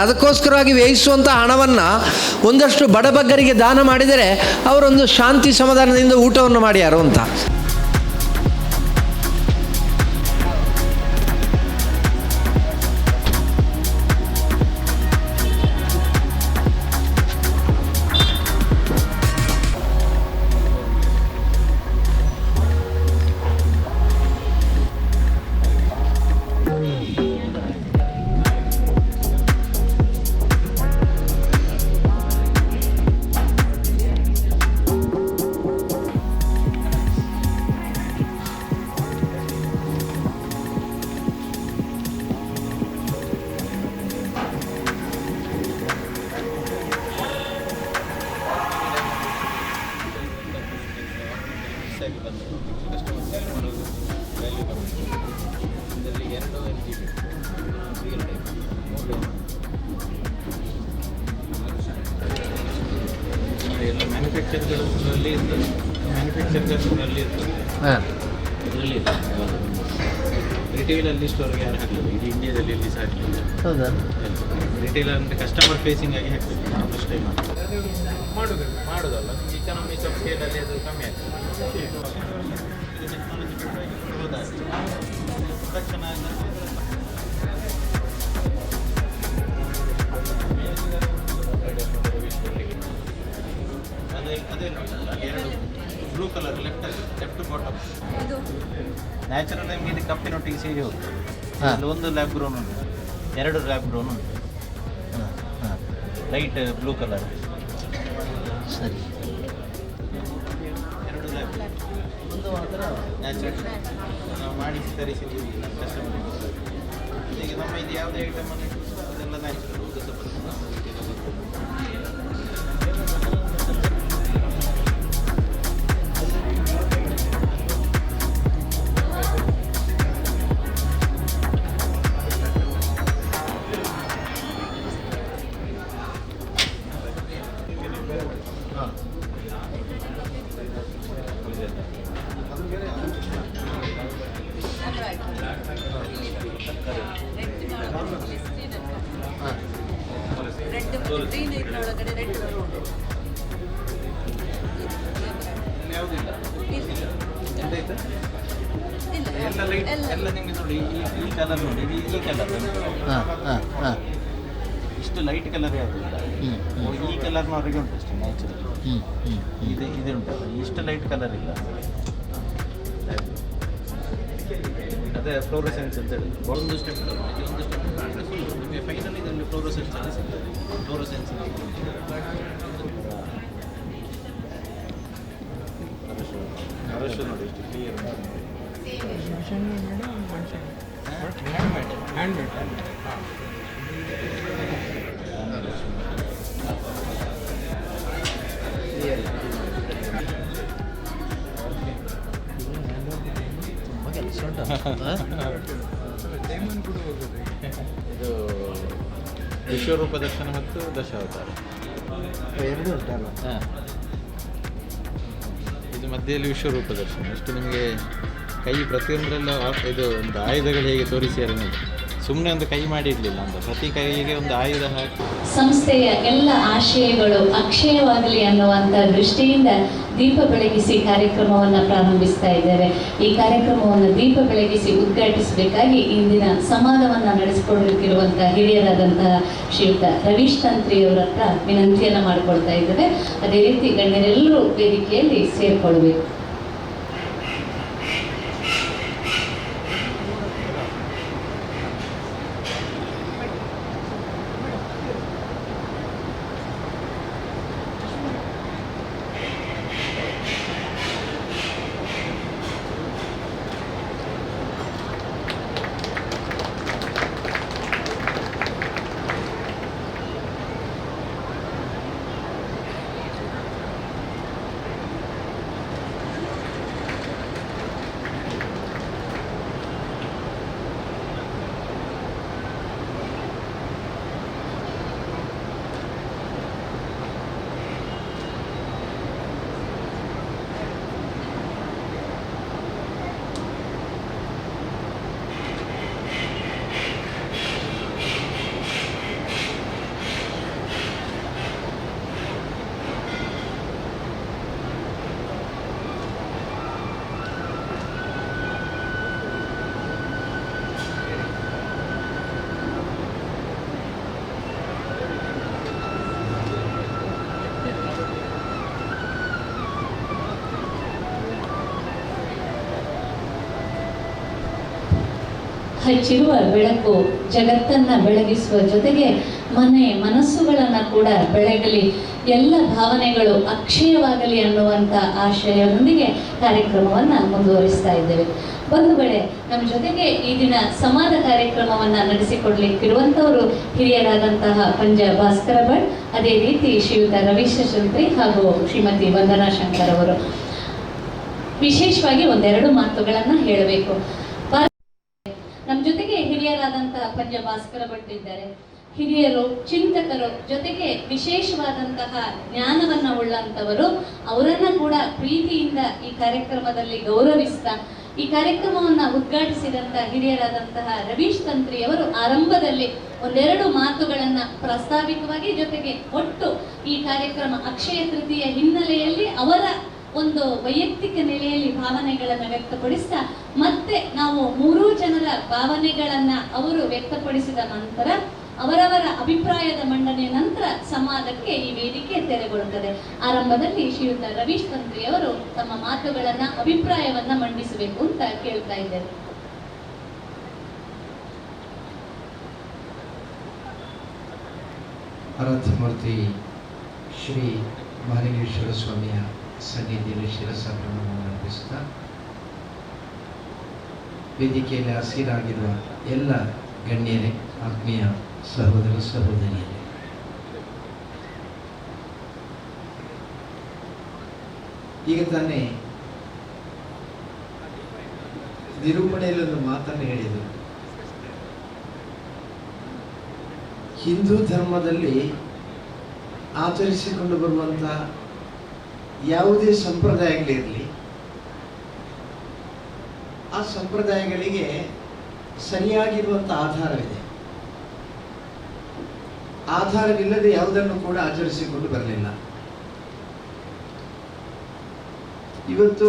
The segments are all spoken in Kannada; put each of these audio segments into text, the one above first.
ಅದಕ್ಕೋಸ್ಕರವಾಗಿ ವ್ಯಯಿಸುವಂಥ ಹಣವನ್ನು ಒಂದಷ್ಟು ಬಡಬಗ್ಗರಿಗೆ ದಾನ ಮಾಡಿದರೆ ಅವರೊಂದು ಶಾಂತಿ ಸಮಾಧಾನದಿಂದ ಊಟವನ್ನು ಮಾಡ್ಯಾರು ಅಂತ. ಮ್ಯಾನುಫ್ಯಾಕ್ಚರ್ಗಳಲ್ಲಿ ಇರ್ತದೆ ಇದರಲ್ಲಿ ರಿಟೇಲಲ್ಲಿ ಸ್ಟೋರ್ಗೆ ಯಾರು ಹಾಕಲಿಲ್ಲ. ಇದು ಇಂಡಿಯಾದಲ್ಲಿ ಎಲ್ಲಿ ಸಹ ಹಾಕಲಿಲ್ಲ. ಹೌದಾ? ರಿಟೇಲ್ ಅಂದರೆ ಕಸ್ಟಮರ್ ಫೇಸಿಂಗ್ ಆಗಿ ಹಾಕಬೇಕು. ಫಸ್ಟ್ ಟೈಮ್ ಮಾಡೋದಲ್ಲ, ಇಕನಾಮಿಕ್ಸ್ ಆಫ್ ಸ್ಕೇಲಲ್ಲಿ ಅದು ಕಮ್ಮಿ ಆಗ್ತದೆ. ತಕ್ಷಣ ಅದೇ ಎರಡು blue colour left bottom natural ಆಗಿ ಇದು ಕಪ್ಪಿನೊಟ್ಟಿಗೆ ಸೇರಿ ಹೋಗ್ತದೆ. ಅಲ್ಲಿ ಒಂದು ಲ್ಯಾಬ್ ಗ್ರೋನ್ ಉಂಟು, ಎರಡು ಲ್ಯಾಬ್ ಗ್ರೋನ್ ಉಂಟು. ಲೈಟ್ ಬ್ಲೂ ಕಲರ್ ಸರಿ, ಎರಡು ಲ್ಯಾಬ್, ಒಂದು ಮಾತ್ರ ನ್ಯಾಚುರಲ್ ನಾವು ಮಾಡಿಸಿ ತರಿಸಿದ್ದೀವಿ ಕಸ್ಟಮರ್. ಈಗ ನಮ್ಮ ಇದು ಯಾವುದೇ ಐಟಮನ್ನು ಅದೆಲ್ಲ ನ್ಯಾಚುರಲ್. ಎಲ್ಲ ನಿಮಗೆ ನೋಡಿ, ಈ ಕಲರ್ ನೋಡಿ, ಈ ಕಲರ್ ಇಷ್ಟು ಲೈಟ್ ಕಲರ್ ಯಾವುದಿಲ್ಲ. ಈ ಕಲರ್ನವರೆಗೆ ಉಂಟು ಅಷ್ಟೇ ನ್ಯಾಚುರಲ್. ಇದು ಉಂಟಲ್ಲ, ಇಷ್ಟು ಲೈಟ್ ಕಲರ್ ಇಲ್ಲ. ಅದೇ ಫ್ಲೋರೋಸೆನ್ಸ್ ಅಂತ ಹೇಳಿ ಒಂದು ಸ್ಟೆಪ್ ಒಂದು ಸ್ಟೆಪ್ ಫುಲ್ ನಿಮಗೆ ಫೈನಲ್ ಇದರಲ್ಲಿ ಫ್ಲೋರೋಸೆನ್ಸ್ ಅಲ್ಲಿ ಸಿಗ್ತದೆ. ಫ್ಲೋರೋಸೆನ್ಸ್ ಅರಶು ನೋಡಿ ಎಷ್ಟು ಕ್ಲಿಯರ್ ಹ್ಯಾಂಡ್ಮೇಡ್. ಇದು ವಿಶ್ವರೂಪ ದರ್ಶನ ಮತ್ತು ದಶಾವತಾರ ಎರಡು ಉಂಟಲ್ಲ. ಇದು ಮಧ್ಯೆಯಲ್ಲಿ ವಿಶ್ವರೂಪ ದರ್ಶನ. ಇಷ್ಟು ನಿಮಗೆ ಕೈ ಪ್ರತಿಯೊಂದರಲ್ಲ ಇದು ಒಂದು ಆಯುಧಗಳು ಹೇಗೆ ತೋರಿಸಿದ್ದಾರೆ ನೋಡಿ. ಸುಮ್ಮನೆ ಒಂದು ಕೈ ಮಾಡಿ ಇರಲಿಲ್ಲ ಅಂತ, ಪ್ರತಿ ಕೈಗೆ ಒಂದು ಆಯುಧ ಹಾಕಿ. ಸಂಸ್ಥೆಯ ಎಲ್ಲ ಆಶಯಗಳು ಅಕ್ಷಯವಾಗಲಿ ಅನ್ನುವಂಥ ದೃಷ್ಟಿಯಿಂದ ದೀಪ ಬೆಳಗಿಸಿ ಕಾರ್ಯಕ್ರಮವನ್ನು ಪ್ರಾರಂಭಿಸ್ತಾ ಇದ್ದೇವೆ. ಈ ಕಾರ್ಯಕ್ರಮವನ್ನು ದೀಪ ಬೆಳಗಿಸಿ ಉದ್ಘಾಟಿಸಬೇಕಾಗಿ ಇಂದಿನ ಸಂವಾದವನ್ನು ನಡೆಸಿಕೊಂಡಿರುವಂಥ ಹಿರಿಯರಾದಂತಹ ಶ್ರೀಯುತ ರವೀಶ್ ತಂತ್ರಿಯವರ ಹತ್ರ ವಿನಂತಿಯನ್ನು ಮಾಡಿಕೊಳ್ತಾ ಇದ್ದೇವೆ. ಅದೇ ರೀತಿ ಗಣ್ಯರೆಲ್ಲರೂ ವೇದಿಕೆಯಲ್ಲಿ ಸೇರಿಕೊಳ್ಬೇಕು. ಹಚ್ಚಿರುವ ಬೆಳಕು ಜಗತ್ತನ್ನು ಬೆಳಗಿಸುವ ಜೊತೆಗೆ ಮನಸ್ಸುಗಳನ್ನು ಕೂಡ ಬೆಳಗಲಿ, ಎಲ್ಲ ಭಾವನೆಗಳು ಅಕ್ಷಯವಾಗಲಿ ಅನ್ನುವಂಥ ಆಶಯದೊಂದಿಗೆ ಕಾರ್ಯಕ್ರಮವನ್ನು ಮುಂದುವರಿಸ್ತಾ ಇದ್ದೇವೆ. ಬಂಧುಗಳೇ, ನಮ್ಮ ಜೊತೆಗೆ ಈ ದಿನ ಸಂವಾದ ಕಾರ್ಯಕ್ರಮವನ್ನು ನಡೆಸಿಕೊಡ್ಲಿಕ್ಕಿರುವಂಥವರು ಹಿರಿಯರಾದಂತಹ ಪಂಜ ಭಾಸ್ಕರ ಭಟ್, ಅದೇ ರೀತಿ ಶ್ರೀಯುತ ರವೀಶ ಶಂತ್ರಿ ಹಾಗೂ ಶ್ರೀಮತಿ ವಂದನಾ ಶಂಕರ್ ಅವರು. ವಿಶೇಷವಾಗಿ ಒಂದೆರಡು ಮಾತುಗಳನ್ನು ಹೇಳಬೇಕು. ನಮ್ಮ ಜೊತೆಗೆ ಹಿರಿಯರಾದಂತಹ ಪಂಜ ಭಾಸ್ಕರ ಭಟ್ ಇದ್ದಾರೆ. ಹಿರಿಯರು, ಚಿಂತಕರು, ಜೊತೆಗೆ ವಿಶೇಷವಾದಂತಹ ಜ್ಞಾನವನ್ನು ಉಳ್ಳಂಥವರು. ಅವರನ್ನ ಕೂಡ ಪ್ರೀತಿಯಿಂದ ಈ ಕಾರ್ಯಕ್ರಮದಲ್ಲಿ ಗೌರವಿಸ್ತಾ ಈ ಕಾರ್ಯಕ್ರಮವನ್ನು ಉದ್ಘಾಟಿಸಿದಂಥ ಹಿರಿಯರಾದಂತಹ ರವೀಶ್ ತಂತ್ರಿ ಅವರು ಆರಂಭದಲ್ಲಿ ಒಂದೆರಡು ಮಾತುಗಳನ್ನು ಪ್ರಾಸ್ತಾವಿಕವಾಗಿ, ಜೊತೆಗೆ ಒಟ್ಟು ಈ ಕಾರ್ಯಕ್ರಮ ಅಕ್ಷಯ ತೃತೀಯ ಹಿನ್ನೆಲೆಯಲ್ಲಿ ಅವರ ಒಂದು ವೈಯಕ್ತಿಕ ನೆಲೆಯಲ್ಲಿ ಭಾವನೆಗಳನ್ನು ವ್ಯಕ್ತಪಡಿಸ್ತಾ, ಮತ್ತೆ ನಾವು ಮೂರೂ ಜನರ ಭಾವನೆಗಳನ್ನ ಅವರು ವ್ಯಕ್ತಪಡಿಸಿದ ನಂತರ ಅವರವರ ಅಭಿಪ್ರಾಯದ ಮಂಡನೆಯ ನಂತರ ಸಂವಾದಕ್ಕೆ ಈ ವೇದಿಕೆ ತೆರೆಗೊಳ್ಳುತ್ತದೆ. ಆರಂಭದಲ್ಲಿ ಶ್ರೀಯುತ ರವೀಶ್ ತಂತ್ರಿ ಅವರು ತಮ್ಮ ಮಾತುಗಳನ್ನ, ಅಭಿಪ್ರಾಯವನ್ನ ಮಂಡಿಸಬೇಕು ಅಂತ ಕೇಳ್ತಾ ಇದ್ದೇನೆ. ಆರಾಧ್ಯಮೂರ್ತಿ ಶ್ರೀ ಮಹಾಲಿಂಗೇಶ್ವರ ಸ್ವಾಮಿಯ ಸನ್ನಿಧಿಯಲ್ಲಿ ಶಿರಸಾಗ್ರಹವನ್ನು ಅರ್ಪಿಸುತ್ತಾ, ವೇದಿಕೆಯಲ್ಲಿ ಹಸಿರಾಗಿರುವ ಎಲ್ಲ ಗಣ್ಯರೇ, ಆತ್ಮೀಯ ಸಹೋದರ ಸಹೋದರಿಯರೇ, ಈಗ ತಾನೇ ನಿರೂಪಣೆಯಲ್ಲಿ ಒಂದು ಮಾತನ್ನು ಹೇಳಿದರು. ಹಿಂದೂ ಧರ್ಮದಲ್ಲಿ ಆಚರಿಸಿಕೊಂಡು ಬರುವಂಥ ಯಾವುದೇ ಸಂಪ್ರದಾಯಗಳಿರಲಿ, ಆ ಸಂಪ್ರದಾಯಗಳಿಗೆ ಸರಿಯಾಗಿರುವಂಥ ಆಧಾರವಿದೆ. ಆಧಾರವಿಲ್ಲದೆ ಯಾವುದನ್ನು ಕೂಡ ಆಚರಿಸಿಕೊಂಡು ಬರಲಿಲ್ಲ. ಇವತ್ತು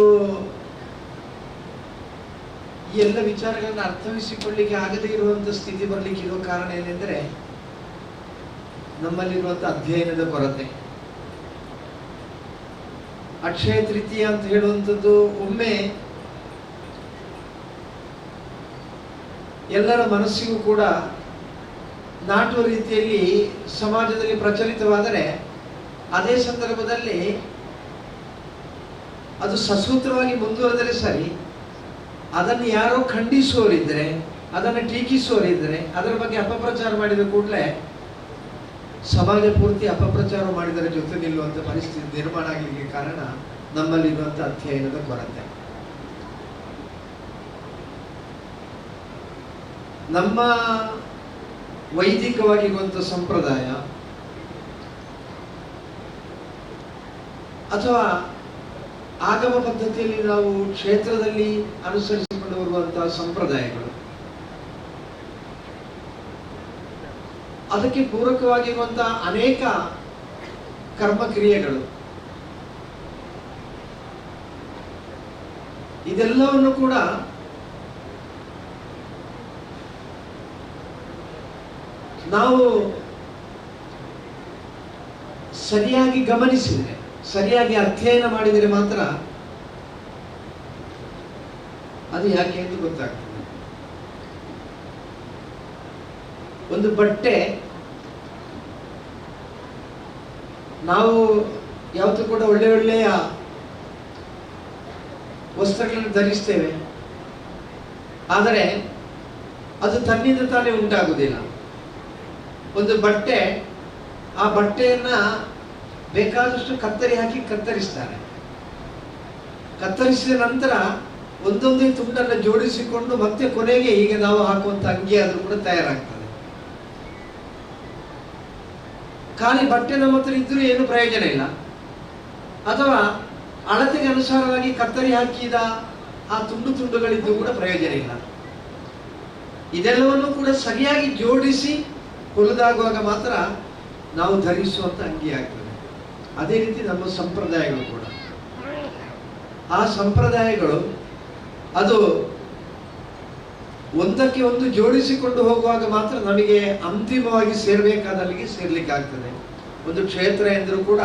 ಈ ಎಲ್ಲ ವಿಚಾರಗಳನ್ನು ಅರ್ಥವಿಸಿಕೊಳ್ಳಿಕ್ಕೆ ಆಗದೇ ಇರುವಂಥ ಸ್ಥಿತಿ ಬರಲಿಕ್ಕೆ ಇರುವ ಕಾರಣ ಏನೆಂದರೆ ನಮ್ಮಲ್ಲಿರುವಂಥ ಅಧ್ಯಯನದ ಕೊರತೆ. ಅಕ್ಷಯ ತೃತೀಯ ಅಂತ ಹೇಳುವಂಥದ್ದು ಒಮ್ಮೆ ಎಲ್ಲರ ಮನಸ್ಸಿಗೂ ಕೂಡ ನಾಟುವ ರೀತಿಯಲ್ಲಿ ಸಮಾಜದಲ್ಲಿ ಪ್ರಚಲಿತವಾದರೆ, ಅದೇ ಸಂದರ್ಭದಲ್ಲಿ ಅದು ಸಸೂತ್ರವಾಗಿ ಮುಂದುವರೆದರೆ ಸರಿ. ಅದನ್ನು ಯಾರೋ ಖಂಡಿಸುವವರಿದ್ದರೆ, ಅದನ್ನು ಟೀಕಿಸುವವರಿದ್ದರೆ, ಅದರ ಬಗ್ಗೆ ಅಪಪ್ರಚಾರ ಮಾಡಿದ ಕೂಡಲೇ ಸಮಾಜ ಪೂರ್ತಿ ಅಪಪ್ರಚಾರ ಮಾಡಿದರ ಜೊತೆ ನಿಲ್ಲುವಂಥ ಪರಿಸ್ಥಿತಿ ನಿರ್ಮಾಣ ಆಗಲಿಕ್ಕೆ ಕಾರಣ ನಮ್ಮಲ್ಲಿರುವಂಥ ಅಧ್ಯಯನದ ಕೊರತೆ. ನಮ್ಮ ವೈದಿಕವಾಗಿರುವಂಥ ಸಂಪ್ರದಾಯ ಅಥವಾ ಆಗಮ ಪದ್ಧತಿಯಲ್ಲಿ ನಾವು ಕ್ಷೇತ್ರದಲ್ಲಿ ಅನುಸರಿಸಿಕೊಂಡು ಬರುವಂತಹ ಸಂಪ್ರದಾಯಗಳು, ಅದಕ್ಕೆ ಪೂರಕವಾಗಿರುವಂತಹ ಅನೇಕ ಕರ್ಮಕ್ರಿಯೆಗಳು, ಇದೆಲ್ಲವನ್ನು ಕೂಡ ನಾವು ಸರಿಯಾಗಿ ಗಮನಿಸಿದರೆ, ಸರಿಯಾಗಿ ಅಧ್ಯಯನ ಮಾಡಿದರೆ ಮಾತ್ರ ಅದು ಯಾಕೆ ಎಂದು ಗೊತ್ತಾಗ್ತದೆ. ಒಂದು ಬಟ್ಟೆ ನಾವು ಯಾವತ್ತೂ ಕೂಡ ಒಳ್ಳೆಯ ವಸ್ತ್ರಗಳನ್ನು ಧರಿಸ್ತೇವೆ, ಆದರೆ ಅದು ತನ್ನಿಂದ ತಾನೇ ಉಂಟಾಗುವುದಿಲ್ಲ. ಒಂದು ಬಟ್ಟೆ, ಆ ಬಟ್ಟೆಯನ್ನ ಬೇಕಾದಷ್ಟು ಕತ್ತರಿ ಹಾಕಿ ಕತ್ತರಿಸ್ತಾರೆ. ಕತ್ತರಿಸಿದ ನಂತರ ಒಂದೊಂದೇ ತುಂಡನ್ನು ಜೋಡಿಸಿಕೊಂಡು ಮತ್ತೆ ಕೊನೆಗೆ ಈಗ ನಾವು ಹಾಕುವಂತ ಅಂಗಿ ಆದ್ರೂ ಕೂಡ ತಯಾರಾಗ್ತದೆ. ಖಾಲಿ ಬಟ್ಟೆ ನಮ್ಮ ಹತ್ರ ಇದ್ರೂ ಏನು ಪ್ರಯೋಜನ ಇಲ್ಲ, ಅಥವಾ ಅಳತೆಗೆ ಅನುಸಾರವಾಗಿ ಕತ್ತರಿ ಹಾಕಿದ ಆ ತುಂಡುಗಳಿದ್ದು ಕೂಡ ಪ್ರಯೋಜನ ಇಲ್ಲ. ಇದೆಲ್ಲವನ್ನು ಕೂಡ ಸರಿಯಾಗಿ ಜೋಡಿಸಿ ಹೊಲಿದಾಗುವಾಗ ಮಾತ್ರ ನಾವು ಧರಿಸುವಂತ ಅಂಗಿ ಆಗ್ತದೆ. ಅದೇ ರೀತಿ ನಮ್ಮ ಸಂಪ್ರದಾಯಗಳು ಕೂಡ, ಆ ಸಂಪ್ರದಾಯಗಳು ಅದು ಒಂದಕ್ಕೆ ಒಂದು ಜೋಡಿಸಿಕೊಂಡು ಹೋಗುವಾಗ ಮಾತ್ರ ನಮಗೆ ಅಂತಿಮವಾಗಿ ಸೇರ್ಬೇಕಾದಲ್ಲಿಗೆ ಸೇರ್ಲಿಕ್ಕೆ ಆಗ್ತದೆ. ಒಂದು ಕ್ಷೇತ್ರ ಎಂದರೂ ಕೂಡ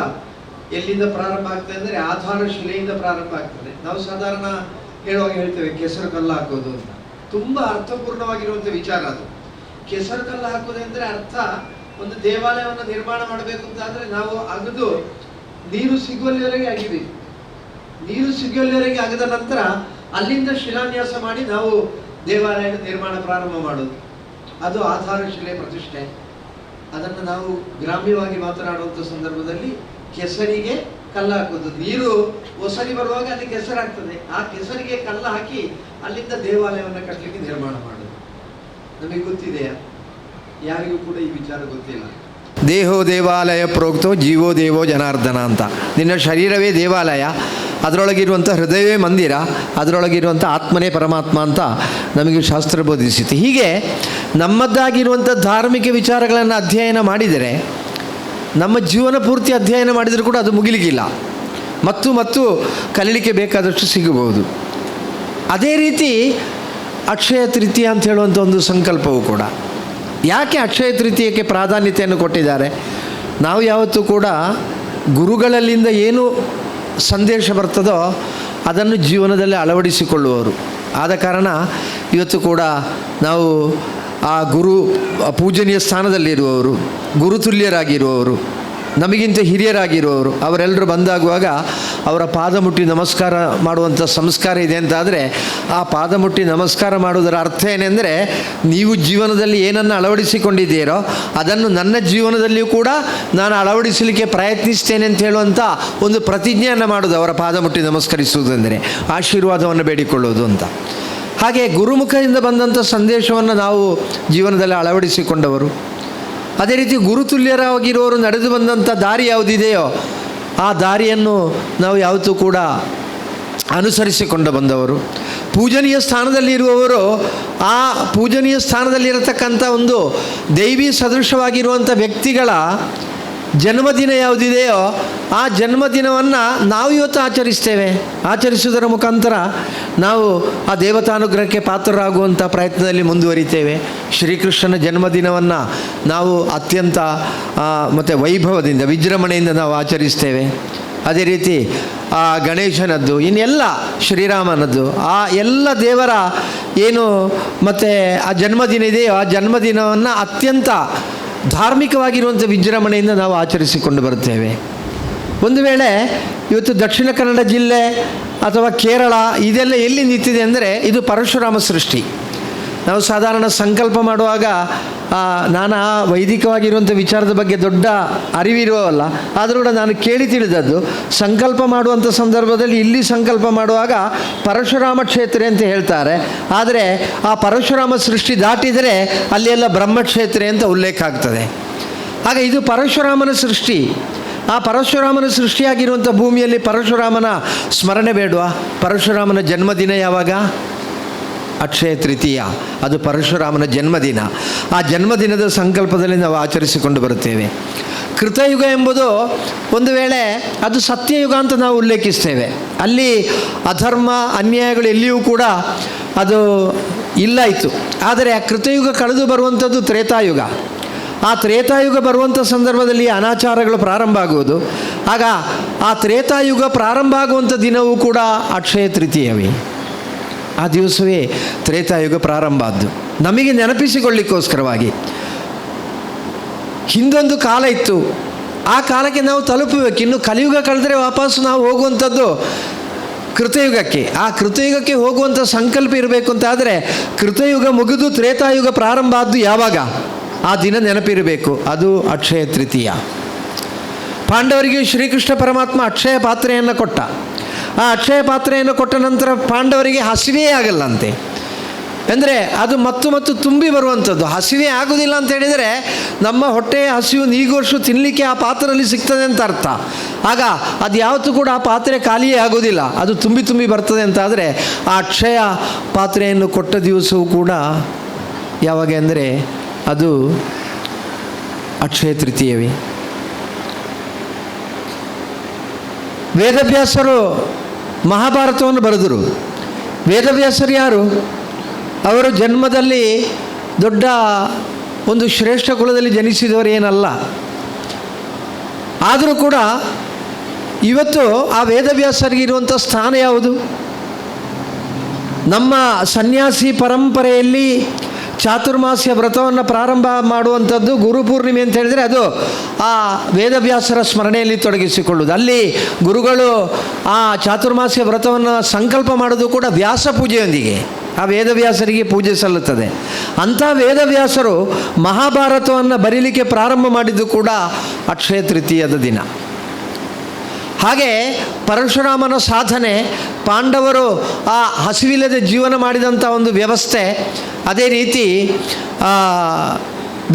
ಎಲ್ಲಿಂದ ಪ್ರಾರಂಭ ಆಗ್ತದೆ ಅಂದರೆ ಆಧಾರ ಶಿಲೆಯಿಂದ ಪ್ರಾರಂಭ ಆಗ್ತದೆ. ನಾವು ಸಾಧಾರಣ ಹೇಳುವಾಗ ಹೇಳ್ತೇವೆ ಕೆಸರು ಕಲ್ಲು ಹಾಕೋದು ಅಂತ. ತುಂಬ ಅರ್ಥಪೂರ್ಣವಾಗಿರುವಂಥ ವಿಚಾರ ಅದು. ಕೆಸರು ಕಲ್ಲು ಹಾಕೋದು ಅಂದರೆ ಅರ್ಥ, ಒಂದು ದೇವಾಲಯವನ್ನು ನಿರ್ಮಾಣ ಮಾಡಬೇಕು ಅಂತ ಆದರೆ ನಾವು ಅಗದು ನೀರು ಸಿಗುವಲ್ಲಿವರೆಗೆ ಆಗಿದ್ದೀವಿ. ನೀರು ಸಿಗುವಲ್ಲಿವರೆಗೆ ಆಗದ ನಂತರ ಅಲ್ಲಿಂದ ಶಿಲಾನ್ಯಾಸ ಮಾಡಿ ನಾವು ದೇವಾಲಯ ನಿರ್ಮಾಣ ಪ್ರಾರಂಭ ಮಾಡೋದು. ಅದು ಆಧಾರಶಿಲೆ ಪ್ರತಿಷ್ಠೆ. ಅದನ್ನು ನಾವು ಗ್ರಾಮ್ಯವಾಗಿ ಮಾತನಾಡುವಂಥ ಸಂದರ್ಭದಲ್ಲಿ ಕೆಸರಿಗೆ ಕಲ್ಲು ಹಾಕೋದು. ನೀರು ಒಸರಿ ಬರುವಾಗ ಅಲ್ಲಿ ಕೆಸರಾಗ್ತದೆ, ಆ ಕೆಸರಿಗೆ ಕಲ್ಲು ಹಾಕಿ ಅಲ್ಲಿಂದ ದೇವಾಲಯವನ್ನು ಕಟ್ಟಲಿಕ್ಕೆ ನಿರ್ಮಾಣ ಮಾಡೋದು. ನಮಗೆ ಗೊತ್ತಿದೆಯಾ? ಯಾರಿಗೂ ಕೂಡ ಈ ವಿಚಾರ ಗೊತ್ತಿಲ್ಲ. ದೇಹೋ ದೇವಾಲಯ ಪ್ರೋಕ್ತೋ ಜೀವೋ ದೇವೋ ಜನಾರ್ದನ ಅಂತ. ನಿನ್ನ ಶರೀರವೇ ದೇವಾಲಯ, ಅದರೊಳಗಿರುವಂಥ ಹೃದಯವೇ ಮಂದಿರ, ಅದರೊಳಗಿರುವಂಥ ಆತ್ಮನೇ ಪರಮಾತ್ಮ ಅಂತ ನಮಗೆ ಶಾಸ್ತ್ರ ಬೋಧಿಸಿತು. ಹೀಗೆ ನಮ್ಮದ್ದಾಗಿರುವಂಥ ಧಾರ್ಮಿಕ ವಿಚಾರಗಳನ್ನು ಅಧ್ಯಯನ ಮಾಡಿದರೆ, ನಮ್ಮ ಜೀವನ ಪೂರ್ತಿ ಅಧ್ಯಯನ ಮಾಡಿದರೂ ಕೂಡ ಅದು ಮುಗಿಲಿಕ್ಕಿಲ್ಲ. ಮತ್ತು ಕಲೀಲಿಕ್ಕೆ ಬೇಕಾದಷ್ಟು ಸಿಗಬಹುದು. ಅದೇ ರೀತಿ ಅಕ್ಷಯ ತೃತೀಯ ಅಂತ ಹೇಳುವಂಥ ಒಂದು ಸಂಕಲ್ಪವು ಕೂಡ. ಯಾಕೆ ಅಕ್ಷಯ ತೃತೀಯಕ್ಕೆ ಪ್ರಾಧಾನ್ಯತೆಯನ್ನು ಕೊಟ್ಟಿದ್ದಾರೆ? ನಾವು ಯಾವತ್ತೂ ಕೂಡ ಗುರುಗಳಲ್ಲಿಂದ ಏನು ಸಂದೇಶ ಬರ್ತದೋ ಅದನ್ನು ಜೀವನದಲ್ಲಿ ಅಳವಡಿಸಿಕೊಳ್ಳುವವರು ಆದ ಕಾರಣ ಇವತ್ತು ಕೂಡ ನಾವು ಆ ಗುರು ಪೂಜನೀಯ ಸ್ಥಾನದಲ್ಲಿರುವವರು, ಗುರುತುಲ್ಯರಾಗಿರುವವರು, ನಮಗಿಂತ ಹಿರಿಯರಾಗಿರುವವರು ಅವರೆಲ್ಲರೂ ಬಂದಾಗುವಾಗ ಅವರ ಪಾದ ಮುಟ್ಟಿ ನಮಸ್ಕಾರ ಮಾಡುವಂಥ ಸಂಸ್ಕಾರ ಇದೆ ಅಂತಾದರೆ, ಆ ಪಾದ ಮುಟ್ಟಿ ನಮಸ್ಕಾರ ಮಾಡುವುದರ ಅರ್ಥ ಏನೆಂದರೆ, ನೀವು ಜೀವನದಲ್ಲಿ ಏನನ್ನು ಅಳವಡಿಸಿಕೊಂಡಿದ್ದೀರೋ ಅದನ್ನು ನನ್ನ ಜೀವನದಲ್ಲಿಯೂ ಕೂಡ ನಾನು ಅಳವಡಿಸಲಿಕ್ಕೆ ಪ್ರಯತ್ನಿಸ್ತೇನೆ ಅಂತ ಹೇಳುವಂಥ ಒಂದು ಪ್ರತಿಜ್ಞೆಯನ್ನು ಮಾಡೋದು ಅವರ ಪಾದ ಮುಟ್ಟಿ ನಮಸ್ಕರಿಸುವುದೆಂದರೆ, ಆಶೀರ್ವಾದವನ್ನು ಬೇಡಿಕೊಳ್ಳುವುದು ಅಂತ. ಹಾಗೆ ಗುರುಮುಖದಿಂದ ಬಂದಂಥ ಸಂದೇಶವನ್ನು ನಾವು ಜೀವನದಲ್ಲಿ ಅಳವಡಿಸಿಕೊಂಡವರು. ಅದೇ ರೀತಿ ಗುರುತುಲ್ಯರಾಗಿರೋರು ನಡೆದು ಬಂದಂಥ ದಾರಿ ಯಾವುದಿದೆಯೋ ಆ ದಾರಿಯನ್ನು ನಾವು ಯಾವತ್ತೂ ಕೂಡ ಅನುಸರಿಸಿಕೊಂಡು ಬಂದವರು. ಪೂಜನೀಯ ಸ್ಥಾನದಲ್ಲಿರುವವರು ಆ ಪೂಜನೀಯ ಸ್ಥಾನದಲ್ಲಿರತಕ್ಕಂಥ ಒಂದು ದೈವಿ ಸದೃಶವಾಗಿರುವಂಥ ವ್ಯಕ್ತಿಗಳ ಜನ್ಮದಿನ ಯಾವುದಿದೆಯೋ ಆ ಜನ್ಮದಿನವನ್ನು ನಾವು ಇವತ್ತು ಆಚರಿಸ್ತೇವೆ. ಆಚರಿಸುವುದರ ಮುಖಾಂತರ ನಾವು ಆ ದೇವತಾನುಗ್ರಹಕ್ಕೆ ಪಾತ್ರರಾಗುವಂಥ ಪ್ರಯತ್ನದಲ್ಲಿ ಮುಂದುವರಿತೇವೆ. ಶ್ರೀಕೃಷ್ಣನ ಜನ್ಮದಿನವನ್ನು ನಾವು ಅತ್ಯಂತ ಮತ್ತು ವೈಭವದಿಂದ ವಿಜೃಂಭಣೆಯಿಂದ ನಾವು ಆಚರಿಸ್ತೇವೆ. ಅದೇ ರೀತಿ ಆ ಗಣೇಶನದ್ದು, ಇನ್ನೆಲ್ಲ ಶ್ರೀರಾಮನದ್ದು, ಆ ಎಲ್ಲ ದೇವರ ಏನು ಮತ್ತು ಆ ಜನ್ಮದಿನ ಇದೆಯೋ ಆ ಜನ್ಮದಿನವನ್ನು ಅತ್ಯಂತ ಧಾರ್ಮಿಕವಾಗಿರುವಂಥ ವಿಜೃಂಭಣೆಯಿಂದ ನಾವು ಆಚರಿಸಿಕೊಂಡು ಬರುತ್ತೇವೆ. ಒಂದು ವೇಳೆ ಇವತ್ತು ದಕ್ಷಿಣ ಕನ್ನಡ ಜಿಲ್ಲೆ ಅಥವಾ ಕೇರಳ ಇದೆಲ್ಲ ಎಲ್ಲಿ ನಿಂತಿದೆ ಅಂದರೆ ಇದು ಪರಶುರಾಮ ಸೃಷ್ಟಿ. ನಾವು ಸಾಧಾರಣ ಸಂಕಲ್ಪ ಮಾಡುವಾಗ ನಾನು ವೈದಿಕವಾಗಿರುವಂಥ ವಿಚಾರದ ಬಗ್ಗೆ ದೊಡ್ಡ ಅರಿವಿರುವವಲ್ಲ, ಆದರೂ ಕೂಡ ನಾನು ಕೇಳಿ ತಿಳಿದದ್ದು, ಸಂಕಲ್ಪ ಮಾಡುವಂಥ ಸಂದರ್ಭದಲ್ಲಿ ಇಲ್ಲಿ ಸಂಕಲ್ಪ ಮಾಡುವಾಗ ಪರಶುರಾಮ ಕ್ಷೇತ್ರ ಅಂತ ಹೇಳ್ತಾರೆ. ಆದರೆ ಆ ಪರಶುರಾಮ ಸೃಷ್ಟಿ ದಾಟಿದರೆ ಅಲ್ಲೆಲ್ಲ ಬ್ರಹ್ಮಕ್ಷೇತ್ರ ಅಂತ ಉಲ್ಲೇಖ ಆಗ್ತದೆ. ಆಗ ಇದು ಪರಶುರಾಮನ ಸೃಷ್ಟಿ. ಆ ಪರಶುರಾಮನ ಸೃಷ್ಟಿಯಾಗಿರುವಂಥ ಭೂಮಿಯಲ್ಲಿ ಪರಶುರಾಮನ ಸ್ಮರಣೆ ಬೇಡವಾ? ಪರಶುರಾಮನ ಜನ್ಮದಿನ ಯಾವಾಗ? ಅಕ್ಷಯ ತೃತೀಯ, ಅದು ಪರಶುರಾಮನ ಜನ್ಮದಿನ. ಆ ಜನ್ಮದಿನದ ಸಂಕಲ್ಪದಲ್ಲಿ ನಾವು ಆಚರಿಸಿಕೊಂಡು ಬರುತ್ತೇವೆ. ಕೃತಯುಗ ಎಂಬುದು ಒಂದು ವೇಳೆ ಅದು ಸತ್ಯಯುಗ ಅಂತ ನಾವು ಉಲ್ಲೇಖಿಸ್ತೇವೆ. ಅಲ್ಲಿ ಅಧರ್ಮ ಅನ್ಯಾಯಗಳು ಎಲ್ಲಿಯೂ ಕೂಡ ಅದು ಇಲ್ಲಾಯಿತು. ಆದರೆ ಆ ಕೃತಯುಗ ಕಳೆದು ಬರುವಂಥದ್ದು ತ್ರೇತಾಯುಗ. ಆ ತ್ರೇತಾಯುಗ ಬರುವಂಥ ಸಂದರ್ಭದಲ್ಲಿ ಅನಾಚಾರಗಳು ಪ್ರಾರಂಭ ಆಗುವುದು. ಆಗ ಆ ತ್ರೇತಾಯುಗ ಪ್ರಾರಂಭ ಆಗುವಂಥ ದಿನವೂ ಕೂಡ ಅಕ್ಷಯ ತೃತೀಯವೇ. ಆ ದಿವಸವೇ ತ್ರೇತಾಯುಗ ಪ್ರಾರಂಭ ಆದ್ದು. ನಮಗೆ ನೆನಪಿಸಿಕೊಳ್ಳಿಕ್ಕೋಸ್ಕರವಾಗಿ ಹಿಂದೊಂದು ಕಾಲ ಇತ್ತು, ಆ ಕಾಲಕ್ಕೆ ನಾವು ತಲುಪಬೇಕು. ಇನ್ನು ಕಲಿಯುಗ ಕಳೆದರೆ ವಾಪಸ್ಸು ನಾವು ಹೋಗುವಂಥದ್ದು ಕೃತಯುಗಕ್ಕೆ. ಆ ಕೃತಯುಗಕ್ಕೆ ಹೋಗುವಂಥ ಸಂಕಲ್ಪ ಇರಬೇಕು ಅಂತಾದರೆ ಕೃತಯುಗ ಮುಗಿದು ತ್ರೇತಾಯುಗ ಪ್ರಾರಂಭ ಆದ್ದು ಯಾವಾಗ? ಆ ದಿನ ನೆನಪಿರಬೇಕು. ಅದು ಅಕ್ಷಯ ತೃತೀಯ. ಪಾಂಡವರಿಗೆ ಶ್ರೀಕೃಷ್ಣ ಪರಮಾತ್ಮ ಅಕ್ಷಯ ಪಾತ್ರೆಯನ್ನು ಕೊಟ್ಟ. ಆ ಅಕ್ಷಯ ಪಾತ್ರೆಯನ್ನು ಕೊಟ್ಟ ನಂತರ ಪಾಂಡವರಿಗೆ ಹಸಿವೇ ಆಗಲ್ಲಂತೆ. ಅಂದರೆ ಅದು ಮತ್ತು ತುಂಬಿ ಬರುವಂಥದ್ದು. ಹಸಿವೇ ಆಗೋದಿಲ್ಲ ಅಂತ ಹೇಳಿದರೆ ನಮ್ಮ ಹೊಟ್ಟೆಯ ಹಸಿವು ನೀಗುವಷ್ಟು ತಿನ್ನಲಿಕ್ಕೆ ಆ ಪಾತ್ರೆಯಲ್ಲಿ ಸಿಗ್ತದೆ ಅಂತ ಅರ್ಥ. ಆಗ ಅದು ಯಾವತ್ತೂ ಕೂಡ ಆ ಪಾತ್ರೆ ಖಾಲಿಯೇ ಆಗೋದಿಲ್ಲ, ಅದು ತುಂಬಿ ಬರ್ತದೆ ಅಂತಾದರೆ ಆ ಅಕ್ಷಯ ಪಾತ್ರೆಯನ್ನು ಕೊಟ್ಟ ದಿವಸವೂ ಕೂಡ ಯಾವಾಗ ಅಂದರೆ ಅದು ಅಕ್ಷಯ ತೃತೀಯವೇ. ವೇದವ್ಯಾಸರು ಮಹಾಭಾರತವನ್ನು ಬರೆದರು. ವೇದವ್ಯಾಸರು ಯಾರು? ಅವರು ಜನ್ಮದಲ್ಲಿ ದೊಡ್ಡ ಒಂದು ಶ್ರೇಷ್ಠ ಕುಲದಲ್ಲಿ ಜನಿಸಿದವರು ಏನಲ್ಲ. ಆದರೂ ಕೂಡ ಇವತ್ತು ಆ ವೇದವ್ಯಾಸರಿಗೆ ಇರುವಂಥ ಸ್ಥಾನ ಯಾವುದು? ನಮ್ಮ ಸನ್ಯಾಸಿ ಪರಂಪರೆಯಲ್ಲಿ ಚಾತುರ್ಮಾಸ್ಯ ವ್ರತವನ್ನು ಪ್ರಾರಂಭ ಮಾಡುವಂಥದ್ದು ಗುರುಪೂರ್ಣಿಮೆ ಅಂತ ಹೇಳಿದರೆ ಅದು ಆ ವೇದವ್ಯಾಸರ ಸ್ಮರಣೆಯಲ್ಲಿ ತೊಡಗಿಸಿಕೊಳ್ಳುವುದು. ಅಲ್ಲಿ ಗುರುಗಳು ಆ ಚಾತುರ್ಮಾಸ್ಯ ವ್ರತವನ್ನು ಸಂಕಲ್ಪ ಮಾಡೋದು ಕೂಡ ವ್ಯಾಸ ಪೂಜೆಯೊಂದಿಗೆ, ಆ ವೇದವ್ಯಾಸರಿಗೆ ಪೂಜೆ ಸಲ್ಲುತ್ತದೆ. ಅಂಥ ವೇದವ್ಯಾಸರು ಮಹಾಭಾರತವನ್ನು ಬರೀಲಿಕ್ಕೆ ಪ್ರಾರಂಭ ಮಾಡಿದ್ದು ಕೂಡ ಅಕ್ಷಯ ತೃತೀಯದ ದಿನ. ಹಾಗೆ ಪರಶುರಾಮನ ಸಾಧನೆ, ಪಾಂಡವರು ಆ ಹಸಿವಿಲ್ಲದೆ ಜೀವನ ಮಾಡಿದಂಥ ಒಂದು ವ್ಯವಸ್ಥೆ, ಅದೇ ರೀತಿ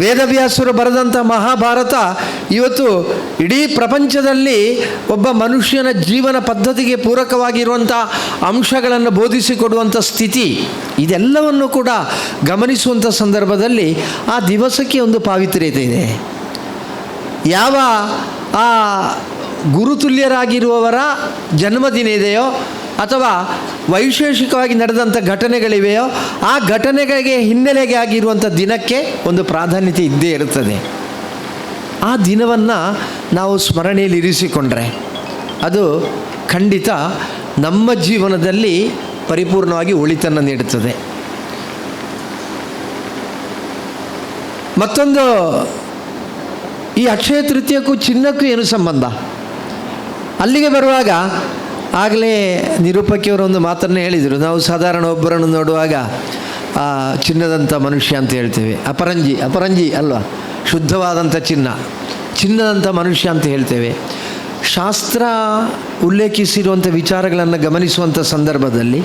ವೇದವ್ಯಾಸರು ಬರೆದಂಥ ಮಹಾಭಾರತ ಇವತ್ತು ಇಡೀ ಪ್ರಪಂಚದಲ್ಲಿ ಒಬ್ಬ ಮನುಷ್ಯನ ಜೀವನ ಪದ್ಧತಿಗೆ ಪೂರಕವಾಗಿರುವಂಥ ಅಂಶಗಳನ್ನು ಬೋಧಿಸಿಕೊಡುವಂಥ ಸ್ಥಿತಿ, ಇದೆಲ್ಲವನ್ನು ಕೂಡ ಗಮನಿಸುವಂಥ ಸಂದರ್ಭದಲ್ಲಿ ಆ ದಿವಸಕ್ಕೆ ಒಂದು ಪಾವಿತ್ರ್ಯತೆ ಇದೆ. ಯಾವ ಆ ಗುರುತುಲ್ಯರಾಗಿರುವವರ ಜನ್ಮದಿನ ಇದೆಯೋ ಅಥವಾ ವೈಶೇಷಿಕವಾಗಿ ನಡೆದಂಥ ಘಟನೆಗಳಿವೆಯೋ ಆ ಘಟನೆಗಳಿಗೆ ಹಿನ್ನೆಲೆಗೆ ಆಗಿರುವಂಥ ದಿನಕ್ಕೆ ಒಂದು ಪ್ರಾಧಾನ್ಯತೆ ಇದ್ದೇ ಇರುತ್ತದೆ. ಆ ದಿನವನ್ನು ನಾವು ಸ್ಮರಣೆಯಲ್ಲಿ ಇರಿಸಿಕೊಂಡ್ರೆ ಅದು ಖಂಡಿತ ನಮ್ಮ ಜೀವನದಲ್ಲಿ ಪರಿಪೂರ್ಣವಾಗಿ ಒಳಿತನ್ನು ನೀಡುತ್ತದೆ. ಮತ್ತೊಂದು, ಈ ಅಕ್ಷಯ ತೃತೀಯಕ್ಕೂ ಚಿನ್ನಕ್ಕೂ ಏನು ಸಂಬಂಧ? ಅಲ್ಲಿಗೆ ಬರುವಾಗ ಆಗಲೇ ನಿರೂಪಕಿಯವರು ಒಂದು ಮಾತನ್ನು ಹೇಳಿದರು. ನಾವು ಸಾಧಾರಣ ಒಬ್ಬರನ್ನು ನೋಡುವಾಗ ಚಿನ್ನದಂಥ ಮನುಷ್ಯ ಅಂತ ಹೇಳ್ತೇವೆ. ಅಪರಂಜಿ ಅಲ್ವಾ, ಶುದ್ಧವಾದಂಥ ಚಿನ್ನದಂಥ ಮನುಷ್ಯ ಅಂತ ಹೇಳ್ತೇವೆ. ಶಾಸ್ತ್ರ ಉಲ್ಲೇಖಿಸಿರುವಂಥ ವಿಚಾರಗಳನ್ನು ಗಮನಿಸುವಂಥ ಸಂದರ್ಭದಲ್ಲಿ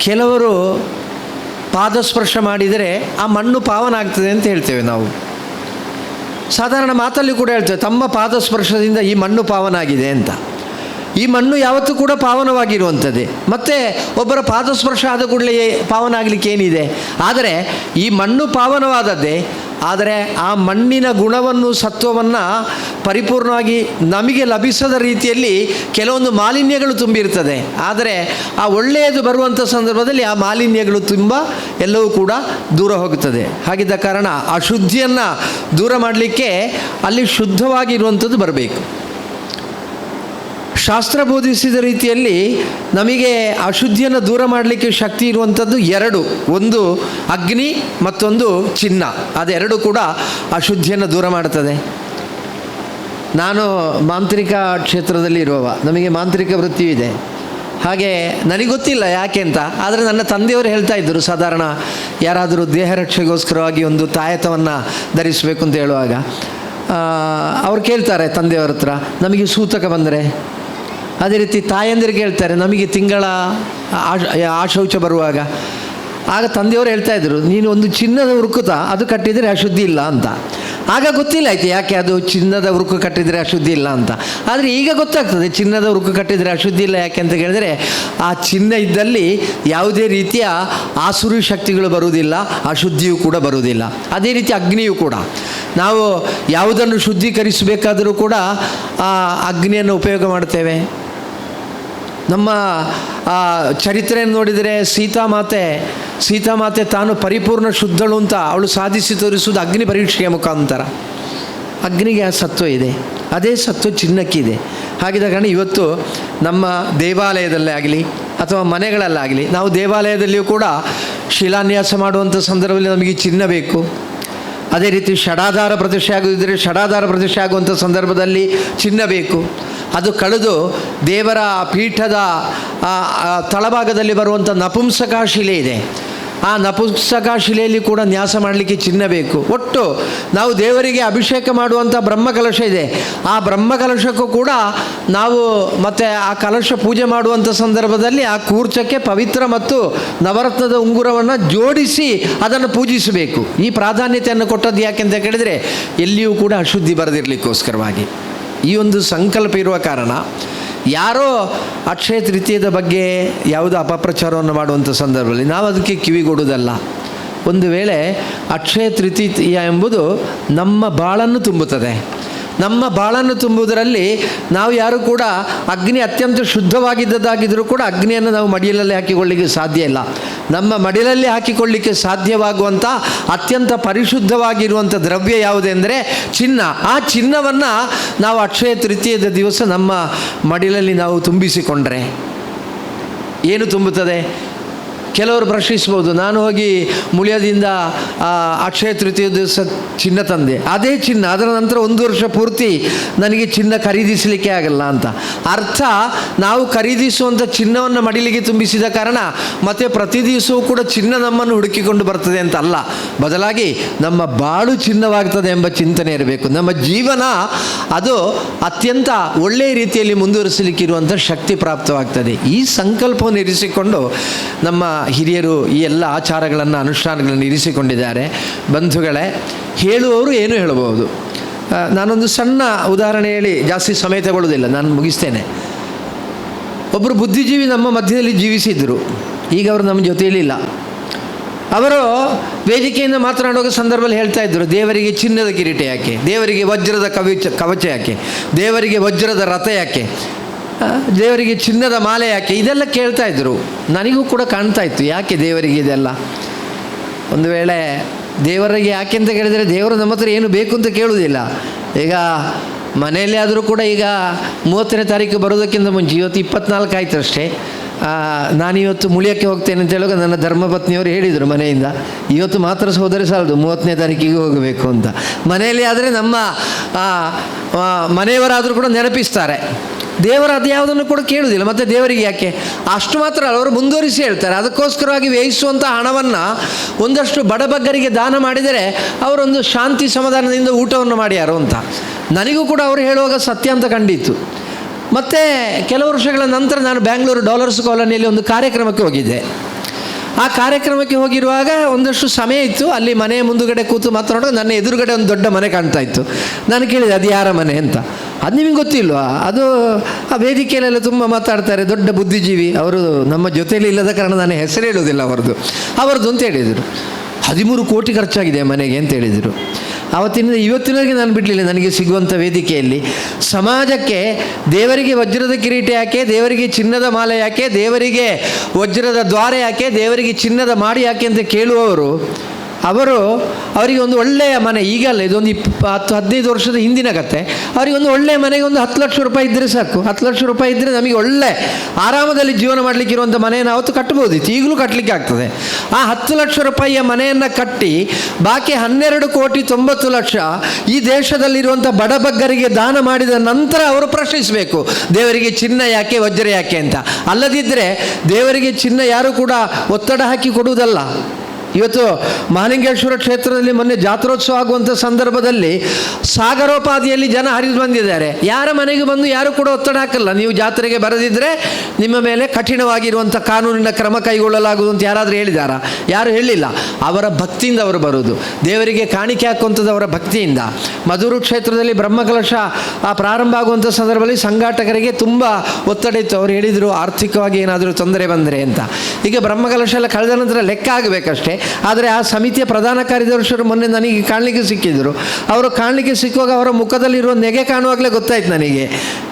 ಕೆಲವರು ಪಾದಸ್ಪರ್ಶ ಮಾಡಿದರೆ ಆ ಮಣ್ಣು ಪಾವನ ಆಗ್ತದೆ ಅಂತ ಹೇಳ್ತೇವೆ ನಾವು. ಸಾಧಾರಣ ಮಾತಲ್ಲಿ ಕೂಡ ಹೇಳ್ತೇವೆ, ತಮ್ಮ ಪಾದಸ್ಪರ್ಶದಿಂದ ಈ ಮಣ್ಣು ಪಾವನ ಆಗಿದೆ ಅಂತ. ಈ ಮಣ್ಣು ಯಾವತ್ತೂ ಕೂಡ ಪಾವನವಾಗಿರುವಂಥದ್ದೇ. ಮತ್ತು ಒಬ್ಬರ ಪಾದಸ್ಪರ್ಶ ಆದ ಕೂಡಲೇ ಪಾವನ ಆಗಲಿಕ್ಕೆ ಏನಿದೆ? ಆದರೆ ಈ ಮಣ್ಣು ಪಾವನವಾದದ್ದೇ. ಆದರೆ ಆ ಮಣ್ಣಿನ ಗುಣವನ್ನು, ಸತ್ವವನ್ನು ಪರಿಪೂರ್ಣವಾಗಿ ನಮಗೆ ಲಭಿಸದ ರೀತಿಯಲ್ಲಿ ಕೆಲವೊಂದು ಮಾಲಿನ್ಯಗಳು ತುಂಬಿರ್ತದೆ. ಆದರೆ ಆ ಒಳ್ಳೆಯದು ಬರುವಂಥ ಸಂದರ್ಭದಲ್ಲಿ ಆ ಮಾಲಿನ್ಯಗಳು ತುಂಬ ಎಲ್ಲವೂ ಕೂಡ ದೂರ ಹೋಗುತ್ತದೆ. ಹಾಗಿದ್ದ ಕಾರಣ ಅಶುದ್ಧಿಯನ್ನು ದೂರ ಮಾಡಲಿಕ್ಕೆ ಅಲ್ಲಿ ಶುದ್ಧವಾಗಿರುವಂಥದ್ದು ಬರಬೇಕು. ಶಾಸ್ತ್ರ ಬೋಧಿಸಿದ ರೀತಿಯಲ್ಲಿ ನಮಗೆ ಅಶುದ್ಧಿಯನ್ನು ದೂರ ಮಾಡಲಿಕ್ಕೆ ಶಕ್ತಿ ಇರುವಂಥದ್ದು ಎರಡು, ಒಂದು ಅಗ್ನಿ, ಮತ್ತೊಂದು ಚಿನ್ನ. ಅದೆರಡು ಕೂಡ ಅಶುದ್ಧಿಯನ್ನು ದೂರ ಮಾಡ್ತದೆ. ನಾನು ಮಾಂತ್ರಿಕ ಕ್ಷೇತ್ರದಲ್ಲಿ ಇರುವವ, ನಮಗೆ ಮಾಂತ್ರಿಕ ವೃತ್ತಿ ಇದೆ. ಹಾಗೆ ನನಗೆ ಗೊತ್ತಿಲ್ಲ ಯಾಕೆ ಅಂತ, ಆದರೆ ನನ್ನ ತಂದೆಯವರು ಹೇಳ್ತಾ ಇದ್ದರು, ಸಾಧಾರಣ ಯಾರಾದರೂ ದೇಹ ರಕ್ಷೆಗೋಸ್ಕರವಾಗಿ ಒಂದು ತಾಯತವನ್ನು ಧರಿಸಬೇಕು ಅಂತ ಹೇಳುವಾಗ ಅವ್ರು ಕೇಳ್ತಾರೆ ತಂದೆಯವ್ರ ಹತ್ರ, ನಮಗೆ ಸೂತಕ ಬಂದರೆ. ಅದೇ ರೀತಿ ತಾಯಂದಿರಿಗೆ ಹೇಳ್ತಾರೆ, ನಮಗೆ ತಿಂಗಳ ಆಶೌಚ ಬರುವಾಗ. ಆಗ ತಂದೆಯವರು ಹೇಳ್ತಾಯಿದ್ರು, ನೀನು ಒಂದು ಚಿನ್ನದ ಉರುಕುತ ಅದು ಕಟ್ಟಿದರೆ ಅಶುದ್ಧಿ ಇಲ್ಲ ಅಂತ. ಆಗ ಗೊತ್ತಿಲ್ಲ ಆಯ್ತು ಯಾಕೆ ಅದು ಚಿನ್ನದ ಉರುಕು ಕಟ್ಟಿದರೆ ಅಶುದ್ಧಿ ಇಲ್ಲ ಅಂತ. ಆದರೆ ಈಗ ಗೊತ್ತಾಗ್ತದೆ ಚಿನ್ನದ ಉರುಕು ಕಟ್ಟಿದರೆ ಅಶುದ್ಧಿ ಇಲ್ಲ ಯಾಕೆ ಅಂತ ಕೇಳಿದರೆ, ಆ ಚಿನ್ನ ಇದ್ದಲ್ಲಿ ಯಾವುದೇ ರೀತಿಯ ಆಸುರಿ ಶಕ್ತಿಗಳು ಬರುವುದಿಲ್ಲ, ಅಶುದ್ಧಿಯೂ ಕೂಡ ಬರುವುದಿಲ್ಲ. ಅದೇ ರೀತಿ ಅಗ್ನಿಯೂ ಕೂಡ, ನಾವು ಯಾವುದನ್ನು ಶುದ್ಧೀಕರಿಸಬೇಕಾದರೂ ಕೂಡ ಆ ಅಗ್ನಿಯನ್ನು ಉಪಯೋಗ ಮಾಡ್ತೇವೆ. ನಮ್ಮ ಚರಿತ್ರೆಯನ್ನು ನೋಡಿದರೆ ಸೀತಾಮಾತೆ ತಾನು ಪರಿಪೂರ್ಣ ಶುದ್ಧಳು ಅಂತ ಅವಳು ಸಾಧಿಸಿ ತೋರಿಸುವುದು ಅಗ್ನಿ ಪರೀಕ್ಷೆಯ ಮುಖಾಂತರ. ಅಗ್ನಿಗೆ ಆ ಸತ್ವ ಇದೆ, ಅದೇ ಸತ್ವ ಚಿನ್ನಕ್ಕಿದೆ. ಹಾಗಿದ್ದ ಕಾರಣ ಇವತ್ತು ನಮ್ಮ ದೇವಾಲಯದಲ್ಲೇ ಆಗಲಿ ಅಥವಾ ಮನೆಗಳಲ್ಲಾಗಲಿ, ನಾವು ದೇವಾಲಯದಲ್ಲಿಯೂ ಕೂಡ ಶಿಲಾನ್ಯಾಸ ಮಾಡುವಂಥ ಸಂದರ್ಭದಲ್ಲಿ ನಮಗೆ ಚಿನ್ನ ಬೇಕು. ಅದೇ ರೀತಿ ಷಡಾಧಾರ ಪ್ರತಿಷ್ಠೆ ಆಗುವುದಿದ್ದರೆ ಷಡಾಧಾರ ಪ್ರತಿಷ್ಠೆ ಆಗುವಂಥ ಸಂದರ್ಭದಲ್ಲಿ ಚಿನ್ನ ಬೇಕು. ಅದು ಕಳೆದು ದೇವರ ಪೀಠದ ತಳಭಾಗದಲ್ಲಿ ಬರುವಂಥ ನಪುಂಸಕ ಶಿಲೆ ಇದೆ, ಆ ನಪುಂಸಕ ಶಿಲೆಯಲ್ಲಿ ಕೂಡ ನ್ಯಾಸ ಮಾಡಲಿಕ್ಕೆ ಚಿನ್ನ ಬೇಕು. ಒಟ್ಟು ನಾವು ದೇವರಿಗೆ ಅಭಿಷೇಕ ಮಾಡುವಂಥ ಬ್ರಹ್ಮಕಲಶ ಇದೆ, ಆ ಬ್ರಹ್ಮಕಲಶಕ್ಕೂ ಕೂಡ ನಾವು ಮತ್ತು ಆ ಕಲಶ ಪೂಜೆ ಮಾಡುವಂಥ ಸಂದರ್ಭದಲ್ಲಿ ಆ ಕೂರ್ಚಕ್ಕೆ ಪವಿತ್ರ ಮತ್ತು ನವರತ್ನದ ಉಂಗುರವನ್ನು ಜೋಡಿಸಿ ಅದನ್ನು ಪೂಜಿಸಬೇಕು. ಈ ಪ್ರಾಧಾನ್ಯತೆಯನ್ನು ಕೊಟ್ಟದ್ದು ಯಾಕೆಂತ ಕೇಳಿದರೆ, ಎಲ್ಲಿಯೂ ಕೂಡ ಅಶುದ್ಧಿ ಬರದಿರಲಿಕ್ಕೋಸ್ಕರವಾಗಿ. ಈ ಒಂದು ಸಂಕಲ್ಪ ಇರುವ ಕಾರಣ ಯಾರೋ ಅಕ್ಷಯ ತೃತೀಯದ ಬಗ್ಗೆ ಯಾವುದೋ ಅಪಪ್ರಚಾರವನ್ನು ಮಾಡುವಂಥ ಸಂದರ್ಭದಲ್ಲಿ ನಾವು ಅದಕ್ಕೆ ಕಿವಿಗೊಡುವುದಲ್ಲ. ಒಂದು ವೇಳೆ ಅಕ್ಷಯ ತೃತೀಯ ಎಂಬುದು ನಮ್ಮ ಬಾಳನ್ನು ತುಂಬುತ್ತದೆ. ನಮ್ಮ ಬಾಳನ್ನು ತುಂಬುವುದರಲ್ಲಿ ನಾವು ಯಾರೂ ಕೂಡ ಅಗ್ನಿ ಅತ್ಯಂತ ಶುದ್ಧವಾಗಿದ್ದದಾಗಿದ್ದರೂ ಕೂಡ ಅಗ್ನಿಯನ್ನು ನಾವು ಮಡಿಲಲ್ಲಿ ಹಾಕಿಕೊಳ್ಳಿಕ್ಕೆ ಸಾಧ್ಯ ಇಲ್ಲ. ನಮ್ಮ ಮಡಿಲಲ್ಲಿ ಹಾಕಿಕೊಳ್ಳಿಕ್ಕೆ ಸಾಧ್ಯವಾಗುವಂಥ ಅತ್ಯಂತ ಪರಿಶುದ್ಧವಾಗಿರುವಂಥ ದ್ರವ್ಯ ಯಾವುದೆಂದರೆ ಚಿನ್ನ. ಆ ಚಿನ್ನವನ್ನು ನಾವು ಅಕ್ಷಯ ತೃತೀಯದ ದಿವಸ ನಮ್ಮ ಮಡಿಲಲ್ಲಿ ನಾವು ತುಂಬಿಸಿಕೊಂಡ್ರೆ ಏನು ತುಂಬುತ್ತದೆ? ಕೆಲವರು ಪ್ರಶ್ನಿಸ್ಬೋದು, ನಾನು ಹೋಗಿ ಮುಳಿಯದಿಂದ ಅಕ್ಷಯ ತೃತೀಯ ದಿವಸ ಚಿನ್ನ ತಂದೆ, ಅದೇ ಚಿನ್ನ ಅದರ ನಂತರ 1 ವರ್ಷ ಪೂರ್ತಿ ನನಗೆ ಚಿನ್ನ ಖರೀದಿಸಲಿಕ್ಕೆ ಆಗಲ್ಲ ಅಂತ. ಅರ್ಥ, ನಾವು ಖರೀದಿಸುವಂಥ ಚಿನ್ನವನ್ನು ಮಡಿಲಿಗೆ ತುಂಬಿಸಿದ ಕಾರಣ ಮತ್ತೆ ಪ್ರತಿ ದಿವಸವೂ ಕೂಡ ಚಿನ್ನ ನಮ್ಮನ್ನು ಹುಡುಕಿಕೊಂಡು ಬರ್ತದೆ ಅಂತ ಅಲ್ಲ, ಬದಲಾಗಿ ನಮ್ಮ ಬಾಳು ಚಿನ್ನವಾಗ್ತದೆ ಎಂಬ ಚಿಂತನೆ ಇರಬೇಕು. ನಮ್ಮ ಜೀವನ ಅದು ಅತ್ಯಂತ ಒಳ್ಳೆಯ ರೀತಿಯಲ್ಲಿ ಮುಂದುವರಿಸಲಿಕ್ಕಿರುವಂಥ ಶಕ್ತಿ ಪ್ರಾಪ್ತವಾಗ್ತದೆ. ಈ ಸಂಕಲ್ಪವನ್ನು ಇರಿಸಿಕೊಂಡು ನಮ್ಮ ಹಿರಿಯರು ಈ ಎಲ್ಲ ಆಚಾರಗಳನ್ನು ಅನುಷ್ಠಾನಗಳನ್ನು ಇರಿಸಿಕೊಂಡಿದ್ದಾರೆ. ಬಂಧುಗಳೇ, ಹೇಳುವವರು ಏನು ಹೇಳಬಹುದು. ನಾನೊಂದು ಸಣ್ಣ ಉದಾಹರಣೆ ಹೇಳಿ ಜಾಸ್ತಿ ಸಮಯ ತಗೊಳ್ಳೋದಿಲ್ಲ, ನಾನು ಮುಗಿಸ್ತೇನೆ. ಒಬ್ಬರು ಬುದ್ಧಿಜೀವಿ ನಮ್ಮ ಮಧ್ಯದಲ್ಲಿ ಜೀವಿಸಿದ್ದರು, ಈಗ ಅವರು ನಮ್ಮ ಜೊತೆಯಲ್ಲಿಲ್ಲ. ಅವರು ವೇದಿಕೆಯಿಂದ ಮಾತನಾಡುವ ಸಂದರ್ಭದಲ್ಲಿ ಹೇಳ್ತಾ ಇದ್ದರು, ದೇವರಿಗೆ ಚಿನ್ನದ ಕಿರೀಟ ಯಾಕೆ, ದೇವರಿಗೆ ವಜ್ರದ ಕವಚ ಯಾಕೆ, ದೇವರಿಗೆ ವಜ್ರದ ರಥ ಯಾಕೆ, ದೇವರಿಗೆ ಚಿನ್ನದ ಮಾಲೆ ಯಾಕೆ, ಇದೆಲ್ಲ ಕೇಳ್ತಾ ಇದ್ದರು. ನನಗೂ ಕೂಡ ಕಾಣ್ತಾ ಇತ್ತು ಯಾಕೆ ದೇವರಿಗೆ ಇದೆಲ್ಲ. ಒಂದು ವೇಳೆ ದೇವರಿಗೆ ಯಾಕೆ ಅಂತ ಕೇಳಿದರೆ ದೇವರು ನಮ್ಮ ಹತ್ರ ಏನು ಬೇಕು ಅಂತ ಕೇಳುವುದಿಲ್ಲ. ಈಗ ಮನೆಯಲ್ಲಿ ಆದರೂ ಕೂಡ ಈಗ 30ನೇ ತಾರೀಕು ಬರೋದಕ್ಕಿಂತ ಮುಂಚೆ, ಇವತ್ತು 24 ಆಯಿತು ಅಷ್ಟೇ, ನಾನಿವತ್ತು ಮುಳಿಯೋಕ್ಕೆ ಹೋಗ್ತೇನೆ ಅಂತ ಹೇಳುವಾಗ ನನ್ನ ಧರ್ಮಪತ್ನಿಯವರು ಹೇಳಿದರು ಮನೆಯಿಂದ, ಇವತ್ತು ಮಾತ್ರ ಸಹೋದರಿ ಸಾಲದು 30ನೇ ತಾರೀಕಿಗೆ ಹೋಗಬೇಕು ಅಂತ. ಮನೆಯಲ್ಲಿ ಆದರೆ ನಮ್ಮ ಮನೆಯವರಾದರೂ ಕೂಡ ನೆನಪಿಸ್ತಾರೆ. ದೇವರು ಅದು ಯಾವುದನ್ನು ಕೂಡ ಕೇಳುವುದಿಲ್ಲ. ಮತ್ತು ದೇವರಿಗೆ ಯಾಕೆ, ಅಷ್ಟು ಮಾತ್ರ ಅವರು ಮುಂದುವರಿಸಿ ಹೇಳ್ತಾರೆ, ಅದಕ್ಕೋಸ್ಕರವಾಗಿ ವ್ಯಯಿಸುವಂಥ ಹಣವನ್ನು ಒಂದಷ್ಟು ಬಡಬಗ್ಗರಿಗೆ ದಾನ ಮಾಡಿದರೆ ಅವರೊಂದು ಶಾಂತಿ ಸಮಾಧಾನದಿಂದ ಊಟವನ್ನು ಮಾಡ್ಯಾರು ಅಂತ. ನನಗೂ ಕೂಡ ಅವರು ಹೇಳುವಾಗ ಸತ್ಯ ಅಂತ ಕಂಡಿತ್ತು. ಮತ್ತು ಕೆಲವು ವರ್ಷಗಳ ನಂತರ ನಾನು ಬ್ಯಾಂಗ್ಳೂರು ಡಾಲರ್ಸ್ ಕಾಲೋನಿಯಲ್ಲಿ ಒಂದು ಕಾರ್ಯಕ್ರಮಕ್ಕೆ ಹೋಗಿದ್ದೆ. ಆ ಕಾರ್ಯಕ್ರಮಕ್ಕೆ ಹೋಗಿರುವಾಗ ಒಂದಷ್ಟು ಸಮಯ ಇತ್ತು. ಅಲ್ಲಿ ಮನೆಯ ಮುಂದುಗಡೆ ಕೂತು ಮಾತನಾಡುವಾಗ ನನ್ನ ಎದುರುಗಡೆ ಒಂದು ದೊಡ್ಡ ಮನೆ ಕಾಣ್ತಾ ಇತ್ತು. ನಾನು ಕೇಳಿದೆ, ಅದು ಯಾರ ಮನೆ ಅಂತ. ಅದು ನಿಮಗೆ ಗೊತ್ತಿಲ್ವಾ? ಅದು ಆ ವೇದಿಕೆಯಲ್ಲೆಲ್ಲ ತುಂಬ ಮಾತಾಡ್ತಾರೆ, ದೊಡ್ಡ ಬುದ್ಧಿಜೀವಿ ಅವರು, ನಮ್ಮ ಜೊತೆಯಲ್ಲಿ ಇಲ್ಲದ ಕಾರಣ ನಾನು ಹೆಸರು ಹೇಳೋದಿಲ್ಲ ಅವರದ್ದು ಅಂತ ಹೇಳಿದರು. 13 ಕೋಟಿ ಖರ್ಚಾಗಿದೆ ಮನೆಗೆ ಅಂತ ಹೇಳಿದರು. ಆವತ್ತಿನಿಂದ ಇವತ್ತಿನವರೆಗೆ ನಾನು ಬಿಡಲಿಲ್ಲ. ನನಗೆ ಸಿಗುವಂಥ ವೇದಿಕೆಯಲ್ಲಿ ಸಮಾಜಕ್ಕೆ ದೇವರಿಗೆ ವಜ್ರದ ಕಿರೀಟ ಯಾಕೆ, ದೇವರಿಗೆ ಚಿನ್ನದ ಮಾಲೆ ಯಾಕೆ, ದೇವರಿಗೆ ವಜ್ರದ ದ್ವಾರ ಯಾಕೆ, ದೇವರಿಗೆ ಚಿನ್ನದ ಮಾಡಿ ಯಾಕೆ ಅಂತ ಕೇಳುವವರು, ಅವರಿಗೆ ಒಂದು ಒಳ್ಳೆಯ ಮನೆ, ಈಗಲ್ಲ, ಇದೊಂದು 10-15 ವರ್ಷದ ಹಿಂದಿನ ಕತೆ. ಅವರಿಗೊಂದು ಒಳ್ಳೆಯ ಮನೆಗೆ ಒಂದು 10 ಲಕ್ಷ ರೂಪಾಯಿ ಇದ್ದರೆ ಸಾಕು. 10 ಲಕ್ಷ ರೂಪಾಯಿ ಇದ್ದರೆ ನಮಗೆ ಒಳ್ಳೆ ಆರಾಮದಲ್ಲಿ ಜೀವನ ಮಾಡಲಿಕ್ಕೆ ಇರುವಂಥ ಮನೆಯನ್ನು ಅವತ್ತು ಕಟ್ಬೋದಿತ್ತು, ಈಗಲೂ ಕಟ್ಟಲಿಕ್ಕೆ ಆಗ್ತದೆ. ಆ 10 ಲಕ್ಷ ರೂಪಾಯಿಯ ಮನೆಯನ್ನು ಕಟ್ಟಿ ಬಾಕಿ 12 ಕೋಟಿ 90 ಲಕ್ಷ ಈ ದೇಶದಲ್ಲಿರುವಂಥ ಬಡಬಗ್ಗರಿಗೆ ದಾನ ಮಾಡಿದ ನಂತರ ಅವರು ಪ್ರಶ್ನಿಸಬೇಕು, ದೇವರಿಗೆ ಚಿನ್ನ ಯಾಕೆ, ವಜ್ರ ಯಾಕೆ ಅಂತ. ಅಲ್ಲದಿದ್ದರೆ ದೇವರಿಗೆ ಚಿನ್ನ ಯಾರು ಕೂಡ ಒತ್ತಡ ಹಾಕಿ ಕೊಡುವುದಲ್ಲ. ಇವತ್ತು ಮಹಾಲಿಂಗೇಶ್ವರ ಕ್ಷೇತ್ರದಲ್ಲಿ ಮೊನ್ನೆ ಜಾತ್ರೋತ್ಸವ ಆಗುವಂಥ ಸಂದರ್ಭದಲ್ಲಿ ಸಾಗರೋಪಾದಿಯಲ್ಲಿ ಜನ ಹರಿದು ಬಂದಿದ್ದಾರೆ. ಯಾರ ಮನೆಗೆ ಬಂದು ಯಾರು ಕೂಡ ಒತ್ತಡ ಹಾಕಲ್ಲ, ನೀವು ಜಾತ್ರೆಗೆ ಬರದಿದ್ದರೆ ನಿಮ್ಮ ಮೇಲೆ ಕಠಿಣವಾಗಿರುವಂಥ ಕಾನೂನಿನ ಕ್ರಮ ಕೈಗೊಳ್ಳಲಾಗುವುದು ಅಂತ ಯಾರಾದರೂ ಹೇಳಿದಾರಾ? ಯಾರು ಹೇಳಿಲ್ಲ. ಅವರ ಭಕ್ತಿಯಿಂದ ಅವರು ಬರುವುದು, ದೇವರಿಗೆ ಕಾಣಿಕೆ ಹಾಕುವಂಥದ್ದು ಅವರ ಭಕ್ತಿಯಿಂದ. ಮಧುರು ಕ್ಷೇತ್ರದಲ್ಲಿ ಬ್ರಹ್ಮಕಲಶ ಪ್ರಾರಂಭ ಆಗುವಂಥ ಸಂದರ್ಭದಲ್ಲಿ ಸಂಘಾಟಕರಿಗೆ ತುಂಬ ಒತ್ತಡ ಇತ್ತು. ಅವರು ಹೇಳಿದರು, ಆರ್ಥಿಕವಾಗಿ ಏನಾದರೂ ತೊಂದರೆ ಬಂದರೆ ಅಂತ. ಈಗ ಬ್ರಹ್ಮಕಲಶ ಎಲ್ಲ ಕಳೆದ ನಂತರ ಲೆಕ್ಕ ಆಗಬೇಕಷ್ಟೇ. ಆದರೆ ಆ ಸಮಿತಿಯ ಪ್ರಧಾನ ಕಾರ್ಯದರ್ಶಿಯರು ಮೊನ್ನೆ ನನಗೆ ಕಾಣಲಿಕ್ಕೆ ಸಿಕ್ಕಿದ್ರು. ಅವರು ಕಾಣಲಿಕ್ಕೆ ಸಿಕ್ಕುವಾಗ ಅವರ ಮುಖದಲ್ಲಿರುವ ನೆಗೆ ಕಾಣುವಾಗಲೇ ಗೊತ್ತಾಯ್ತು ನನಗೆ,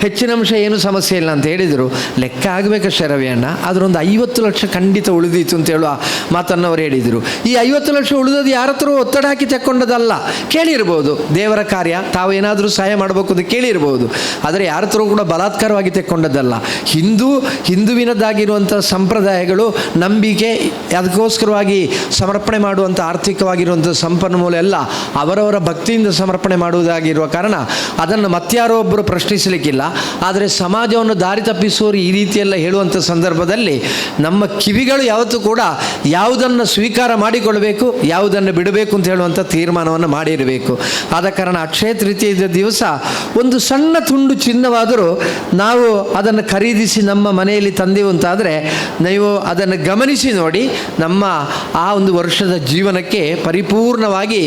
ಹೆಚ್ಚಿನ ಅಂಶ ಏನು ಸಮಸ್ಯೆ ಇಲ್ಲ ಅಂತ ಹೇಳಿದರು. ಲೆಕ್ಕ ಆಗಬೇಕಷ್ಟೇ ರವಿ ಅಣ್ಣ, ಅದರೊಂದು 50 ಲಕ್ಷ ಖಂಡಿತ ಉಳಿದಿತ್ತು ಅಂತ ಹೇಳುವ ಮಾತನ್ನು ಅವರು ಹೇಳಿದರು. ಈ 50 ಲಕ್ಷ ಉಳಿದದ್ದು ಯಾರ ಹತ್ರ ಒತ್ತಡ ಹಾಕಿ ತೆಕ್ಕೊಂಡದಲ್ಲ, ಕೇಳಿರ್ಬೋದು, ದೇವರ ಕಾರ್ಯ, ತಾವು ಏನಾದರೂ ಸಹಾಯ ಮಾಡಬೇಕು ಅಂತ ಕೇಳಿರ್ಬೋದು. ಆದರೆ ಯಾರ ಹತ್ರ ಕೂಡ ಬಲಾತ್ಕಾರವಾಗಿ ತೆಕ್ಕೊಂಡದ್ದಲ್ಲ. ಹಿಂದುವಿನದ್ದಾಗಿರುವಂಥ ಸಂಪ್ರದಾಯಗಳು, ನಂಬಿಕೆ, ಅದಕ್ಕೋಸ್ಕರವಾಗಿ ಸಮರ್ಪಣೆ ಮಾಡುವಂಥ ಆರ್ಥಿಕವಾಗಿರುವಂಥ ಸಂಪನ್ಮೂಲ ಎಲ್ಲ ಅವರವರ ಭಕ್ತಿಯಿಂದ ಸಮರ್ಪಣೆ ಮಾಡುವುದಾಗಿರುವ ಕಾರಣ ಅದನ್ನು ಮತ್ತಾರೋ ಒಬ್ಬರು ಪ್ರಶ್ನಿಸಲಿಕ್ಕಿಲ್ಲ. ಆದರೆ ಸಮಾಜವನ್ನು ದಾರಿ ತಪ್ಪಿಸುವವರು ಈ ರೀತಿಯೆಲ್ಲ ಹೇಳುವಂಥ ಸಂದರ್ಭದಲ್ಲಿ ನಮ್ಮ ಕಿವಿಗಳು ಯಾವತ್ತೂ ಕೂಡ ಯಾವುದನ್ನು ಸ್ವೀಕಾರ ಮಾಡಿಕೊಳ್ಳಬೇಕು, ಯಾವುದನ್ನು ಬಿಡಬೇಕು ಅಂತ ಹೇಳುವಂಥ ತೀರ್ಮಾನವನ್ನು ಮಾಡಿರಬೇಕು. ಆದ ಕಾರಣ ಅಕ್ಷಯ ತೃತೀಯದ ದಿವಸ ಒಂದು ಸಣ್ಣ ತುಂಡು ಚಿನ್ನವಾದರೂ ನಾವು ಅದನ್ನು ಖರೀದಿಸಿ ನಮ್ಮ ಮನೆಯಲ್ಲಿ ತಂದೆವು ಅಂತಾದರೆ ನೀವು ಅದನ್ನು ಗಮನಿಸಿ ನೋಡಿ, ನಮ್ಮ ಆ ಒಂದು ವರ್ಷದ ಜೀವನಕ್ಕೆ ಪರಿಪೂರ್ಣವಾಗಿ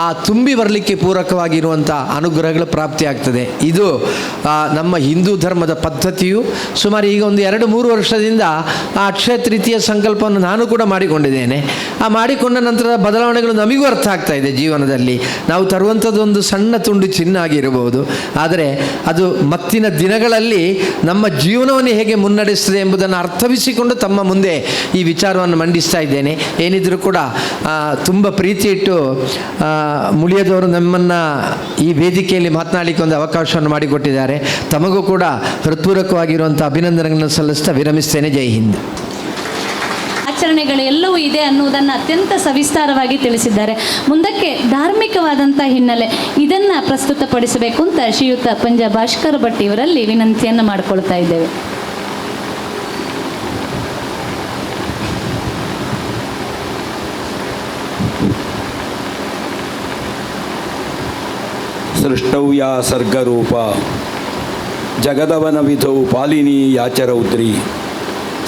ಆ ತುಂಬಿ ಬರಲಿಕ್ಕೆ ಪೂರಕವಾಗಿರುವಂಥ ಅನುಗ್ರಹಗಳು ಪ್ರಾಪ್ತಿಯಾಗ್ತದೆ. ಇದು ನಮ್ಮ ಹಿಂದೂ ಧರ್ಮದ ಪದ್ಧತಿಯು. ಸುಮಾರು ಈಗ ಒಂದು 2-3 ವರ್ಷದಿಂದ ಆ ಅಕ್ಷಯ ತೃತೀಯ ಸಂಕಲ್ಪವನ್ನು ನಾನು ಕೂಡ ಮಾಡಿಕೊಂಡಿದ್ದೇನೆ. ಆ ಮಾಡಿಕೊಂಡ ನಂತರದ ಬದಲಾವಣೆಗಳು ನಮಗೂ ಅರ್ಥ ಆಗ್ತಾ ಇದೆ. ಜೀವನದಲ್ಲಿ ನಾವು ತರುವಂಥದ್ದು ಒಂದು ಸಣ್ಣ ತುಂಡು ಚಿನ್ನ ಆಗಿರಬಹುದು, ಆದರೆ ಅದು ಮತ್ತಿನ ದಿನಗಳಲ್ಲಿ ನಮ್ಮ ಜೀವನವನ್ನು ಹೇಗೆ ಮುನ್ನಡೆಸ್ತದೆ ಎಂಬುದನ್ನು ಅರ್ಥವಿಸಿಕೊಂಡು ತಮ್ಮ ಮುಂದೆ ಈ ವಿಚಾರವನ್ನು ಮಂಡಿಸ್ತಾ ಇದ್ದೇನೆ. ಏನಿದ್ರೂ ಕೂಡ ತುಂಬ ಪ್ರೀತಿ ಇಟ್ಟು ಮುಳಿಯದವರು ನಮ್ಮನ್ನು ಈ ವೇದಿಕೆಯಲ್ಲಿ ಮಾತನಾಡಲಿಕ್ಕೆ ಒಂದು ಅವಕಾಶವನ್ನು ಮಾಡಿಕೊಟ್ಟಿದ್ದಾರೆ. ತಮಗೂ ಕೂಡ ಹೃತ್ಪೂರ್ವಕವಾಗಿರುವಂಥ ಅಭಿನಂದನೆಗಳನ್ನು ಸಲ್ಲಿಸ್ತಾ ವಿರಮಿಸ್ತೇನೆ. ಜೈ ಹಿಂದ್. ವಿವರಣೆಗಳು ಎಲ್ಲವೂ ಇದೆ ಅನ್ನುವುದನ್ನು ಅತ್ಯಂತ ಸವಿಸ್ತಾರವಾಗಿ ತಿಳಿಸಿದ್ದಾರೆ. ಮುಂದಕ್ಕೆ ಧಾರ್ಮಿಕವಾದಂಥ ಹಿನ್ನೆಲೆ ಇದನ್ನು ಪ್ರಸ್ತುತಪಡಿಸಬೇಕು ಅಂತ ಶ್ರೀಯುತ ಪಂಜ ಭಾಸ್ಕರ ಭಟ್ ಇವರಲ್ಲಿ ವಿನಂತಿಯನ್ನು ಮಾಡಿಕೊಳ್ತಾ ಇದ್ದೇವೆ. ಸೃಷ್ಟವ್ಯ ಸರ್ಗರೂಪ ಜಗದವನ ವಿಧೌ ಪಾಲಿನಿ ಯಾಚರೌದ್ರಿ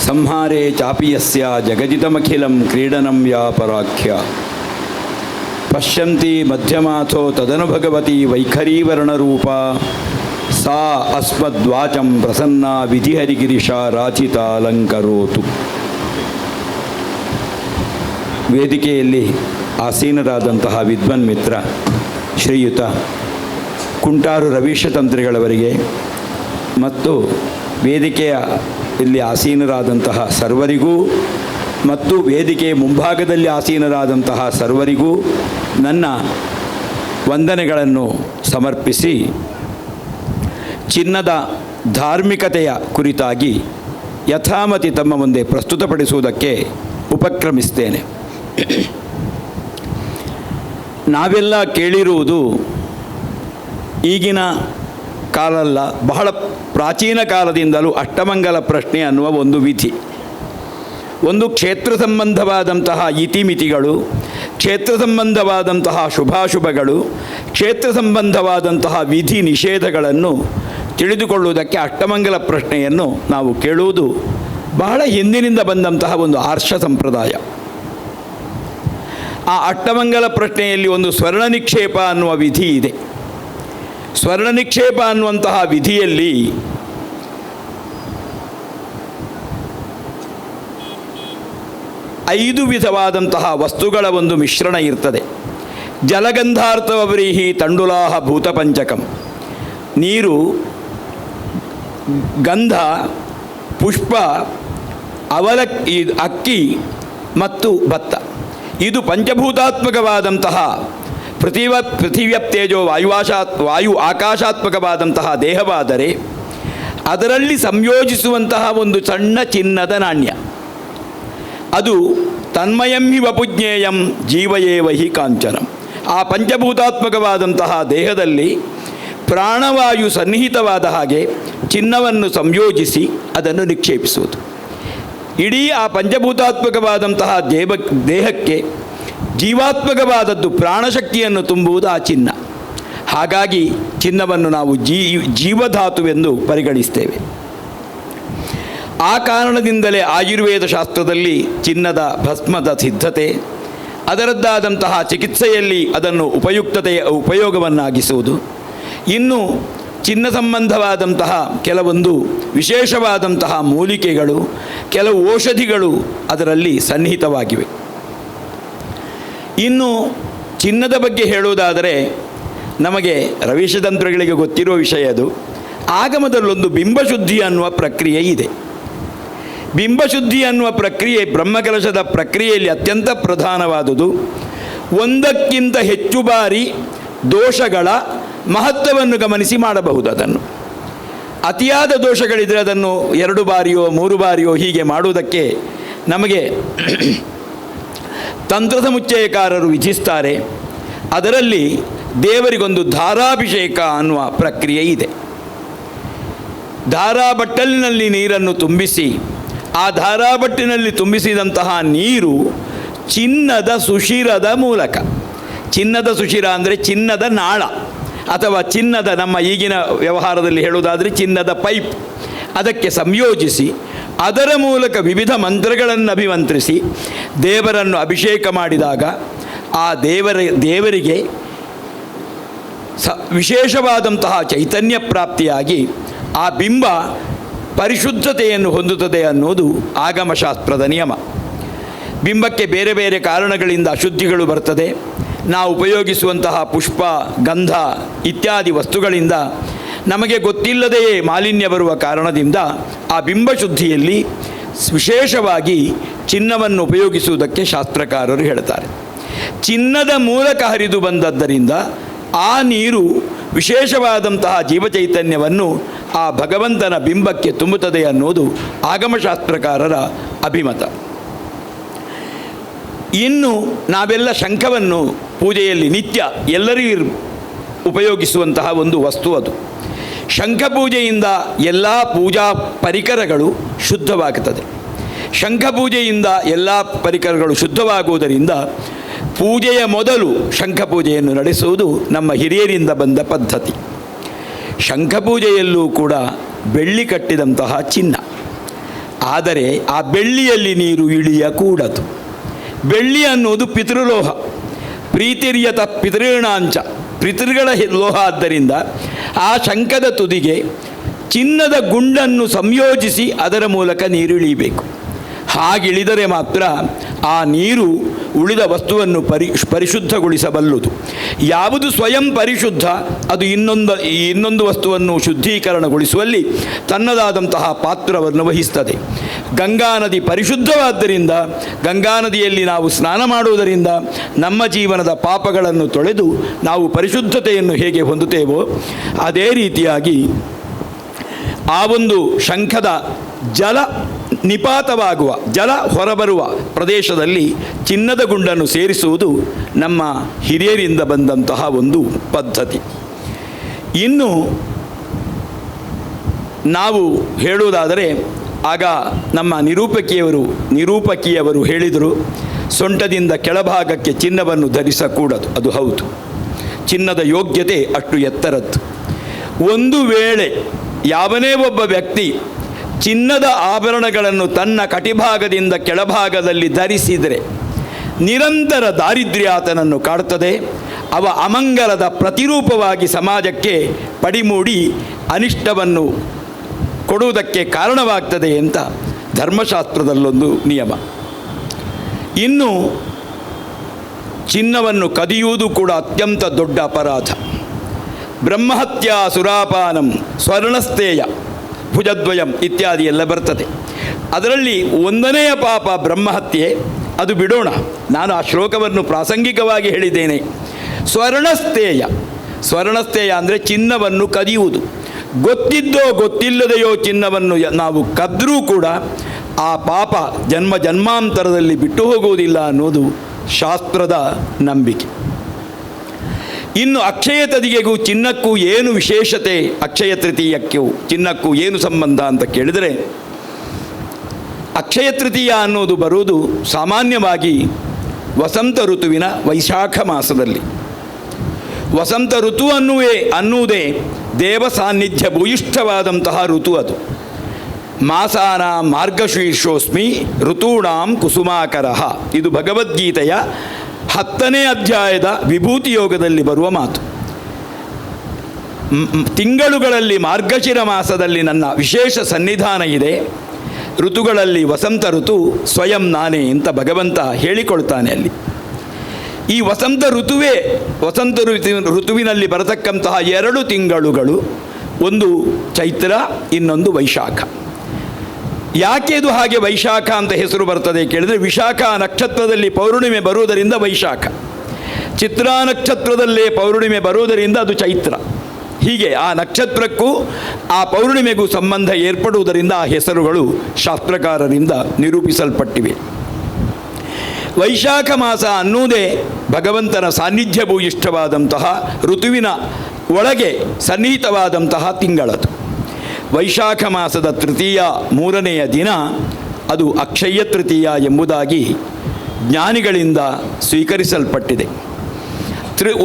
ಸಂಹಾರೇ ಚಾಪಿಯಸ್ಯ ಜಗಜಿತಮಖಿಲಂ ಕ್ರೀಡನಂ ಯಾ ಪರಾಖ್ಯ ಪಶ್ಯಂತಿ ಮಧ್ಯಮಾಥೋ ತದನು ಭಗವತಿ ವೈಖರೀವರ್ಣರೂಪ ಸಾ ಅಸ್ಮದ್ವಾಚಂ ಪ್ರಸನ್ನ ವಿಧಿಹರಿಗಿರಿಶ ರಾಚಿತಾಲಂಕರೋತು. ವೇದಿಕೆಯಲ್ಲಿ ಆಸೀನರಾದಂತಹ ವಿದ್ವನ್ ಮಿತ್ರ ಶ್ರೀಯುತ ಕುಂಟಾರು ರವೀಶ ತಂತ್ರಿಗಳವರಿಗೆ ಮತ್ತು ವೇದಿಕೆಯ ಇಲ್ಲಿ ಆಸೀನರಾದಂತಹ ಸರ್ವರಿಗೂ ಮತ್ತು ವೇದಿಕೆಯ ಮುಂಭಾಗದಲ್ಲಿ ಆಸೀನರಾದಂತಹ ಸರ್ವರಿಗೂ ನನ್ನ ವಂದನೆಗಳನ್ನು ಸಮರ್ಪಿಸಿ ಚಿನ್ನದ ಧಾರ್ಮಿಕತೆಯ ಕುರಿತಾಗಿ ಯಥಾಮತಿ ತಮ್ಮ ಮುಂದೆ ಪ್ರಸ್ತುತಪಡಿಸುವುದಕ್ಕೆ ಉಪಕ್ರಮಿಸ್ತೇನೆ. ನಾವೆಲ್ಲ ಕೇಳಿರುವುದು ಈಗಿನ ಕಾಲಲ್ಲ, ಬಹಳ ಪ್ರಾಚೀನ ಕಾಲದಿಂದಲೂ ಅಷ್ಟಮಂಗಲ ಪ್ರಶ್ನೆ ಅನ್ನುವ ಒಂದು ವಿಧಿ, ಒಂದು ಕ್ಷೇತ್ರ ಸಂಬಂಧವಾದಂತಹ ಇತಿಮಿತಿಗಳು, ಕ್ಷೇತ್ರ ಸಂಬಂಧವಾದಂತಹ ಶುಭಾಶುಭಗಳು, ಕ್ಷೇತ್ರ ಸಂಬಂಧವಾದಂತಹ ವಿಧಿ ನಿಷೇಧಗಳನ್ನು ತಿಳಿದುಕೊಳ್ಳುವುದಕ್ಕೆ ಅಷ್ಟಮಂಗಲ ಪ್ರಶ್ನೆಯನ್ನು ನಾವು ಕೇಳುವುದು ಬಹಳ ಹಿಂದಿನಿಂದ ಬಂದಂತಹ ಒಂದು ಆರ್ಷ ಸಂಪ್ರದಾಯ. ಆ ಅಷ್ಟಮಂಗಲ ಪ್ರಶ್ನೆಯಲ್ಲಿ ಒಂದು ಸ್ವರ್ಣ ನಿಕ್ಷೇಪ ಅನ್ನುವ ವಿಧಿ ಇದೆ. ಸ್ವರ್ಣ ನಿಕ್ಷೇಪ ಅನ್ನುವಂತಹ ವಿಧಿಯಲ್ಲಿ ಐದು ವಿಧವಾದಂತಹ ವಸ್ತುಗಳ ಒಂದು ಮಿಶ್ರಣ ಇರ್ತದೆ. ಜಲಗಂಧಾರ್ಥವರೀಹಿ ತಂಡುಲಾಹ ಭೂತಪಂಚಕಂ, ನೀರು, ಗಂಧ, ಪುಷ್ಪ, ಅವಲಕ್ಕಿ, ಅಕ್ಕಿ ಮತ್ತು ಭತ್ತ. ಇದು ಪಂಚಭೂತಾತ್ಮಕವಾದಂತಹ ಪೃಥಿವ್ಯಪ್ತೇಜೋ ವಾಯು ಆಕಾಶಾತ್ಮಕವಾದಂತಹ ದೇಹವಾದರೆ ಅದರಲ್ಲಿ ಸಂಯೋಜಿಸುವಂತಹ ಒಂದು ಸಣ್ಣ ಚಿನ್ನದ ನಾಣ್ಯ, ಅದು ತನ್ಮಯಂ ಹಿ ವಪುಜ್ಞೇಯಂ ಜೀವಯೇವ ಹಿ ಕಾಂಚನಂ. ಆ ಪಂಚಭೂತಾತ್ಮಕವಾದಂತಹ ದೇಹದಲ್ಲಿ ಪ್ರಾಣವಾಯು ಸನ್ನಿಹಿತವಾದ ಹಾಗೆ ಚಿನ್ನವನ್ನು ಸಂಯೋಜಿಸಿ ಅದನ್ನು ನಿಕ್ಷೇಪಿಸುವುದು. ಇಡೀ ಆ ಪಂಚಭೂತಾತ್ಮಕವಾದಂತಹ ದೇಹಕ್ಕೆ ಜೀವಾತ್ಮಕವಾದದ್ದು ಪ್ರಾಣಶಕ್ತಿಯನ್ನು ತುಂಬುವುದು ಆ ಚಿನ್ನ. ಹಾಗಾಗಿ ಚಿನ್ನವನ್ನು ನಾವು ಜೀವಧಾತುವೆಂದು ಪರಿಗಣಿಸ್ತೇವೆ. ಆ ಕಾರಣದಿಂದಲೇ ಆಯುರ್ವೇದ ಶಾಸ್ತ್ರದಲ್ಲಿ ಚಿನ್ನದ ಭಸ್ಮದ ಸಿದ್ಧತೆ, ಅದರದ್ದಾದಂತಹ ಚಿಕಿತ್ಸೆಯಲ್ಲಿ ಅದನ್ನು ಉಪಯೋಗವನ್ನಾಗಿಸುವುದು, ಇನ್ನು ಚಿನ್ನ ಸಂಬಂಧವಾದಂತಹ ಕೆಲವೊಂದು ವಿಶೇಷವಾದಂತಹ ಮೂಲಿಕೆಗಳು, ಕೆಲವು ಔಷಧಿಗಳು ಅದರಲ್ಲಿ ಸನ್ನಿಹಿತವಾಗಿವೆ. ಇನ್ನು ಚಿನ್ನದ ಬಗ್ಗೆ ಹೇಳುವುದಾದರೆ ನಮಗೆ ರವೀಶತಂತ್ರಗಳಿಗೆ ಗೊತ್ತಿರುವ ವಿಷಯ ಅದು. ಆಗಮದಲ್ಲೊಂದು ಬಿಂಬಶುದ್ಧಿ ಅನ್ನುವ ಪ್ರಕ್ರಿಯೆ ಇದೆ. ಬಿಂಬಶುದ್ಧಿ ಅನ್ನುವ ಪ್ರಕ್ರಿಯೆ ಬ್ರಹ್ಮಕಲಶದ ಪ್ರಕ್ರಿಯೆಯಲ್ಲಿ ಅತ್ಯಂತ ಪ್ರಧಾನವಾದುದು. ಒಂದಕ್ಕಿಂತ ಹೆಚ್ಚು ಬಾರಿ ದೋಷಗಳ ಮಹತ್ವವನ್ನು ಗಮನಿಸಿ ಮಾಡಬಹುದು. ಅದನ್ನು ಅತಿಯಾದ ದೋಷಗಳಿದ್ದರೆ ಅದನ್ನು 2 ಬಾರಿಯೋ 3 ಬಾರಿಯೋ ಹೀಗೆ ಮಾಡುವುದಕ್ಕೆ ನಮಗೆ ತಂತ್ರ ಸಮುಚ್ಚಯಕಾರರು ವಿಧಿಸ್ತಾರೆ. ಅದರಲ್ಲಿ ದೇವರಿಗೊಂದು ಧಾರಾಭಿಷೇಕ ಅನ್ನುವ ಪ್ರಕ್ರಿಯೆ ಇದೆ. ಧಾರಾಬಟ್ಟಲಿನಲ್ಲಿ ನೀರನ್ನು ತುಂಬಿಸಿ ಆ ಧಾರಾಬಟ್ಟಿನಲ್ಲಿ ತುಂಬಿಸಿದಂತಹ ನೀರು ಚಿನ್ನದ ಸುಶಿರದ ಮೂಲಕ, ಚಿನ್ನದ ಸುಶಿರ ಅಂದರೆ ಚಿನ್ನದ ನಾಳ ಅಥವಾ ಚಿನ್ನದ, ನಮ್ಮ ಈಗಿನ ವ್ಯವಹಾರದಲ್ಲಿ ಹೇಳುವುದಾದರೆ ಚಿನ್ನದ ಪೈಪ್, ಅದಕ್ಕೆ ಸಂಯೋಜಿಸಿ ಅದರ ಮೂಲಕ ವಿವಿಧ ಮಂತ್ರಗಳನ್ನು ಅಭಿಮಂತ್ರಿಸಿ ದೇವರನ್ನು ಅಭಿಷೇಕ ಮಾಡಿದಾಗ ಆ ದೇವರಿಗೆ ವಿಶೇಷವಾದಂತಹ ಚೈತನ್ಯ ಪ್ರಾಪ್ತಿಯಾಗಿ ಆ ಬಿಂಬ ಪರಿಶುದ್ಧತೆಯನ್ನು ಹೊಂದುತ್ತದೆ ಅನ್ನೋದು ಆಗಮಶಾಸ್ತ್ರದ ನಿಯಮ. ಬಿಂಬಕ್ಕೆ ಬೇರೆ ಬೇರೆ ಕಾರಣಗಳಿಂದ ಅಶುದ್ಧಿಗಳು ಬರ್ತದೆ. ನಾವು ಉಪಯೋಗಿಸುವಂತಹ ಪುಷ್ಪ, ಗಂಧ ಇತ್ಯಾದಿ ವಸ್ತುಗಳಿಂದ ನಮಗೆ ಗೊತ್ತಿಲ್ಲದೆಯೇ ಮಾಲಿನ್ಯ ಬರುವ ಕಾರಣದಿಂದ ಆ ಬಿಂಬಶುದ್ಧಿಯಲ್ಲಿ ವಿಶೇಷವಾಗಿ ಚಿನ್ನವನ್ನು ಉಪಯೋಗಿಸುವುದಕ್ಕೆ ಶಾಸ್ತ್ರಕಾರರು ಹೇಳ್ತಾರೆ. ಚಿನ್ನದ ಮೂಲಕ ಹರಿದು ಬಂದದ್ದರಿಂದ ಆ ನೀರು ವಿಶೇಷವಾದಂತಹ ಜೀವಚೈತನ್ಯವನ್ನು ಆ ಭಗವಂತನ ಬಿಂಬಕ್ಕೆ ತುಂಬುತ್ತದೆ ಅನ್ನೋದು ಆಗಮಶಾಸ್ತ್ರಕಾರರ ಅಭಿಮತ. ಇನ್ನು ನಾವೆಲ್ಲ ಶಂಖವನ್ನು ಪೂಜೆಯಲ್ಲಿ ನಿತ್ಯ ಎಲ್ಲರಿಗೂ ಉಪಯೋಗಿಸುವಂತಹ ಒಂದು ವಸ್ತು ಅದು. ಶಂಖ ಪೂಜೆಯಿಂದ ಎಲ್ಲ ಪೂಜಾ ಪರಿಕರಗಳು ಶುದ್ಧವಾಗುತ್ತದೆ. ಶಂಖ ಪೂಜೆಯಿಂದ ಎಲ್ಲ ಪರಿಕರಗಳು ಶುದ್ಧವಾಗುವುದರಿಂದ ಪೂಜೆಯ ಮೊದಲು ಶಂಖ ಪೂಜೆಯನ್ನು ನಡೆಸುವುದು ನಮ್ಮ ಹಿರಿಯರಿಂದ ಬಂದ ಪದ್ಧತಿ. ಶಂಖ ಪೂಜೆಯಲ್ಲೂ ಕೂಡ ಬೆಳ್ಳಿ ಕಟ್ಟಿದಂತಹ ಚಿನ್ನ, ಆದರೆ ಆ ಬೆಳ್ಳಿಯಲ್ಲಿ ನೀರು ಇಳಿಯಕೂಡದು. ಬೆಳ್ಳಿ ಅನ್ನುವುದು ಪಿತೃಲೋಹ, ಪ್ರೀತಿರ್ಯತ ಪಿತೃಣಾಂಚ, ಪಿತೃಗಳ ಲೋಹ. ಆದ್ದರಿಂದ ಆ ಶಂಖದ ತುದಿಗೆ ಚಿನ್ನದ ಗುಂಡನ್ನು ಸಂಯೋಜಿಸಿ ಅದರ ಮೂಲಕ ನೀರು ಇಳಿಯಬೇಕು. ಹಾಗಿಳಿದರೆ ಮಾತ್ರ ಆ ನೀರು ಉಳಿದ ವಸ್ತುವನ್ನು ಪರಿಶುದ್ಧಗೊಳಿಸಬಲ್ಲುದು. ಯಾವುದು ಸ್ವಯಂ ಪರಿಶುದ್ಧ ಅದು ಇನ್ನೊಂದು ವಸ್ತುವನ್ನು ಶುದ್ಧೀಕರಣಗೊಳಿಸುವಲ್ಲಿ ತನ್ನದಾದಂತಹ ಪಾತ್ರವನ್ನು ವಹಿಸ್ತದೆ. ಗಂಗಾ ನದಿ ಪರಿಶುದ್ಧವಾದ್ದರಿಂದ ಗಂಗಾ ನದಿಯಲ್ಲಿ ನಾವು ಸ್ನಾನ ಮಾಡುವುದರಿಂದ ನಮ್ಮ ಜೀವನದ ಪಾಪಗಳನ್ನು ತೊಳೆದು ನಾವು ಪರಿಶುದ್ಧತೆಯನ್ನು ಹೇಗೆ ಹೊಂದುತ್ತೇವೋ ಅದೇ ರೀತಿಯಾಗಿ ಆ ಒಂದು ಶಂಖದ ಜಲ ನಿಪಾತವಾಗುವ, ಜಲ ಹೊರಬರುವ ಪ್ರದೇಶದಲ್ಲಿ ಚಿನ್ನದ ಗುಂಡನ್ನು ಸೇರಿಸುವುದು ನಮ್ಮ ಹಿರಿಯರಿಂದ ಬಂದಂತಹ ಒಂದು ಪದ್ಧತಿ. ಇನ್ನು ನಾವು ಹೇಳುವುದಾದರೆ, ಆಗ ನಮ್ಮ ನಿರೂಪಕಿಯವರು ಹೇಳಿದರು, ಸೊಂಟದಿಂದ ಕೆಳಭಾಗಕ್ಕೆ ಚಿನ್ನವನ್ನು ಧರಿಸಕೂಡದು. ಅದು ಹೌದು, ಚಿನ್ನದ ಯೋಗ್ಯತೆ ಅಷ್ಟು ಎತ್ತರದ್ದು. ಒಂದು ವೇಳೆ ಯಾವನೇ ಒಬ್ಬ ವ್ಯಕ್ತಿ ಚಿನ್ನದ ಆಭರಣಗಳನ್ನು ತನ್ನ ಕಟಿಭಾಗದಿಂದ ಕೆಳಭಾಗದಲ್ಲಿ ಧರಿಸಿದರೆ ನಿರಂತರ ದಾರಿದ್ರ್ಯ ಆತನನ್ನು ಕಾಡುತ್ತದೆ. ಅವ ಅಮಂಗಲದ ಪ್ರತಿರೂಪವಾಗಿ ಸಮಾಜಕ್ಕೆ ಪಡಿಮೂಡಿ ಅನಿಷ್ಟವನ್ನು ಕೊಡುವುದಕ್ಕೆ ಕಾರಣವಾಗ್ತದೆ ಅಂತ ಧರ್ಮಶಾಸ್ತ್ರದಲ್ಲೊಂದು ನಿಯಮ. ಇನ್ನು ಚಿನ್ನವನ್ನು ಕದಿಯುವುದು ಕೂಡ ಅತ್ಯಂತ ದೊಡ್ಡ ಅಪರಾಧ. ಬ್ರಹ್ಮಹತ್ಯಾ ಸುರಾಪಾನಂ ಸ್ವರ್ಣಸ್ಥೇಯ ಭುಜದ್ವಯಂ ಇತ್ಯಾದಿ ಎಲ್ಲ ಬರ್ತದೆ. ಅದರಲ್ಲಿ ಒಂದನೆಯ ಪಾಪ ಬ್ರಹ್ಮಹತ್ಯೆ, ಅದು ಬಿಡೋಣ, ನಾನು ಆ ಶ್ಲೋಕವನ್ನು ಪ್ರಾಸಂಗಿಕವಾಗಿ ಹೇಳಿದ್ದೇನೆ. ಸ್ವರ್ಣಸ್ಥೇಯ ಅಂದರೆ ಚಿನ್ನವನ್ನು ಕದಿಯುವುದು. ಗೊತ್ತಿದ್ದೋ ಗೊತ್ತಿಲ್ಲದೆಯೋ ಚಿನ್ನವನ್ನು ನಾವು ಕದ್ದರೂ ಕೂಡ ಆ ಪಾಪ ಜನ್ಮಾಂತರದಲ್ಲಿ ಬಿಟ್ಟು ಹೋಗುವುದಿಲ್ಲ ಅನ್ನೋದು ಶಾಸ್ತ್ರದ ನಂಬಿಕೆ. ಇನ್ನು ಅಕ್ಷಯ ತದಿಗೆಗೂ ಚಿನ್ನಕ್ಕೂ ಏನು ವಿಶೇಷತೆ, ಅಕ್ಷಯ ತೃತೀಯಕ್ಕೂ ಚಿನ್ನಕ್ಕೂ ಏನು ಸಂಬಂಧ ಅಂತ ಕೇಳಿದರೆ, ಅಕ್ಷಯ ತೃತೀಯ ಅನ್ನೋದು ಬರುವುದು ಸಾಮಾನ್ಯವಾಗಿ ವಸಂತ ಋತುವಿನ ವೈಶಾಖ ಮಾಸದಲ್ಲಿ. ವಸಂತ ಋತು ಅನ್ನುವುದೇ ದೇವ ಸಾನ್ನಿಧ್ಯ ಭೂಯಿಷ್ಠವಾದಂತಹ ಋತು. ಅದು ಮಾಸಾನ ಮಾರ್ಗಶೀರ್ಷೋಸ್ಮಿ ಋತೂಣಾಂ ಕುಸುಮಾಕರಃ, ಇದು ಭಗವದ್ಗೀತೆಯ 10ನೇ ಅಧ್ಯಾಯದ ವಿಭೂತಿ ಯೋಗದಲ್ಲಿ ಬರುವ ಮಾತು. ತಿಂಗಳುಗಳಲ್ಲಿ ಮಾರ್ಗಶಿರ ಮಾಸದಲ್ಲಿ ನನ್ನ ವಿಶೇಷ ಸನ್ನಿಧಾನ ಇದೆ. ಋತುಗಳಲ್ಲಿ ವಸಂತ ಋತು ಸ್ವಯಂ ನಾನೇ ಅಂತ ಭಗವಂತ ಹೇಳಿಕೊಳ್ತಾನೆ ಅಲ್ಲಿ. ಈ ವಸಂತ ಋತುವಿನಲ್ಲಿ ಬರತಕ್ಕಂತಹ 2 ತಿಂಗಳುಗಳು, ಒಂದು ಚೈತ್ರ, ಇನ್ನೊಂದು ವೈಶಾಖ. ಯಾಕೆ ಇದು ಹಾಗೆ ವೈಶಾಖ ಅಂತ ಹೆಸರು ಬರ್ತದೆ ಕೇಳಿದರೆ, ವಿಶಾಖ ನಕ್ಷತ್ರದಲ್ಲಿ ಪೌರ್ಣಿಮೆ ಬರುವುದರಿಂದ ವೈಶಾಖ, ಚಿತ್ರಾ ನಕ್ಷತ್ರದಲ್ಲೇ ಪೌರ್ಣಿಮೆ ಬರುವುದರಿಂದ ಅದು ಚೈತ್ರ. ಹೀಗೆ ಆ ನಕ್ಷತ್ರಕ್ಕೂ ಆ ಪೌರ್ಣಿಮೆಗೂ ಸಂಬಂಧ ಏರ್ಪಡುವುದರಿಂದ ಆ ಹೆಸರುಗಳು ಶಾಸ್ತ್ರಕಾರರಿಂದ ನಿರೂಪಿಸಲ್ಪಟ್ಟಿವೆ. ವೈಶಾಖ ಮಾಸ ಅನ್ನುವುದೇ ಭಗವಂತನ ಸಾನ್ನಿಧ್ಯ ಭೂಯಿಷ್ಠವಾದಂತಹ ಋತುವಿನ ಒಳಗೆ ಸನ್ನಿಹಿತವಾದಂತಹ ತಿಂಗಳದು. ವೈಶಾಖ ಮಾಸದ ತೃತೀಯ 3ನೆಯ ದಿನ ಅದು ಅಕ್ಷಯ ತೃತೀಯ ಎಂಬುದಾಗಿ ಜ್ಞಾನಿಗಳಿಂದ ಸ್ವೀಕರಿಸಲ್ಪಟ್ಟಿದೆ.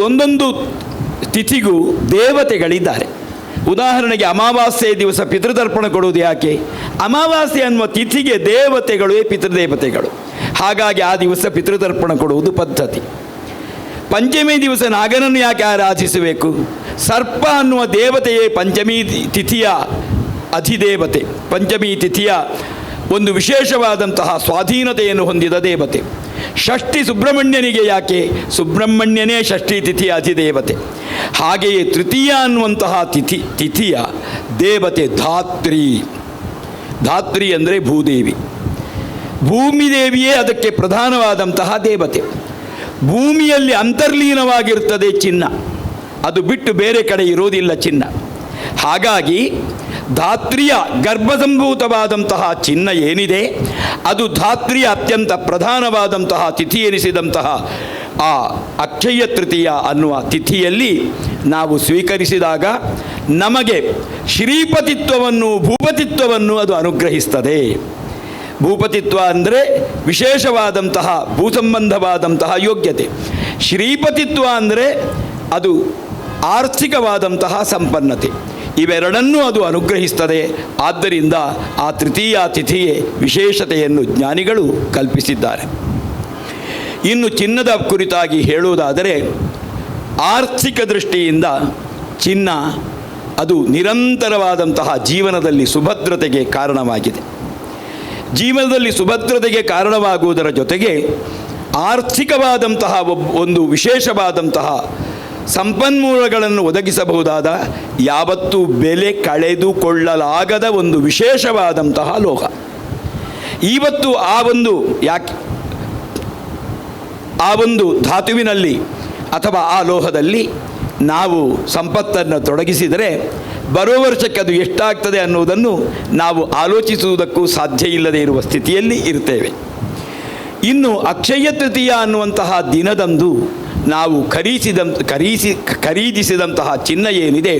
ಒಂದೊಂದು ತಿಥಿಗೂ ದೇವತೆಗಳಿದ್ದಾರೆ. ಉದಾಹರಣೆಗೆ ಅಮಾವಾಸ್ಯೆ ದಿವಸ ಪಿತೃತರ್ಪಣ ಕೊಡುವುದು ಯಾಕೆ? ಅಮಾವಾಸ್ಯೆ ಅನ್ನುವ ತಿಥಿಗೆ ದೇವತೆಗಳೇ ಪಿತೃದೇವತೆಗಳು, ಹಾಗಾಗಿ ಆ ದಿವಸ ಪಿತೃತರ್ಪಣ ಕೊಡುವುದು ಪದ್ಧತಿ. ಪಂಚಮಿ ದಿವಸ ನಾಗನನ್ನು ಯಾಕೆ ಆರಾಧಿಸಬೇಕು? ಸರ್ಪ ಅನ್ನುವ ದೇವತೆಯೇ ಪಂಚಮಿ ತಿಥಿಯ ಅಧಿದೇವತೆ. ಪಂಚಮಿ ತಿಥಿಯ ಒಂದು ವಿಶೇಷವಾದಂತಹ ಸ್ವಾಧೀನತೆಯನ್ನು ಹೊಂದಿದ ದೇವತೆ. ಷಷ್ಠಿ ಸುಬ್ರಹ್ಮಣ್ಯನಿಗೆ ಯಾಕೆ? ಸುಬ್ರಹ್ಮಣ್ಯನೇ ಷಷ್ಠಿ ತಿಥಿಯ ಅಧಿದೇವತೆ. ಹಾಗೆಯೇ ತೃತೀಯ ಅನ್ನುವಂತಹ ತಿಥಿಯ ದೇವತೆ ಧಾತ್ರಿ. ಧಾತ್ರಿ ಅಂದರೆ ಭೂದೇವಿ. ಭೂಮಿದೇವಿಯೇ ಅದಕ್ಕೆ ಪ್ರಧಾನವಾದಂತಹ ದೇವತೆ. ಭೂಮಿಯಲ್ಲಿ ಅಂತರ್ಲೀನವಾಗಿರುತ್ತದೆ ಚಿನ್ನ, ಅದು ಬಿಟ್ಟು ಬೇರೆ ಕಡೆ ಇರೋದಿಲ್ಲ ಚಿನ್ನ. ಹಾಗಾಗಿ ಧಾತ್ರಿಯ ಗರ್ಭಸಂಭೂತವಾದಂತಹ ಚಿನ್ನ ಏನಿದೆ ಅದು ಧಾತ್ರಿಯ ಅತ್ಯಂತ ಪ್ರಧಾನವಾದಂತಹ ತಿಥಿ ಎನಿಸಿದಂತಹ ಆ ಅಕ್ಷಯ ತೃತೀಯ ಅನ್ನುವ ತಿಥಿಯಲ್ಲಿ ನಾವು ಸ್ವೀಕರಿಸಿದಾಗ ನಮಗೆ ಶ್ರೀಪತಿತ್ವವನ್ನು ಭೂಪತಿತ್ವವನ್ನು ಅದು ಅನುಗ್ರಹಿಸ್ತದೆ. ಭೂಪತಿತ್ವ ಅಂದರೆ ವಿಶೇಷವಾದಂತಹ ಭೂಸಂಬಂಧವಾದಂತಹ ಯೋಗ್ಯತೆ. ಶ್ರೀಪತಿತ್ವ ಅಂದರೆ ಅದು ಆರ್ಥಿಕವಾದಂತಹ ಸಂಪನ್ನತೆ. ಇವೆರಡನ್ನೂ ಅದು ಅನುಗ್ರಹಿಸ್ತದೆ. ಆದ್ದರಿಂದ ಆ ತೃತೀಯ ತಿಥಿಯೇ ವಿಶೇಷತೆಯನ್ನು ಜ್ಞಾನಿಗಳು ಕಲ್ಪಿಸಿದ್ದಾರೆ. ಇನ್ನು ಚಿನ್ನದ ಕುರಿತಾಗಿ ಹೇಳುವುದಾದರೆ, ಆರ್ಥಿಕ ದೃಷ್ಟಿಯಿಂದ ಚಿನ್ನ ಅದು ನಿರಂತರವಾದಂತಹ ಜೀವನದಲ್ಲಿ ಸುಭದ್ರತೆಗೆ ಕಾರಣವಾಗಿದೆ. ಜೀವನದಲ್ಲಿ ಸುಭದ್ರತೆಗೆ ಕಾರಣವಾಗುವುದರ ಜೊತೆಗೆ ಆರ್ಥಿಕವಾದಂತಹ ಒಂದು ವಿಶೇಷವಾದಂತಹ ಸಂಪನ್ಮೂಲಗಳನ್ನು ಒದಗಿಸಬಹುದಾದ, ಯಾವತ್ತೂ ಬೆಲೆ ಕಳೆದುಕೊಳ್ಳಲಾಗದ ಒಂದು ವಿಶೇಷವಾದಂತಹ ಲೋಹ. ಇವತ್ತು ಆ ಒಂದು ಧಾತುವಿನಲ್ಲಿ ಅಥವಾ ಆ ಲೋಹದಲ್ಲಿ ನಾವು ಸಂಪತ್ತನ್ನು ತೊಡಗಿಸಿದರೆ ಬರೋ ವರ್ಷಕ್ಕೆ ಅದು ಎಷ್ಟಾಗ್ತದೆ ಅನ್ನುವುದನ್ನು ನಾವು ಆಲೋಚಿಸುವುದಕ್ಕೂ ಸಾಧ್ಯ ಇಲ್ಲದೆ ಇರುವ ಸ್ಥಿತಿಯಲ್ಲಿ ಇರ್ತೇವೆ. ಇನ್ನು ಅಕ್ಷಯ ತೃತೀಯ ಅನ್ನುವಂತಹ ದಿನದಂದು ನಾವು ಖರೀದಿಸಿದಂತಹ ಚಿನ್ನ ಏನಿದೆ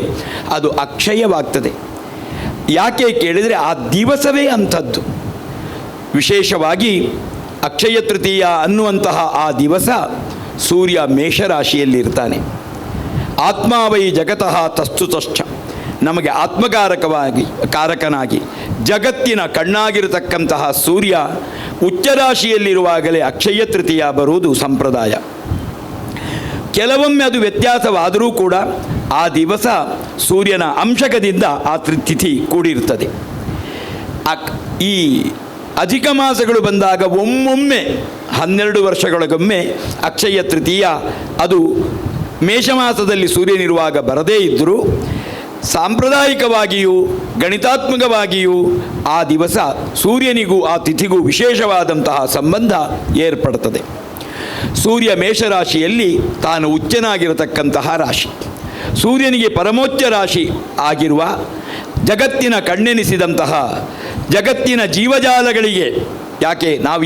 ಅದು ಅಕ್ಷಯವಾಗ್ತದೆ. ಯಾಕೆ ಕೇಳಿದರೆ ಆ ದಿವಸವೇ ಅಂಥದ್ದು. ವಿಶೇಷವಾಗಿ ಅಕ್ಷಯ ತೃತೀಯ ಅನ್ನುವಂತಹ ಆ ದಿವಸ ಸೂರ್ಯ ಮೇಷರಾಶಿಯಲ್ಲಿರ್ತಾನೆ. ಆತ್ಮಾವೈ ಜಗತಃ ತಸ್ತುತಶ್ಚ, ನಮಗೆ ಕಾರಕನಾಗಿ ಜಗತ್ತಿನ ಕಣ್ಣಾಗಿರತಕ್ಕಂತಹ ಸೂರ್ಯ ಉಚ್ಚರಾಶಿಯಲ್ಲಿರುವಾಗಲೇ ಅಕ್ಷಯ ತೃತೀಯ ಬರುವುದು ಸಂಪ್ರದಾಯ. ಕೆಲವೊಮ್ಮೆ ಅದು ವ್ಯತ್ಯಾಸವಾದರೂ ಕೂಡ ಆ ದಿವಸ ಸೂರ್ಯನ ಅಂಶಕದಿಂದ ಆ ತಿಥಿ ಕೂಡಿರುತ್ತದೆ. ಈ ಅಧಿಕ ಮಾಸಗಳು ಬಂದಾಗ ಒಮ್ಮೊಮ್ಮೆ 12 ವರ್ಷಗಳಿಗೊಮ್ಮೆ ಅಕ್ಷಯ ತೃತೀಯ ಅದು ಮೇಷಮಾಸದಲ್ಲಿ ಸೂರ್ಯನಿರುವಾಗ ಬರದೇ ಇದ್ದರೂ ಸಾಂಪ್ರದಾಯಿಕವಾಗಿಯೂ ಗಣಿತಾತ್ಮಕವಾಗಿಯೂ ಆ ದಿವಸ ಸೂರ್ಯನಿಗೂ ಆ ತಿಥಿಗೂ ವಿಶೇಷವಾದಂತಹ ಸಂಬಂಧ ಏರ್ಪಡುತ್ತದೆ. ಸೂರ್ಯ ಮೇಷರಾಶಿಯಲ್ಲಿ ತಾನು ಉಚ್ಚನಾಗಿರತಕ್ಕಂತಹ ರಾಶಿ, ಸೂರ್ಯನಿಗೆ ಪರಮೋಚ್ಚ ರಾಶಿ ಆಗಿರುವ ಜಗತ್ತಿನ ಕಣ್ಣೆನಿಸಿದಂತಹ ಜಗತ್ತಿನ ಜೀವಜಾಲಗಳಿಗೆ, ಯಾಕೆ ನಾವು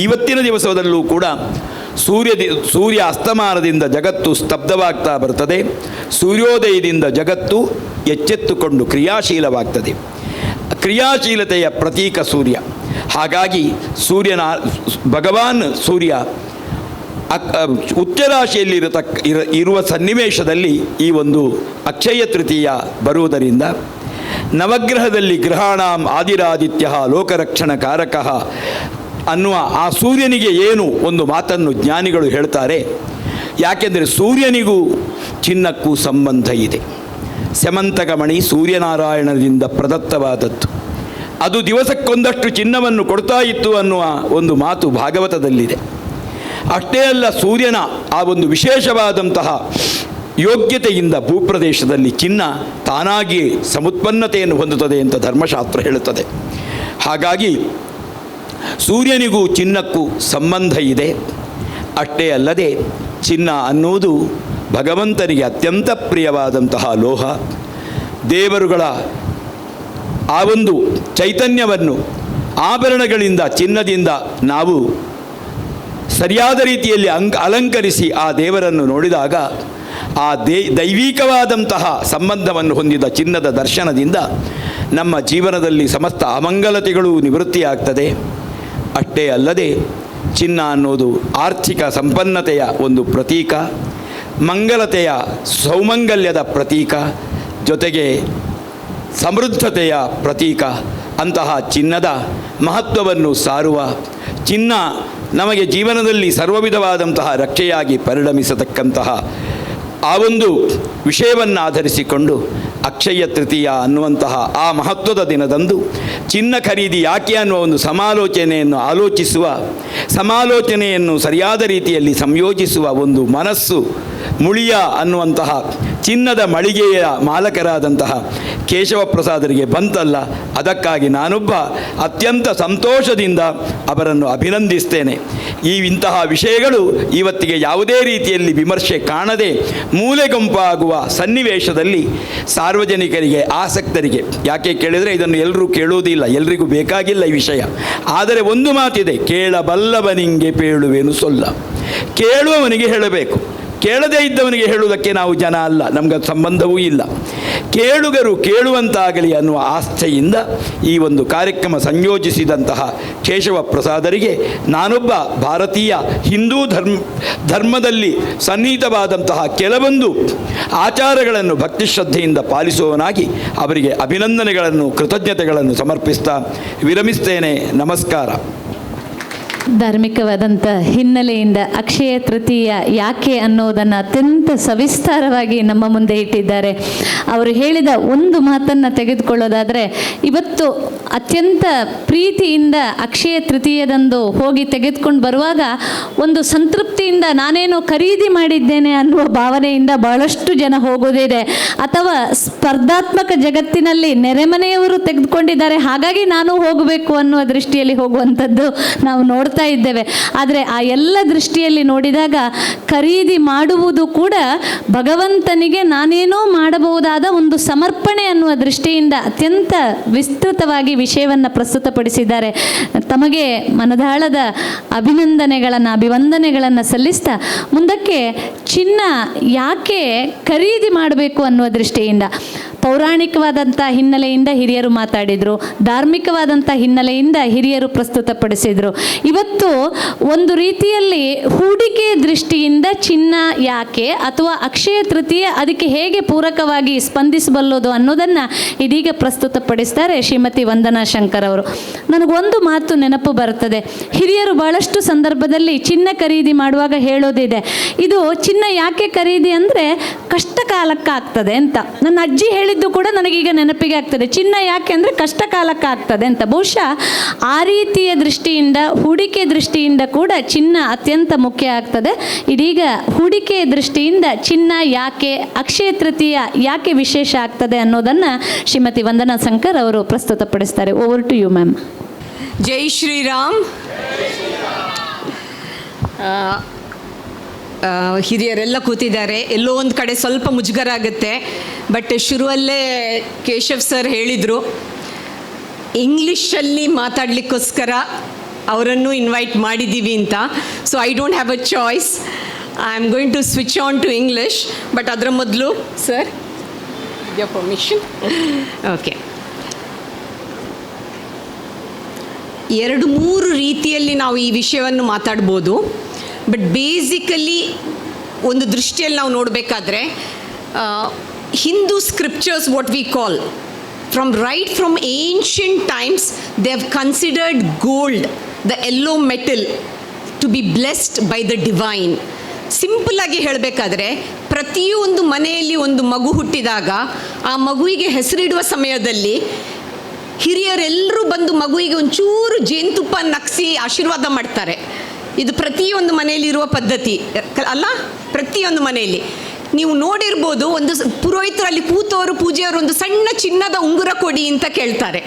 ಇವತ್ತಿನ ದಿವಸದಲ್ಲೂ ಕೂಡ ಸೂರ್ಯ ಅಸ್ತಮಾನದಿಂದ ಜಗತ್ತು ಸ್ತಬ್ಧವಾಗ್ತಾ ಬರ್ತದೆ. ಸೂರ್ಯೋದಯದಿಂದ ಜಗತ್ತು ಎಚ್ಚೆತ್ತುಕೊಂಡು ಕ್ರಿಯಾಶೀಲವಾಗ್ತದೆ. ಕ್ರಿಯಾಶೀಲತೆಯ ಪ್ರತೀಕ ಸೂರ್ಯ. ಹಾಗಾಗಿ ಭಗವಾನ್ ಸೂರ್ಯ ಉಚ್ಚರಾಶಿಯಲ್ಲಿ ಇರುವ ಸನ್ನಿವೇಶದಲ್ಲಿ ಈ ಒಂದು ಅಕ್ಷಯ ತೃತೀಯ ಬರುವುದರಿಂದ ನವಗ್ರಹದಲ್ಲಿ ಗ್ರಹಾಣಾಂ ಆದಿರಾದಿತ್ಯ ಲೋಕರಕ್ಷಣ ಕಾರಕ ಅನ್ನುವ ಆ ಸೂರ್ಯನಿಗೆ ಏನು ಒಂದು ಮಾತನ್ನು ಜ್ಞಾನಿಗಳು ಹೇಳ್ತಾರೆ. ಯಾಕೆಂದರೆ ಸೂರ್ಯನಿಗೂ ಚಿನ್ನಕ್ಕೂ ಸಂಬಂಧ ಇದೆ. ಸ್ಯಮಂತಕಮಣಿ ಸೂರ್ಯನಾರಾಯಣದಿಂದ ಪ್ರದತ್ತವಾದದ್ದು. ಅದು ದಿವಸಕ್ಕೊಂದಷ್ಟು ಚಿನ್ನವನ್ನು ಕೊಡ್ತಾ ಇತ್ತು ಅನ್ನುವ ಒಂದು ಮಾತು ಭಾಗವತದಲ್ಲಿದೆ. ಅಷ್ಟೇ ಅಲ್ಲ, ಸೂರ್ಯನ ಆ ಒಂದು ವಿಶೇಷವಾದಂತಹ ಯೋಗ್ಯತೆಯಿಂದ ಭೂಪ್ರದೇಶದಲ್ಲಿ ಚಿನ್ನ ತಾನಾಗಿ ಸಮುತ್ಪನ್ನತೆಯನ್ನು ಹೊಂದುತ್ತದೆ ಅಂತ ಧರ್ಮಶಾಸ್ತ್ರ ಹೇಳುತ್ತದೆ. ಹಾಗಾಗಿ ಸೂರ್ಯನಿಗೂ ಚಿನ್ನಕ್ಕೂ ಸಂಬಂಧ ಇದೆ. ಅಷ್ಟೇ ಅಲ್ಲದೆ ಚಿನ್ನ ಅನ್ನುವುದು ಭಗವಂತನಿಗೆ ಅತ್ಯಂತ ಪ್ರಿಯವಾದಂತಹ ಲೋಹ. ದೇವರುಗಳ ಆ ಒಂದು ಚೈತನ್ಯವನ್ನು ಆಭರಣಗಳಿಂದ ಚಿನ್ನದಿಂದ ನಾವು ಸರಿಯಾದ ರೀತಿಯಲ್ಲಿ ಅಲಂಕರಿಸಿ ಆ ದೇವರನ್ನು ನೋಡಿದಾಗ ಆ ದೈವಿಕವಾದಂತಹ ಸಂಬಂಧವನ್ನು ಹೊಂದಿದ ಚಿನ್ನದ ದರ್ಶನದಿಂದ ನಮ್ಮ ಜೀವನದಲ್ಲಿ ಸಮಸ್ತ ಅಮಂಗಲತೆಗಳು ನಿವೃತ್ತಿಯಾಗ್ತದೆ. ಅಷ್ಟೇ ಅಲ್ಲದೆ ಚಿನ್ನ ಅನ್ನೋದು ಆರ್ಥಿಕ ಸಂಪನ್ನತೆಯ ಒಂದು ಪ್ರತೀಕ, ಮಂಗಲತೆಯ ಸೌಮಂಗಲ್ಯದ ಪ್ರತೀಕ, ಜೊತೆಗೆ ಸಮೃದ್ಧತೆಯ ಪ್ರತೀಕ. ಅಂತಹ ಚಿನ್ನದ ಮಹತ್ವವನ್ನು ಸಾರುವ, ಚಿನ್ನ ನಮಗೆ ಜೀವನದಲ್ಲಿ ಸರ್ವವಿಧವಾದಂತಹ ರಕ್ಷೆಯಾಗಿ ಪರಿಣಮಿಸತಕ್ಕಂತಹ ಆ ಒಂದು ವಿಷಯವನ್ನು ಆಧರಿಸಿಕೊಂಡು ಅಕ್ಷಯ ತೃತೀಯ ಅನ್ನುವಂತಹ ಆ ಮಹತ್ವದ ದಿನದಂದು ಚಿನ್ನ ಖರೀದಿ ಯಾಕೆ ಅನ್ನುವ ಒಂದು ಸಮಾಲೋಚನೆಯನ್ನು ಸರಿಯಾದ ರೀತಿಯಲ್ಲಿ ಸಂಯೋಜಿಸುವ ಒಂದು ಮನಸ್ಸು ಮುಳಿಯ ಅನ್ನುವಂತಹ ಚಿನ್ನದ ಮಳಿಗೆಯ ಮಾಲಕರಾದಂತಹ ಕೇಶವ ಪ್ರಸಾದರಿಗೆ ಬಂತಲ್ಲ, ಅದಕ್ಕಾಗಿ ನಾನೊಬ್ಬ ಅತ್ಯಂತ ಸಂತೋಷದಿಂದ ಅವರನ್ನು ಅಭಿನಂದಿಸ್ತೇನೆ. ಇಂತಹ ವಿಷಯಗಳು ಇವತ್ತಿಗೆ ಯಾವುದೇ ರೀತಿಯಲ್ಲಿ ವಿಮರ್ಶೆ ಕಾಣದೆ ಮೂಲೆಗುಂಪಾಗುವ ಸನ್ನಿವೇಶದಲ್ಲಿ ಸಾರ್ವಜನಿಕರಿಗೆ, ಆಸಕ್ತರಿಗೆ, ಯಾಕೆ ಕೇಳಿದರೆ ಇದನ್ನು ಎಲ್ಲರೂ ಕೇಳುವುದಿಲ್ಲ, ಎಲ್ರಿಗೂ ಬೇಕಾಗಿಲ್ಲ ಈ ವಿಷಯ. ಆದರೆ ಒಂದು ಮಾತಿದೆ, ಕೇಳಬಲ್ಲವನಿಗೆ ಪೇಳುವೆನು ಸೊಲ್ಲ. ಕೇಳುವವನಿಗೆ ಹೇಳಬೇಕು, ಕೇಳದೇ ಇದ್ದವನಿಗೆ ಹೇಳುವುದಕ್ಕೆ ನಾವು ಜನ ಅಲ್ಲ, ನಮಗೆ ಸಂಬಂಧವೂ ಇಲ್ಲ. ಕೇಳುಗರು ಕೇಳುವಂತಾಗಲಿ ಅನ್ನುವ ಆಸ್ಥೆಯಿಂದ ಈ ಒಂದು ಕಾರ್ಯಕ್ರಮ ಸಂಯೋಜಿಸಿದಂತಹ ಕೇಶವ ಪ್ರಸಾದರಿಗೆ ನಾನೊಬ್ಬ ಭಾರತೀಯ ಹಿಂದೂ ಧರ್ಮದಲ್ಲಿ ಸನ್ನಿಹಿತವಾದಂತಹ ಕೆಲವೊಂದು ಆಚಾರಗಳನ್ನು ಭಕ್ತಿ ಶ್ರದ್ಧೆಯಿಂದ ಪಾಲಿಸುವವನಾಗಿ ಅವರಿಗೆ ಅಭಿನಂದನೆಗಳನ್ನು, ಕೃತಜ್ಞತೆಗಳನ್ನು ಸಮರ್ಪಿಸ್ತಾ ವಿರಮಿಸ್ತೇನೆ. ನಮಸ್ಕಾರ. ಧಾರ್ಮಿಕವಾದಂಥ ಹಿನ್ನೆಲೆಯಿಂದ ಅಕ್ಷಯ ತೃತೀಯ ಯಾಕೆ ಅನ್ನೋದನ್ನು ಅತ್ಯಂತ ಸವಿಸ್ತಾರವಾಗಿ ನಮ್ಮ ಮುಂದೆ ಇಟ್ಟಿದ್ದಾರೆ. ಅವರು ಹೇಳಿದ ಒಂದು ಮಾತನ್ನು ತೆಗೆದುಕೊಳ್ಳೋದಾದರೆ, ಇವತ್ತು ಅತ್ಯಂತ ಪ್ರೀತಿಯಿಂದ ಅಕ್ಷಯ ತೃತೀಯದಂದು ಹೋಗಿ ತೆಗೆದುಕೊಂಡು ಬರುವಾಗ ಒಂದು ಸಂತೃಪ್ತಿಯಿಂದ ನಾನೇನೋ ಖರೀದಿ ಮಾಡಿದ್ದೇನೆ ಅನ್ನುವ ಭಾವನೆಯಿಂದ ಬಹಳಷ್ಟು ಜನ ಹೋಗೋದಿದೆ. ಅಥವಾ ಸ್ಪರ್ಧಾತ್ಮಕ ಜಗತ್ತಿನಲ್ಲಿ ನೆರೆಮನೆಯವರು ತೆಗೆದುಕೊಂಡಿದ್ದಾರೆ, ಹಾಗಾಗಿ ನಾನು ಹೋಗಬೇಕು ಅನ್ನುವ ದೃಷ್ಟಿಯಲ್ಲಿ ಹೋಗುವಂಥದ್ದು ನಾವು ನೋಡ್ತಾ ಇದ್ದೇವೆ. ಆದರೆ ಆ ಎಲ್ಲ ದೃಷ್ಟಿಯಲ್ಲಿ ನೋಡಿದಾಗ ಖರೀದಿ ಮಾಡುವುದು ಕೂಡ ಭಗವಂತನಿಗೆ ನಾನೇನೋ ಮಾಡಬಹುದಾದ ಒಂದು ಸಮರ್ಪಣೆ ಅನ್ನುವ ದೃಷ್ಟಿಯಿಂದ ಅತ್ಯಂತ ವಿಸ್ತೃತವಾಗಿ ವಿಷಯವನ್ನು ಪ್ರಸ್ತುತಪಡಿಸಿದ್ದಾರೆ. ತಮಗೆ ಮನದಾಳದ ಅಭಿವಂದನೆಗಳನ್ನು ಸಲ್ಲಿಸ್ತಾ ಮುಂದಕ್ಕೆ ಚಿನ್ನ ಯಾಕೆ ಖರೀದಿ ಮಾಡಬೇಕು ಅನ್ನುವ ದೃಷ್ಟಿಯಿಂದ ಪೌರಾಣಿಕವಾದಂಥ ಹಿನ್ನೆಲೆಯಿಂದ ಹಿರಿಯರು ಮಾತಾಡಿದರು, ಧಾರ್ಮಿಕವಾದಂಥ ಹಿನ್ನೆಲೆಯಿಂದ ಹಿರಿಯರು ಪ್ರಸ್ತುತಪಡಿಸಿದರು. ಇವತ್ತು ಒಂದು ರೀತಿಯಲ್ಲಿ ಹೂಡಿಕೆ ದೃಷ್ಟಿಯಿಂದ ಚಿನ್ನ ಯಾಕೆ ಅಥವಾ ಅಕ್ಷಯ ತೃತೀಯ ಅದಕ್ಕೆ ಹೇಗೆ ಪೂರಕವಾಗಿ ಸ್ಪಂದಿಸಬಲ್ಲದು ಅನ್ನೋದನ್ನು ಇದೀಗ ಪ್ರಸ್ತುತಪಡಿಸ್ತಾರೆ ಶ್ರೀಮತಿ ವಂದನಾ ಶಂಕರ್ ಅವರು. ನನಗೊಂದು ಮಾತು ನೆನಪು ಬರ್ತದೆ. ಹಿರಿಯರು ಬಹಳಷ್ಟು ಸಂದರ್ಭದಲ್ಲಿ ಚಿನ್ನ ಖರೀದಿ ಮಾಡುವಾಗ ಹೇಳೋದಿದೆ, ಇದು ಚಿನ್ನ ಯಾಕೆ ಖರೀದಿ ಅಂದರೆ ಕಷ್ಟ ಕಾಲಕ್ಕಾಗ್ತದೆ ಅಂತ. ನನ್ನ ಅಜ್ಜಿ ಹೇಳಿದ್ದು ಕೂಡ ನನಗೀಗ ನೆನಪಿಗೆ ಆಗ್ತದೆ, ಚಿನ್ನ ಯಾಕೆ ಅಂದರೆ ಕಷ್ಟ ಕಾಲಕ್ಕಾಗ್ತದೆ ಅಂತ. ಬಹುಶಃ ಆ ರೀತಿಯ ದೃಷ್ಟಿಯಿಂದ, ಹೂಡಿಕೆ ದೃಷ್ಟಿಯಿಂದ ಕೂಡ ಚಿನ್ನ ಅತ್ಯಂತ ಮುಖ್ಯ ಆಗ್ತದೆ. ಇದೀಗ ಹೂಡಿಕೆ ದೃಷ್ಟಿಯಿಂದ ಚಿನ್ನ ಯಾಕೆ, ಅಕ್ಷಯ ತೃತೀಯ ಯಾಕೆ ವಿಶೇಷ ಆಗ್ತದೆ ಅನ್ನೋದನ್ನು ಶ್ರೀಮತಿ ವಂದನಾ ಶಂಕರ್ ಅವರು ಪ್ರಸ್ತುತಪಡಿಸ್ತಾರೆ. Over to you ma'am. Jai Shri Ram. ಹಿರಿಯರೆಲ್ಲ ಕೂತಿದ್ದಾರೆ. ಎಲ್ಲೋ ಒಂದು ಕಡೆ ಸ್ವಲ್ಪ ಮುಜುಗರ ಆಗುತ್ತೆ, ಬಟ್ ಶುರುವಲ್ಲೇ ಕೇಶವ್ ಸರ್ ಹೇಳಿದರು ಇಂಗ್ಲೀಷಲ್ಲಿ ಮಾತಾಡಲಿಕ್ಕೋಸ್ಕರ ಅವರನ್ನು ಇನ್ವೈಟ್ ಮಾಡಿದ್ದೀವಿ ಅಂತ. So I don't have a choice, I am going to switch on to English. But ಅದರ ಮೊದಲು ಸರ್ ಯೋರ್ ಪರ್ಮಿಷನ್. ಓಕೆ, 2-3 ರೀತಿಯಲ್ಲಿ ನಾವು ಈ ವಿಷಯವನ್ನು ಮಾತಾಡ್ಬೋದು. ಬಟ್ ಬೇಸಿಕಲಿ ಒಂದು ದೃಷ್ಟಿಯಲ್ಲಿ ನಾವು ನೋಡಬೇಕಾದ್ರೆ Hindu scriptures what we call from ancient times they have considered gold, the yellow metal, to be blessed by the divine. Simple ಆಗಿ ಹೇಳಬೇಕಾದ್ರೆ ಪ್ರತಿಯೊಂದು ಮನೆಯಲ್ಲಿ ಒಂದು ಮಗು ಹುಟ್ಟಿದಾಗ ಆ ಮಗುವಿಗೆ ಹೆಸರಿಡುವ ಸಮಯದಲ್ಲಿ ಹಿರಿಯರೆಲ್ಲರೂ ಬಂದು ಮಗುವಿಗೆ ಒಂಚೂರು ಜೇನುತುಪ್ಪ ನಕ್ಸಿ ಆಶೀರ್ವಾದ ಮಾಡ್ತಾರೆ. ಇದು ಪ್ರತಿಯೊಂದು ಮನೆಯಲ್ಲಿರುವ ಪದ್ಧತಿ ಅಲ್ಲ? ಪ್ರತಿಯೊಂದು ಮನೆಯಲ್ಲಿ ನೀವು ನೋಡಿರ್ಬೋದು, ಒಂದು ಪುರೋಹಿತರಲ್ಲಿ ಕೂತವರು ಪೂಜೆಯವರು ಒಂದು ಸಣ್ಣ ಚಿನ್ನದ ಉಂಗುರ ಕೊಡಿ ಅಂತ ಕೇಳ್ತಾರೆ.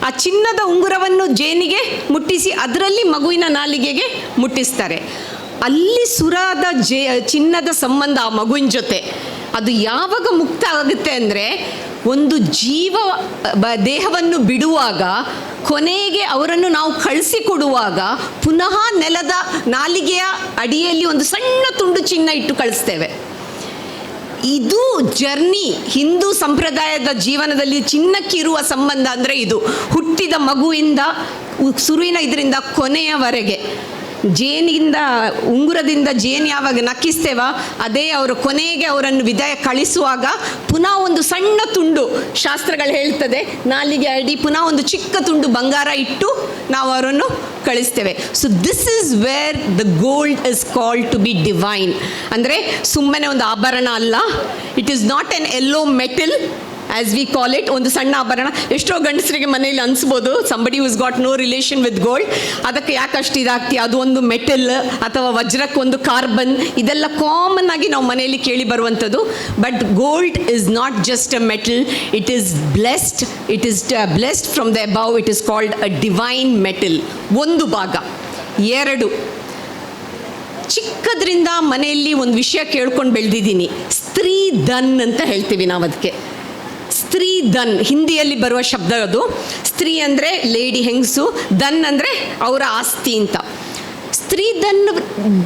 ಆ ಚಿನ್ನದ ಉಂಗುರವನ್ನು ಜೇನಿಗೆ ಮುಟ್ಟಿಸಿ ಅದರಲ್ಲಿ ಮಗುವಿನ ನಾಲಿಗೆಗೆ ಮುಟ್ಟಿಸ್ತಾರೆ. ಅಲ್ಲಿ ಸುರಾದ ಚಿನ್ನದ ಸಂಬಂಧ ಆ ಮಗುವಿನ ಜೊತೆ ಅದು ಯಾವಾಗ ಮುಕ್ತ ಆಗುತ್ತೆ ಅಂದರೆ, ಒಂದು ಜೀವ ದೇಹವನ್ನು ಬಿಡುವಾಗ, ಕೊನೆಗೆ ಅವರನ್ನು ನಾವು ಕಳಿಸಿಕೊಡುವಾಗ ಪುನಃ ನೆಲದ ನಾಲಿಗೆಯ ಅಡಿಯಲ್ಲಿ ಒಂದು ಸಣ್ಣ ತುಂಡು ಚಿನ್ನ ಇಟ್ಟು ಕಳಿಸ್ತೇವೆ. ಇದು ಜರ್ನಿ. ಹಿಂದೂ ಸಂಪ್ರದಾಯದ ಜೀವನದಲ್ಲಿ ಚಿನ್ನಕ್ಕಿರುವ ಸಂಬಂಧ ಅಂದರೆ ಇದು ಹುಟ್ಟಿದ ಮಗುವಿಂದ ಸುರುವಿನ ಇದರಿಂದ ಕೊನೆಯವರೆಗೆ. ಜೇನಿಂದ ಉಂಗುರದಿಂದ ಜೇನು ಯಾವಾಗ ನಕ್ಕಿಸ್ತೇವ ಅದೇ ಅವರು ಕೊನೆಗೆ ಅವರನ್ನು ವಿದಾಯ ಕಳಿಸುವಾಗ ಪುನಃ ಒಂದು ಸಣ್ಣ ತುಂಡು, ಶಾಸ್ತ್ರಗಳು ಹೇಳ್ತದೆ, ನಾಲಿಗೆ ಅಡಿ ಪುನಃ ಒಂದು ಚಿಕ್ಕ ತುಂಡು ಬಂಗಾರ ಇಟ್ಟು ನಾವು ಅವರನ್ನು ಕಳಿಸ್ತೇವೆ. So this is where the gold is called to be divine. ಅಂದರೆ ಸುಮ್ಮನೆ ಒಂದು ಆಭರಣ ಅಲ್ಲ, it is not an yellow metal as we call it, ಒಂದು ಸಣ್ಣ ಆಭರಣ. ಎಷ್ಟೋ ಗಂಡಸರಿಗೆ ಮನೇಲಿ ಅನಿಸ್ಬೋದು, somebody who's got no relation with gold, ಅದಕ್ಕೆ ಯಾಕೆ ಅಷ್ಟು ಇದಾಗ್ತೀಯ, ಅದು ಒಂದು ಮೆಟಲ್ ಅಥವಾ ವಜ್ರಕ್ಕೆ ಒಂದು ಕಾರ್ಬನ್, ಇದೆಲ್ಲ ಕಾಮನ್ ಆಗಿ ನಾವು ಮನೆಯಲ್ಲಿ ಕೇಳಿ ಬರುವಂಥದ್ದು. But gold is not just a metal, it is blessed, it is blessed from the above, it is called a divine metal. ಒಂದು ಭಾಗ. ಎರಡು, ಚಿಕ್ಕದ್ರಿಂದ ಮನೆಯಲ್ಲಿ ಒಂದು ವಿಷಯ ಕೇಳ್ಕೊಂಡು ಬೆಳೆದಿದ್ದೀನಿ, ಸ್ತ್ರೀ ಧನ್ ಅಂತ ಹೇಳ್ತೀವಿ ನಾವು ಅದಕ್ಕೆ. ಸ್ತ್ರೀ ಧನ್ ಹಿಂದಿಯಲ್ಲಿ ಬರುವ ಶಬ್ದ ಅದು. ಸ್ತ್ರೀ ಅಂದರೆ ಲೇಡಿ, ಹೆಂಗಸು, ಧನ್ ಅಂದರೆ ಅವರ ಆಸ್ತಿ ಅಂತ. ಸ್ತ್ರೀ ಧನ್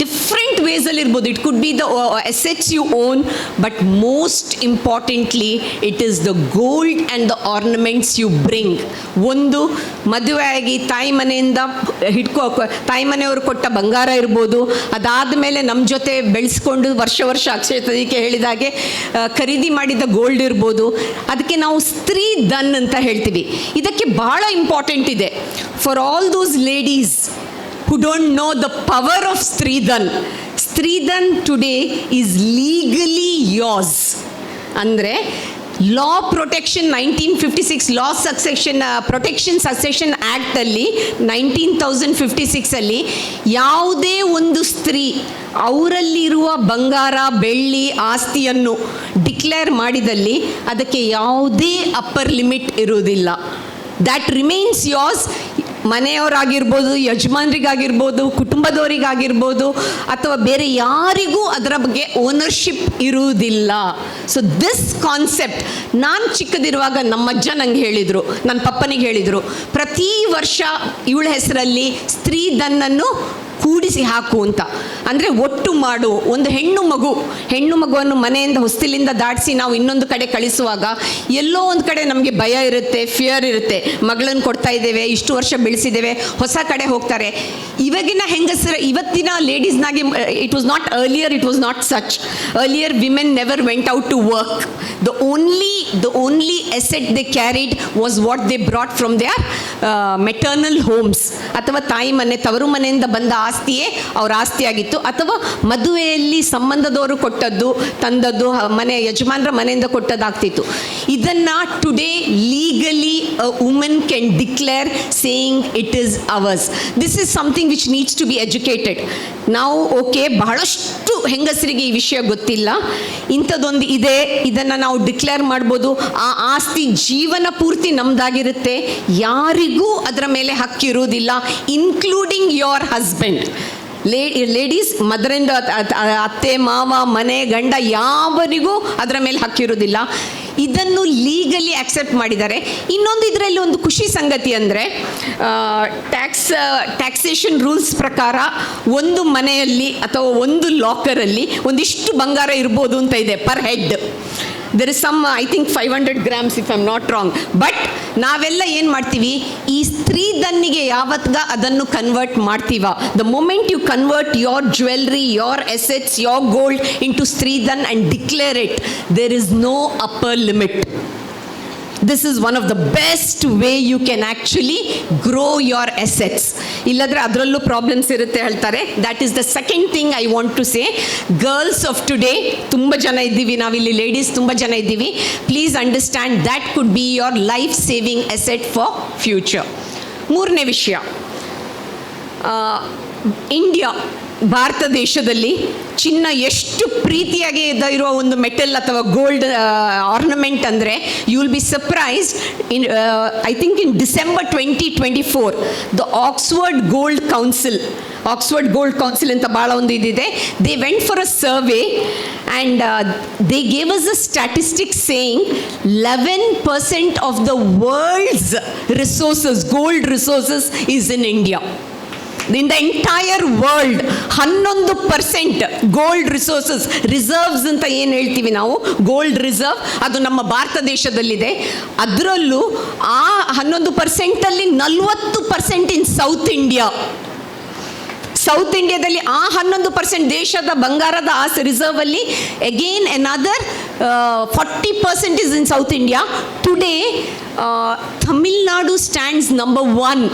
ಡಿಫ್ರೆಂಟ್ ವೇಸಲ್ಲಿ ಇರ್ಬೋದು. It could be the assets you own, but most importantly it is the gold and the ornaments you bring. ಒಂದು, ಮದುವೆಯಾಗಿ ತಾಯಿ ಮನೆಯಿಂದ ತಾಯಿ ಮನೆಯವರು ಕೊಟ್ಟ ಬಂಗಾರ ಇರ್ಬೋದು, ಅದಾದಮೇಲೆ ನಮ್ಮ ಜೊತೆ ಬೆಳೆಸ್ಕೊಂಡು ವರ್ಷ ವರ್ಷ ಅಕ್ಷಯ ತದಿಕೆ ಹೇಳಿದಾಗೆ ಖರೀದಿ ಮಾಡಿದ ಗೋಲ್ಡ್ ಇರ್ಬೋದು. ಅದಕ್ಕೆ ನಾವು ಸ್ತ್ರೀ ಧನ್ ಅಂತ ಹೇಳ್ತೀವಿ. ಇದಕ್ಕೆ ಬಹಳ ಇಂಪಾರ್ಟೆಂಟ್ ಇದೆ for all those ladies who don't know the power of Stridhan. Stridhan today is legally yours. ಅಂದರೆ ಲಾ ಪ್ರೊಟೆಕ್ಷನ್ 1956 ಲಾ ಸಕ್ಸೆಷನ್ ಪ್ರೊಟೆಕ್ಷನ್ ಸಕ್ಸೆಷನ್ ಆ್ಯಕ್ಟಲ್ಲಿ 1956 ಯಾವುದೇ ಒಂದು ಸ್ತ್ರೀ ಅವರಲ್ಲಿರುವ ಬಂಗಾರ ಬೆಳ್ಳಿ ಆಸ್ತಿಯನ್ನು ಡಿಕ್ಲೇರ್ ಮಾಡಿದಲ್ಲಿ ಅದಕ್ಕೆ ಯಾವುದೇ ಅಪ್ಪರ್ ಲಿಮಿಟ್ ಇರುವುದಿಲ್ಲ. That remains yours. ಮನೆಯವರಾಗಿರ್ಬೋದು, ಯಜಮಾನ್ರಿಗಾಗಿರ್ಬೋದು, ಕುಟುಂಬದವರಿಗಾಗಿರ್ಬೋದು, ಅಥವಾ ಬೇರೆ ಯಾರಿಗೂ ಅದರ ಬಗ್ಗೆ ಓನರ್ಶಿಪ್ ಇರುವುದಿಲ್ಲ. ಸೊ ದಿಸ್ ಕಾನ್ಸೆಪ್ಟ್ ನಾನು ಚಿಕ್ಕದಿರುವಾಗ ನಮ್ಮಜ್ಜ ನಂಗೆ ಹೇಳಿದರು, ನನ್ನ ಪಪ್ಪನಿಗೆ ಹೇಳಿದರು, ಪ್ರತಿ ವರ್ಷ ಇವಳ ಹೆಸರಲ್ಲಿ ಸ್ತ್ರೀ ಧನ್ನನ್ನು ಕೂಡಿಸಿ ಹಾಕು ಅಂತ. ಅಂದರೆ ಒಟ್ಟು ಮಾಡು. ಒಂದು ಹೆಣ್ಣು ಮಗುವನ್ನು ಮನೆಯಿಂದ ಹೊಸ್ತಿಲಿಂದ ದಾಟಿಸಿ ನಾವು ಇನ್ನೊಂದು ಕಡೆ ಕಳಿಸುವಾಗ ಎಲ್ಲೋ ಒಂದು ಕಡೆ ನಮಗೆ ಭಯ ಇರುತ್ತೆ, ಫಿಯರ್ ಇರುತ್ತೆ. ಮಗಳನ್ನು ಕೊಡ್ತಾ ಇದ್ದೇವೆ, ಇಷ್ಟು ವರ್ಷ ಬೆಳೆಸಿದ್ದೇವೆ, ಹೊಸ ಕಡೆ ಹೋಗ್ತಾರೆ. ಇವಾಗಿನ ಹೆಂಗಸರ, ಇವತ್ತಿನ ಲೇಡೀಸ್ನಾಗೆ it was not earlier, it was not such. Earlier women never went out to work. The only asset they carried was what they brought from their maternal homes. ಅಥವಾ ತಾಯಿ ಮನೆ, ತವರು ಮನೆಯಿಂದ ಬಂದ ಆಸ್ತಿಯೇ ಅವರ ಆಸ್ತಿಯಾಗಿತ್ತು. ಅಥವಾ ಮದುವೆಯಲ್ಲಿ ಸಂಬಂಧದವರು ಕೊಟ್ಟದ್ದು, ತಂದದ್ದು, ಮನೆ ಯಜಮಾನರ ಮನೆಯಿಂದ ಕೊಟ್ಟದ್ದಾಗ್ತಿತ್ತು. ಇದನ್ನು today legally a woman can declare saying it is ours. This is something which needs to be educated. ನಾವು ಓಕೆ, ಬಹಳಷ್ಟು ಹೆಂಗಸರಿಗೆ ಈ ವಿಷಯ ಗೊತ್ತಿಲ್ಲ. ಇಂಥದ್ದೊಂದು ಇದೆ, ಇದನ್ನು ನಾವು ಡಿಕ್ಲೇರ್ ಮಾಡ್ಬೋದು. ಆ ಆಸ್ತಿ ಜೀವನ ಪೂರ್ತಿ ನಮ್ಮದಾಗಿರುತ್ತೆ, ಯಾರಿಗೂ ಅದರ ಮೇಲೆ ಹಕ್ಕಿರುವುದಿಲ್ಲ, ಇನ್ಕ್ಲೂಡಿಂಗ್ ಯೋರ್ ಹಸ್ಬೆಂಡ್. ಲೇಡೀಸ್, ಮದರಿಂದ ಅತ್ತೆ ಮಾವ ಮನೆ ಗಂಡ ಯಾವರಿಗೂ ಅದರ ಮೇಲೆ ಹಕ್ಕಿರುವುದಿಲ್ಲ. ಇದನ್ನು ಲೀಗಲಿ ಆಕ್ಸೆಪ್ಟ್ ಮಾಡಿದ್ದಾರೆ. ಇನ್ನೊಂದು ಇದರಲ್ಲಿ ಒಂದು ಖುಷಿ ಸಂಗತಿ ಅಂದರೆ ಟ್ಯಾಕ್ಸೇಷನ್ ರೂಲ್ಸ್ ಪ್ರಕಾರ ಒಂದು ಮನೆಯಲ್ಲಿ ಅಥವಾ ಒಂದು ಲಾಕರಲ್ಲಿ ಒಂದಿಷ್ಟು ಬಂಗಾರ ಇರ್ಬೋದು ಅಂತ ಇದೆ per head. There is some, I think 500 grams if I am not wrong. But ನಾವೆಲ್ಲ ಏನು ಮಾಡ್ತೀವಿ, ಈ ಸ್ತ್ರೀ ಧನ್ನಿಗೆ ಯಾವತ್ಗ ಅದನ್ನು ಕನ್ವರ್ಟ್ ಮಾಡ್ತೀವ, the moment you convert your jewellery, your assets, your gold into stridhan and declare it, there is no upper limit. This is one of the best way you can actually grow your assets. ಇಲ್ಲದ್ರೆ ಅದರಲ್ಲೂ ಪ್ರಾಬ್ಲಮ್ಸ್ ಇರುತ್ತೆ ಹೇಳ್ತಾರೆ. That is the second thing I want to say. Girls of today, ತುಂಬ ಜನ ಇದ್ದೀವಿ ನಾವಿಲ್ಲಿ, ಲೇಡೀಸ್ ತುಂಬ ಜನ ಇದ್ದೀವಿ. Please understand that could be your life saving asset for future. ಮೂರನೇ ವಿಷಯ, ಇಂಡಿಯಾ, ಭಾರತ ದೇಶದಲ್ಲಿ ಚಿನ್ನ ಎಷ್ಟು ಪ್ರೀತಿಯಾಗಿ ಇರುವ ಒಂದು ಮೆಟಲ್ ಅಥವಾ ಗೋಲ್ಡ್ ಆರ್ನಮೆಂಟ್ ಅಂದರೆ, you will be surprised. I think in December 2024 the Oxford Gold Council ಅಂತ ಭಾಳ ಒಂದು ಇದಿದೆ. They went for a survey and they gave us a statistic saying 11% of the world's resources, gold resources is in India. In the entire world 11% gold resources, reserves ಅಂತ ಏನು ಹೇಳ್ತೀವಿ ನಾವು, ಗೋಲ್ಡ್ ರಿಸರ್ವ್, ಅದು ನಮ್ಮ ಭಾರತ ದೇಶದಲ್ಲಿದೆ. ಅದರಲ್ಲೂ ಆ 11%ಅಲ್ಲಿ 40% ಇನ್ ಸೌತ್ ಇಂಡಿಯಾ. ಸೌತ್ ಇಂಡಿಯಾದಲ್ಲಿ ಆ 11% ದೇಶದ ಬಂಗಾರದ ಆ ರಿಸರ್ವ್ ಅಲ್ಲಿ again another 40% is in south India. Today Tamil Nadu stands number 1.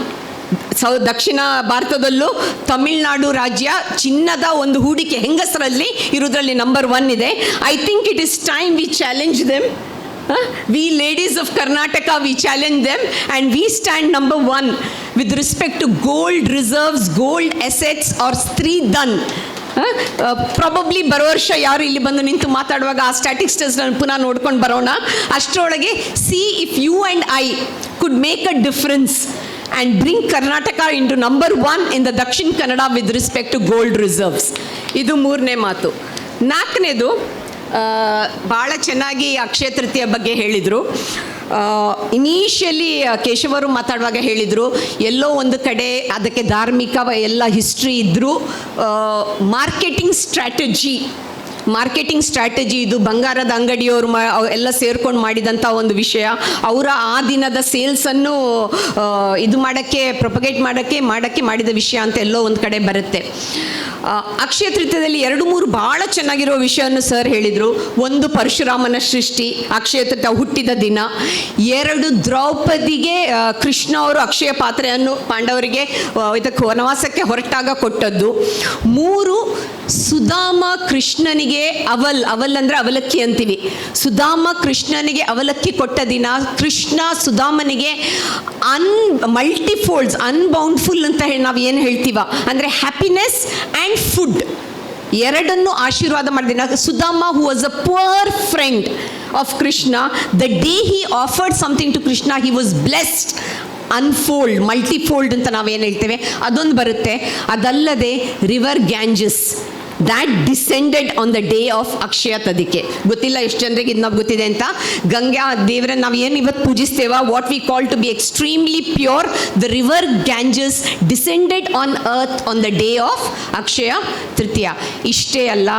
ದಕ್ಷಿಣ ಭಾರತದಲ್ಲೂ ತಮಿಳ್ನಾಡು ರಾಜ್ಯ ಚಿನ್ನದ ಒಂದು ಹೂಡಿಕೆ ಹೆಂಗಸರಲ್ಲಿ ಇರೋದ್ರಲ್ಲಿ ನಂಬರ್ 1 ಇದೆ. I think it is time we challenge them. We ladies of Karnataka, we challenge them and we stand number 1 with respect to gold reserves, gold assets or Stree Dhan. Probably ಬರೋ ವರ್ಷ ಯಾರು ಇಲ್ಲಿ ಬಂದು ನಿಂತು ಮಾತಾಡುವಾಗ ಆ ಸ್ಟ್ಯಾಟಿಸ್ಟಿಕ್ಸ್ ಪುನಃ ನೋಡ್ಕೊಂಡು ಬರೋಣ. ಅಷ್ಟರೊಳಗೆ see if you and I could make a difference and bring Karnataka into number 1 in the Dakshina Kannada with respect to gold reserves. ಇದು 3ನೇ ಮಾತು. 4ನೇದು ಭಾಳ ಚೆನ್ನಾಗಿ ಅಕ್ಷಯ ತೃತೀಯ ಬಗ್ಗೆ ಹೇಳಿದರು. ಇನಿಷಿಯಲಿ ಕೇಶವರು ಮಾತಾಡುವಾಗ ಹೇಳಿದರು, ಎಲ್ಲೋ ಒಂದು ಕಡೆ ಅದಕ್ಕೆ ಧಾರ್ಮಿಕ ಎಲ್ಲ ಹಿಸ್ಟ್ರಿ ಇದ್ದರೂ ಮಾರ್ಕೆಟಿಂಗ್ ಸ್ಟ್ರಾಟಜಿ ಇದು ಬಂಗಾರದ ಅಂಗಡಿಯವರು ಎಲ್ಲ ಸೇರ್ಕೊಂಡು ಮಾಡಿದಂಥ ಒಂದು ವಿಷಯ. ಅವರ ಆ ದಿನದ ಸೇಲ್ಸನ್ನು ಇದು ಮಾಡೋಕ್ಕೆ ಪ್ರೊಪಗೇಟ್ ಮಾಡೋಕ್ಕೆ ಮಾಡಿದ ವಿಷಯ ಅಂತ ಎಲ್ಲೋ ಒಂದು ಕಡೆ ಬರುತ್ತೆ. ಅಕ್ಷಯ ತೃತೀಯದಲ್ಲಿ 2-3 ಭಾಳ ಚೆನ್ನಾಗಿರೋ ವಿಷಯವನ್ನು ಸರ್ ಹೇಳಿದರು. 1 ಪರಶುರಾಮನ ಸೃಷ್ಟಿ, ಅಕ್ಷಯ ತೃತೀಯ ಹುಟ್ಟಿದ ದಿನ. 2 ದ್ರೌಪದಿಗೆ ಕೃಷ್ಣ ಅವರು ಅಕ್ಷಯ ಪಾತ್ರೆಯನ್ನು ಪಾಂಡವರಿಗೆ ಇದಕ್ಕೆ ವನವಾಸಕ್ಕೆ ಹೊರಟಾಗ ಕೊಟ್ಟದ್ದು. 3 ಸುಧಾಮ ಕೃಷ್ಣನಿಗೆ ಅವಲ್ ಅಂದರೆ ಅವಲಕ್ಕಿ ಅಂತೀವಿ. ಸುಧಾಮ ಕೃಷ್ಣನಿಗೆ ಅವಲಕ್ಕಿ ಕೊಟ್ಟ ದಿನ. ಕೃಷ್ಣ ಸುಧಾಮನಿಗೆ ಮಲ್ಟಿಫೋಲ್ಡ್ಸ್ ಅನ್ಬೌಂಡ್ಫುಲ್ ಅಂತ ಹೇಳಿ ನಾವು ಏನು ಹೇಳ್ತೀವ ಅಂದರೆ ಹ್ಯಾಪಿನೆಸ್ ಆ್ಯಂಡ್ ಫುಡ್ ಎರಡನ್ನು ಆಶೀರ್ವಾದ ಮಾಡಿದ. Sudama who was a poor friend of Krishna, the day he offered something to Krishna he was blessed. Unfold multifold ಅಂತ ನಾವೇನು ಹೇಳ್ತೇವೆ ಅದೊಂದು ಬರುತ್ತೆ. ಅದಲ್ಲದೆ river Ganges that descended on the day of Akshaya Tadige. ಗೊತ್ತಿಲ್ಲ ಎಷ್ಟು ಜನರಿಗೆ ಇದು ನಾವು ಗೊತ್ತಿದೆ ಅಂತ. ಗಂಗಾ ದೇವರನ್ನು ನಾವು ಏನು ಇವತ್ತು ಪೂಜಿಸ್ತೇವ, what we call to be extremely pure, the river Ganges descended on earth on the day of Akshaya Tritiya. ಇಷ್ಟೇ ಅಲ್ಲ,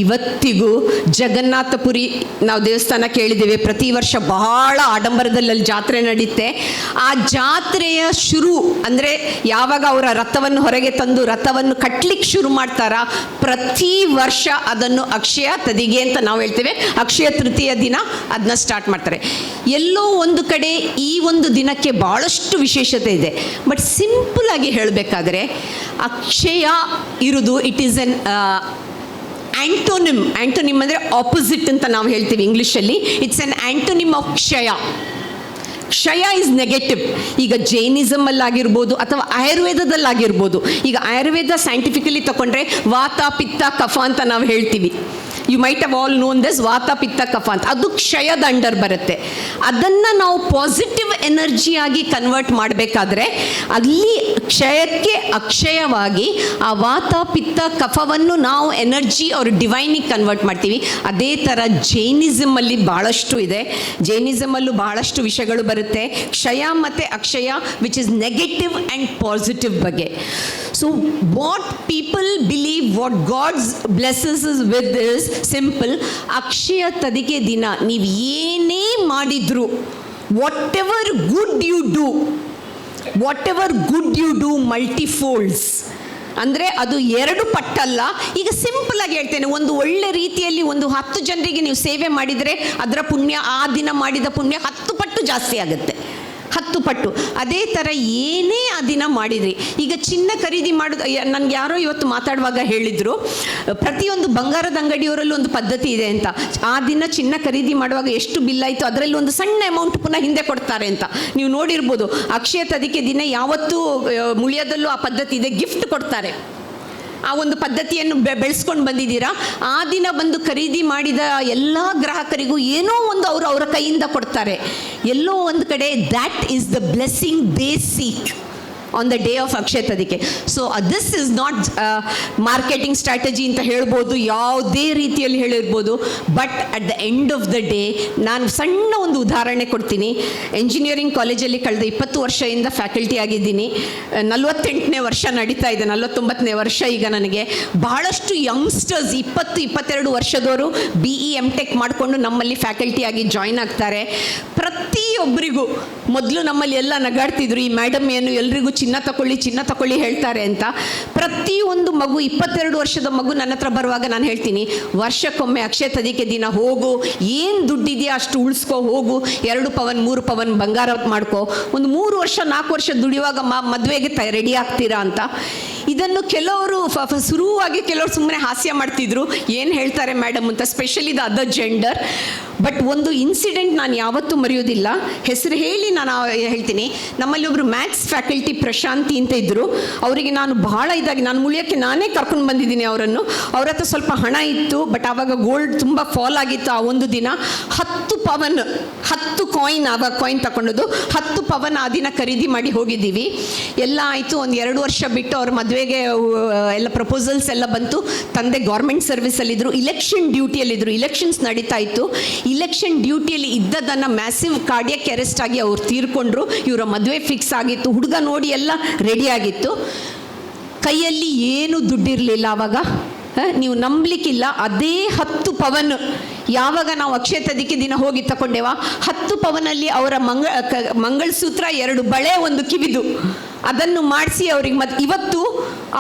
ಇವತ್ತಿಗೂ ಜಗನ್ನಾಥಪುರಿ ನಾವು ದೇವಸ್ಥಾನ ಕೇಳಿದ್ದೇವೆ, ಪ್ರತಿ ವರ್ಷ ಬಹಳ ಆಡಂಬರದಲ್ಲಿ ಅಲ್ಲಿ ಜಾತ್ರೆ ನಡೆಯುತ್ತೆ. ಆ ಜಾತ್ರೆಯ ಶುರು ಅಂದರೆ ಯಾವಾಗ ಅವರ ರಥವನ್ನು ಹೊರಗೆ ತಂದು ರಥವನ್ನು ಕಟ್ಲಿಕ್ಕೆ ಶುರು ಮಾಡ್ತಾರ, ಪ್ರತಿ ವರ್ಷ ಅದನ್ನು ಅಕ್ಷಯ ತದಿಗೆ ಅಂತ ನಾವು ಹೇಳ್ತೇವೆ. ಅಕ್ಷಯ ತೃತೀಯ ದಿನ ಅದನ್ನ ಸ್ಟಾರ್ಟ್ ಮಾಡ್ತಾರೆ. ಎಲ್ಲೋ ಒಂದು ಕಡೆ ಈ ಒಂದು ದಿನಕ್ಕೆ ಭಾಳಷ್ಟು ವಿಶೇಷತೆ ಇದೆ. ಬಟ್ ಸಿಂಪಲ್ ಆಗಿ ಹೇಳಬೇಕಾದ್ರೆ ಅಕ್ಷಯ ಇರುವುದು ಇಟ್ ಈಸ್ ಎನ್ ಆ್ಯಂಟೋನಿಮ್ ಅಂದರೆ ಆಪೋಸಿಟ್ ಅಂತ ನಾವು ಹೇಳ್ತೀವಿ ಇಂಗ್ಲೀಷಲ್ಲಿ. ಇಟ್ಸ್ ಎನ್ ಆ್ಯಂಟೋನಿಮ್ ಆಫ್ ಕ್ಷಯ. ಕ್ಷಯ ಇಸ್ ನೆಗೆಟಿವ್. ಈಗ ಜೈನಿಸಮಲ್ಲಾಗಿರ್ಬೋದು ಅಥವಾ ಆಯುರ್ವೇದದಲ್ಲಾಗಿರ್ಬೋದು. ಈಗ ಆಯುರ್ವೇದ ಸೈಂಟಿಫಿಕಲಿ ತಗೊಂಡ್ರೆ ವಾತ ಪಿತ್ತ ಕಫ ಅಂತ ನಾವು ಹೇಳ್ತೀವಿ. You might have all known this, ವಾತ ಪಿತ್ತ ಕಫ ಅಂತ. ಅದು ಕ್ಷಯದ ಅಂಡರ್ ಬರುತ್ತೆ. ಅದನ್ನು ನಾವು ಪಾಸಿಟಿವ್ ಎನರ್ಜಿಯಾಗಿ ಕನ್ವರ್ಟ್ ಮಾಡಬೇಕಾದ್ರೆ ಅಲ್ಲಿ ಕ್ಷಯಕ್ಕೆ ಅಕ್ಷಯವಾಗಿ ಆ ವಾತ ಪಿತ್ತ ಕಫವನ್ನು ನಾವು ಎನರ್ಜಿ ಅವ್ರ ಡಿವೈನಿಗೆ ಕನ್ವರ್ಟ್ ಮಾಡ್ತೀವಿ. ಅದೇ ಥರ ಜೈನಿಸಮಲ್ಲಿ ಭಾಳಷ್ಟು ಇದೆ. ಜೈನಿಸಮಲ್ಲೂ ಭಾಳಷ್ಟು ವಿಷಯಗಳು ಬರುತ್ತೆ, ಕ್ಷಯ ಮತ್ತು ಅಕ್ಷಯ, which is negative and positive ಬಗ್ಗೆ. So what people believe, what gods blesses is with is simple. Akshaya Tadige ದಿನ ನೀವು ಏನೇ ಮಾಡಿದ್ರು, whatever good you do multifolds. ಅಂದರೆ ಅದು 2 ಪಟ್ಟಲ್ಲ. ಈಗ ಸಿಂಪಲ್ ಆಗಿ ಹೇಳ್ತೇನೆ, ಒಂದು ಒಳ್ಳೆ ರೀತಿಯಲ್ಲಿ ಒಂದು 10 ಜನರಿಗೆ ನೀವು ಸೇವೆ ಮಾಡಿದರೆ ಅದರ ಪುಣ್ಯ, ಆ ದಿನ ಮಾಡಿದ ಪುಣ್ಯ 10 ಪಟ್ಟು ಜಾಸ್ತಿ ಆಗುತ್ತೆ. 10 ಪಟ್ಟು. ಅದೇ ಥರ ಏನೇ ಆ ದಿನ ಮಾಡಿದ್ರಿ. ಈಗ ಚಿನ್ನ ಖರೀದಿ ಮಾಡೋದು, ನನಗೆ ಯಾರೋ ಇವತ್ತು ಮಾತಾಡುವಾಗ ಹೇಳಿದರು, ಪ್ರತಿಯೊಂದು ಬಂಗಾರದ ಅಂಗಡಿಯವರಲ್ಲೂ ಒಂದು ಪದ್ಧತಿ ಇದೆ ಅಂತ. ಆ ದಿನ ಚಿನ್ನ ಖರೀದಿ ಮಾಡುವಾಗ ಎಷ್ಟು ಬಿಲ್ ಆಯಿತು ಅದರಲ್ಲಿ ಒಂದು ಸಣ್ಣ ಅಮೌಂಟ್ ಪುನಃ ಹಿಂದೆ ಕೊಡ್ತಾರೆ ಅಂತ ನೀವು ನೋಡಿರ್ಬೋದು. ಅಕ್ಷಯ ತದಿಕೆ ದಿನ ಯಾವತ್ತೂ ಮುಳಿಯೋದಲ್ಲೂ ಆ ಪದ್ಧತಿ ಇದೆ, ಗಿಫ್ಟ್ ಕೊಡ್ತಾರೆ. ಆ ಒಂದು ಪದ್ಧತಿಯನ್ನು ಬೆಳೆಸ್ಕೊಂಡು ಬಂದಿದ್ದೀರಾ. ಆ ದಿನ ಬಂದು ಖರೀದಿ ಮಾಡಿದ ಎಲ್ಲ ಗ್ರಾಹಕರಿಗೂ ಏನೋ ಒಂದು ಅವರ ಕೈಯಿಂದ ಕೊಡ್ತಾರೆ. ಎಲ್ಲೋ ಒಂದು ಕಡೆ that is the blessing they seek on the day of Akshaya Tadike. So this is not marketing strategy ಅಂತ ಹೇಳ್ಬೋದು, ಯಾವುದೇ ರೀತಿಯಲ್ಲಿ ಹೇಳಿರ್ಬೋದು. But at the end of the day ನಾನು ಸಣ್ಣ ಒಂದು ಉದಾಹರಣೆ ಕೊಡ್ತೀನಿ. ಎಂಜಿನಿಯರಿಂಗ್ ಕಾಲೇಜಲ್ಲಿ ಕಳೆದ 20 ವರ್ಷದಿಂದ ಫ್ಯಾಕಲ್ಟಿ ಆಗಿದ್ದೀನಿ. 48ನೇ ವರ್ಷ ನಡೀತಾ ಇದೆ, 49ನೇ ವರ್ಷ ಈಗ ನನಗೆ. ಬಹಳಷ್ಟು ಯಂಗ್ಸ್ಟರ್ಸ್ 20-22 ವರ್ಷದವರು BE MTech ಮಾಡಿಕೊಂಡು ನಮ್ಮಲ್ಲಿ ಫ್ಯಾಕಲ್ಟಿಯಾಗಿ ಜಾಯ್ನ್ ಆಗ್ತಾರೆ. ಪ್ರತಿಯೊಬ್ಬರಿಗೂ ಮೊದಲು ನಮ್ಮಲ್ಲಿ ಎಲ್ಲ ನಗಾಡ್ತಿದ್ರು, ಈ ಮೇಡಮ್ ಏನು ಎಲ್ರಿಗೂ ಚಿನ್ನ ತಗೊಳ್ಳಿ ಹೇಳ್ತಾರೆ ಅಂತ. ಪ್ರತಿಯೊಂದು ಮಗು 22 ವರ್ಷದ ಮಗು ನನ್ನ ಹತ್ರ ಬರುವಾಗ ನಾನು ಹೇಳ್ತೀನಿ, ವರ್ಷಕ್ಕೊಮ್ಮೆ ಅಕ್ಷಯ ತದಿಕೆ ದಿನ ಹೋಗು, ಏನು ದುಡ್ಡಿದೆಯಾ ಅಷ್ಟು ಉಳಿಸ್ಕೊ, ಹೋಗು 2 ಪವನ್ 3 ಪವನ್ ಬಂಗಾರ ಮಾಡ್ಕೊ, ಒಂದು 3 ವರ್ಷ 4 ವರ್ಷ ದುಡಿಯುವಾಗ ಮದುವೆಗೆ ರೆಡಿ ಆಗ್ತೀರಾ ಅಂತ. ಇದನ್ನು ಕೆಲವರು ಶುರುವಾಗಿ ಕೆಲವರು ಸುಮ್ಮನೆ ಹಾಸ್ಯ ಮಾಡ್ತಿದ್ರು, ಏನು ಹೇಳ್ತಾರೆ ಮೇಡಮ್ ಅಂತ, specially the other gender. But ಒಂದು ಇನ್ಸಿಡೆಂಟ್ ನಾನು ಯಾವತ್ತೂ ಮರೆಯೋದಿಲ್ಲ, ಹೆಸರು ಹೇಳಿ ನಾನು ಹೇಳ್ತೀನಿ. ನಮ್ಮಲ್ಲಿ ಒಬ್ಬರು ಮ್ಯಾಥ್ಸ್ ಫ್ಯಾಕಲ್ಟಿ ಪ್ರಶಾಂತಿ ಅಂತ ಇದ್ದರು. ಅವರಿಗೆ ನಾನು ಬಹಳ ಇದಾಗಿ ನಾನು ಮುಳಿಯೋಕ್ಕೆ ನಾನೇ ಕರ್ಕೊಂಡು ಬಂದಿದ್ದೀನಿ ಅವರನ್ನು. ಅವ್ರ ಹತ್ರ ಸ್ವಲ್ಪ ಹಣ ಇತ್ತು, ಬಟ್ ಆವಾಗ ಗೋಲ್ಡ್ ತುಂಬ ಫಾಲ್ ಆಗಿತ್ತು. ಆ ಒಂದು ದಿನ 10 ಪವನ್ 10 ಕಾಯಿನ್, ಆವಾಗ ಕಾಯಿನ್ ತಗೊಂಡದ್ದು 10 ಪವನ್ ಆ ದಿನ ಖರೀದಿ ಮಾಡಿ ಹೋಗಿದ್ದೀವಿ. ಎಲ್ಲ ಆಯಿತು. ಒಂದು 2 ವರ್ಷ ಬಿಟ್ಟು ಅವ್ರ ಮದುವೆಗೆ ಎಲ್ಲ ಪ್ರಪೋಸಲ್ಸ್ ಎಲ್ಲ ಬಂತು. ತಂದೆ ಗೌರ್ಮೆಂಟ್ ಸರ್ವಿಸಲ್ಲಿದ್ದರು, ಇಲೆಕ್ಷನ್ ಡ್ಯೂಟಿಯಲ್ಲಿದ್ದರು. ಇಲೆಕ್ಷನ್ಸ್ ನಡೀತಾ ಇತ್ತು. ಇಲೆಕ್ಷನ್ ಡ್ಯೂಟಿಯಲ್ಲಿ ಇದ್ದದನ್ನು ಮ್ಯಾಸಿವ್ ಕಾರ್ಡಿಯಕ್ ಅರೆಸ್ಟ್ ಆಗಿ ಅವ್ರು ತೀರ್ಕೊಂಡ್ರು. ಇವರ ಮದುವೆ ಫಿಕ್ಸ್ ಆಗಿತ್ತು. ಹುಡುಗ ನೋಡಿ ಎಲ್ಲ ರೆಡಿ ಆಗಿತ್ತು. ಕೈಯಲ್ಲಿ ಏನೂ ದುಡ್ಡಿರಲಿಲ್ಲ ಆವಾಗ. ನೀವು ನಂಬಲಿಕ್ಕಿಲ್ಲ, ಅದೇ 10 ಪವನ್ ಯಾವಾಗ ನಾವು ಅಕ್ಷಯ ತದಿಕೆ ದಿನ ಹೋಗಿ ತಗೊಂಡೇವ, 10 ಪವನಲ್ಲಿ ಅವರ ಮಂಗಳಸೂತ್ರ, 2 ಬಳೆ, 1 ಕಿವಿದು, ಅದನ್ನು ಮಾಡಿಸಿ ಅವ್ರಿಗೆ ಇವತ್ತು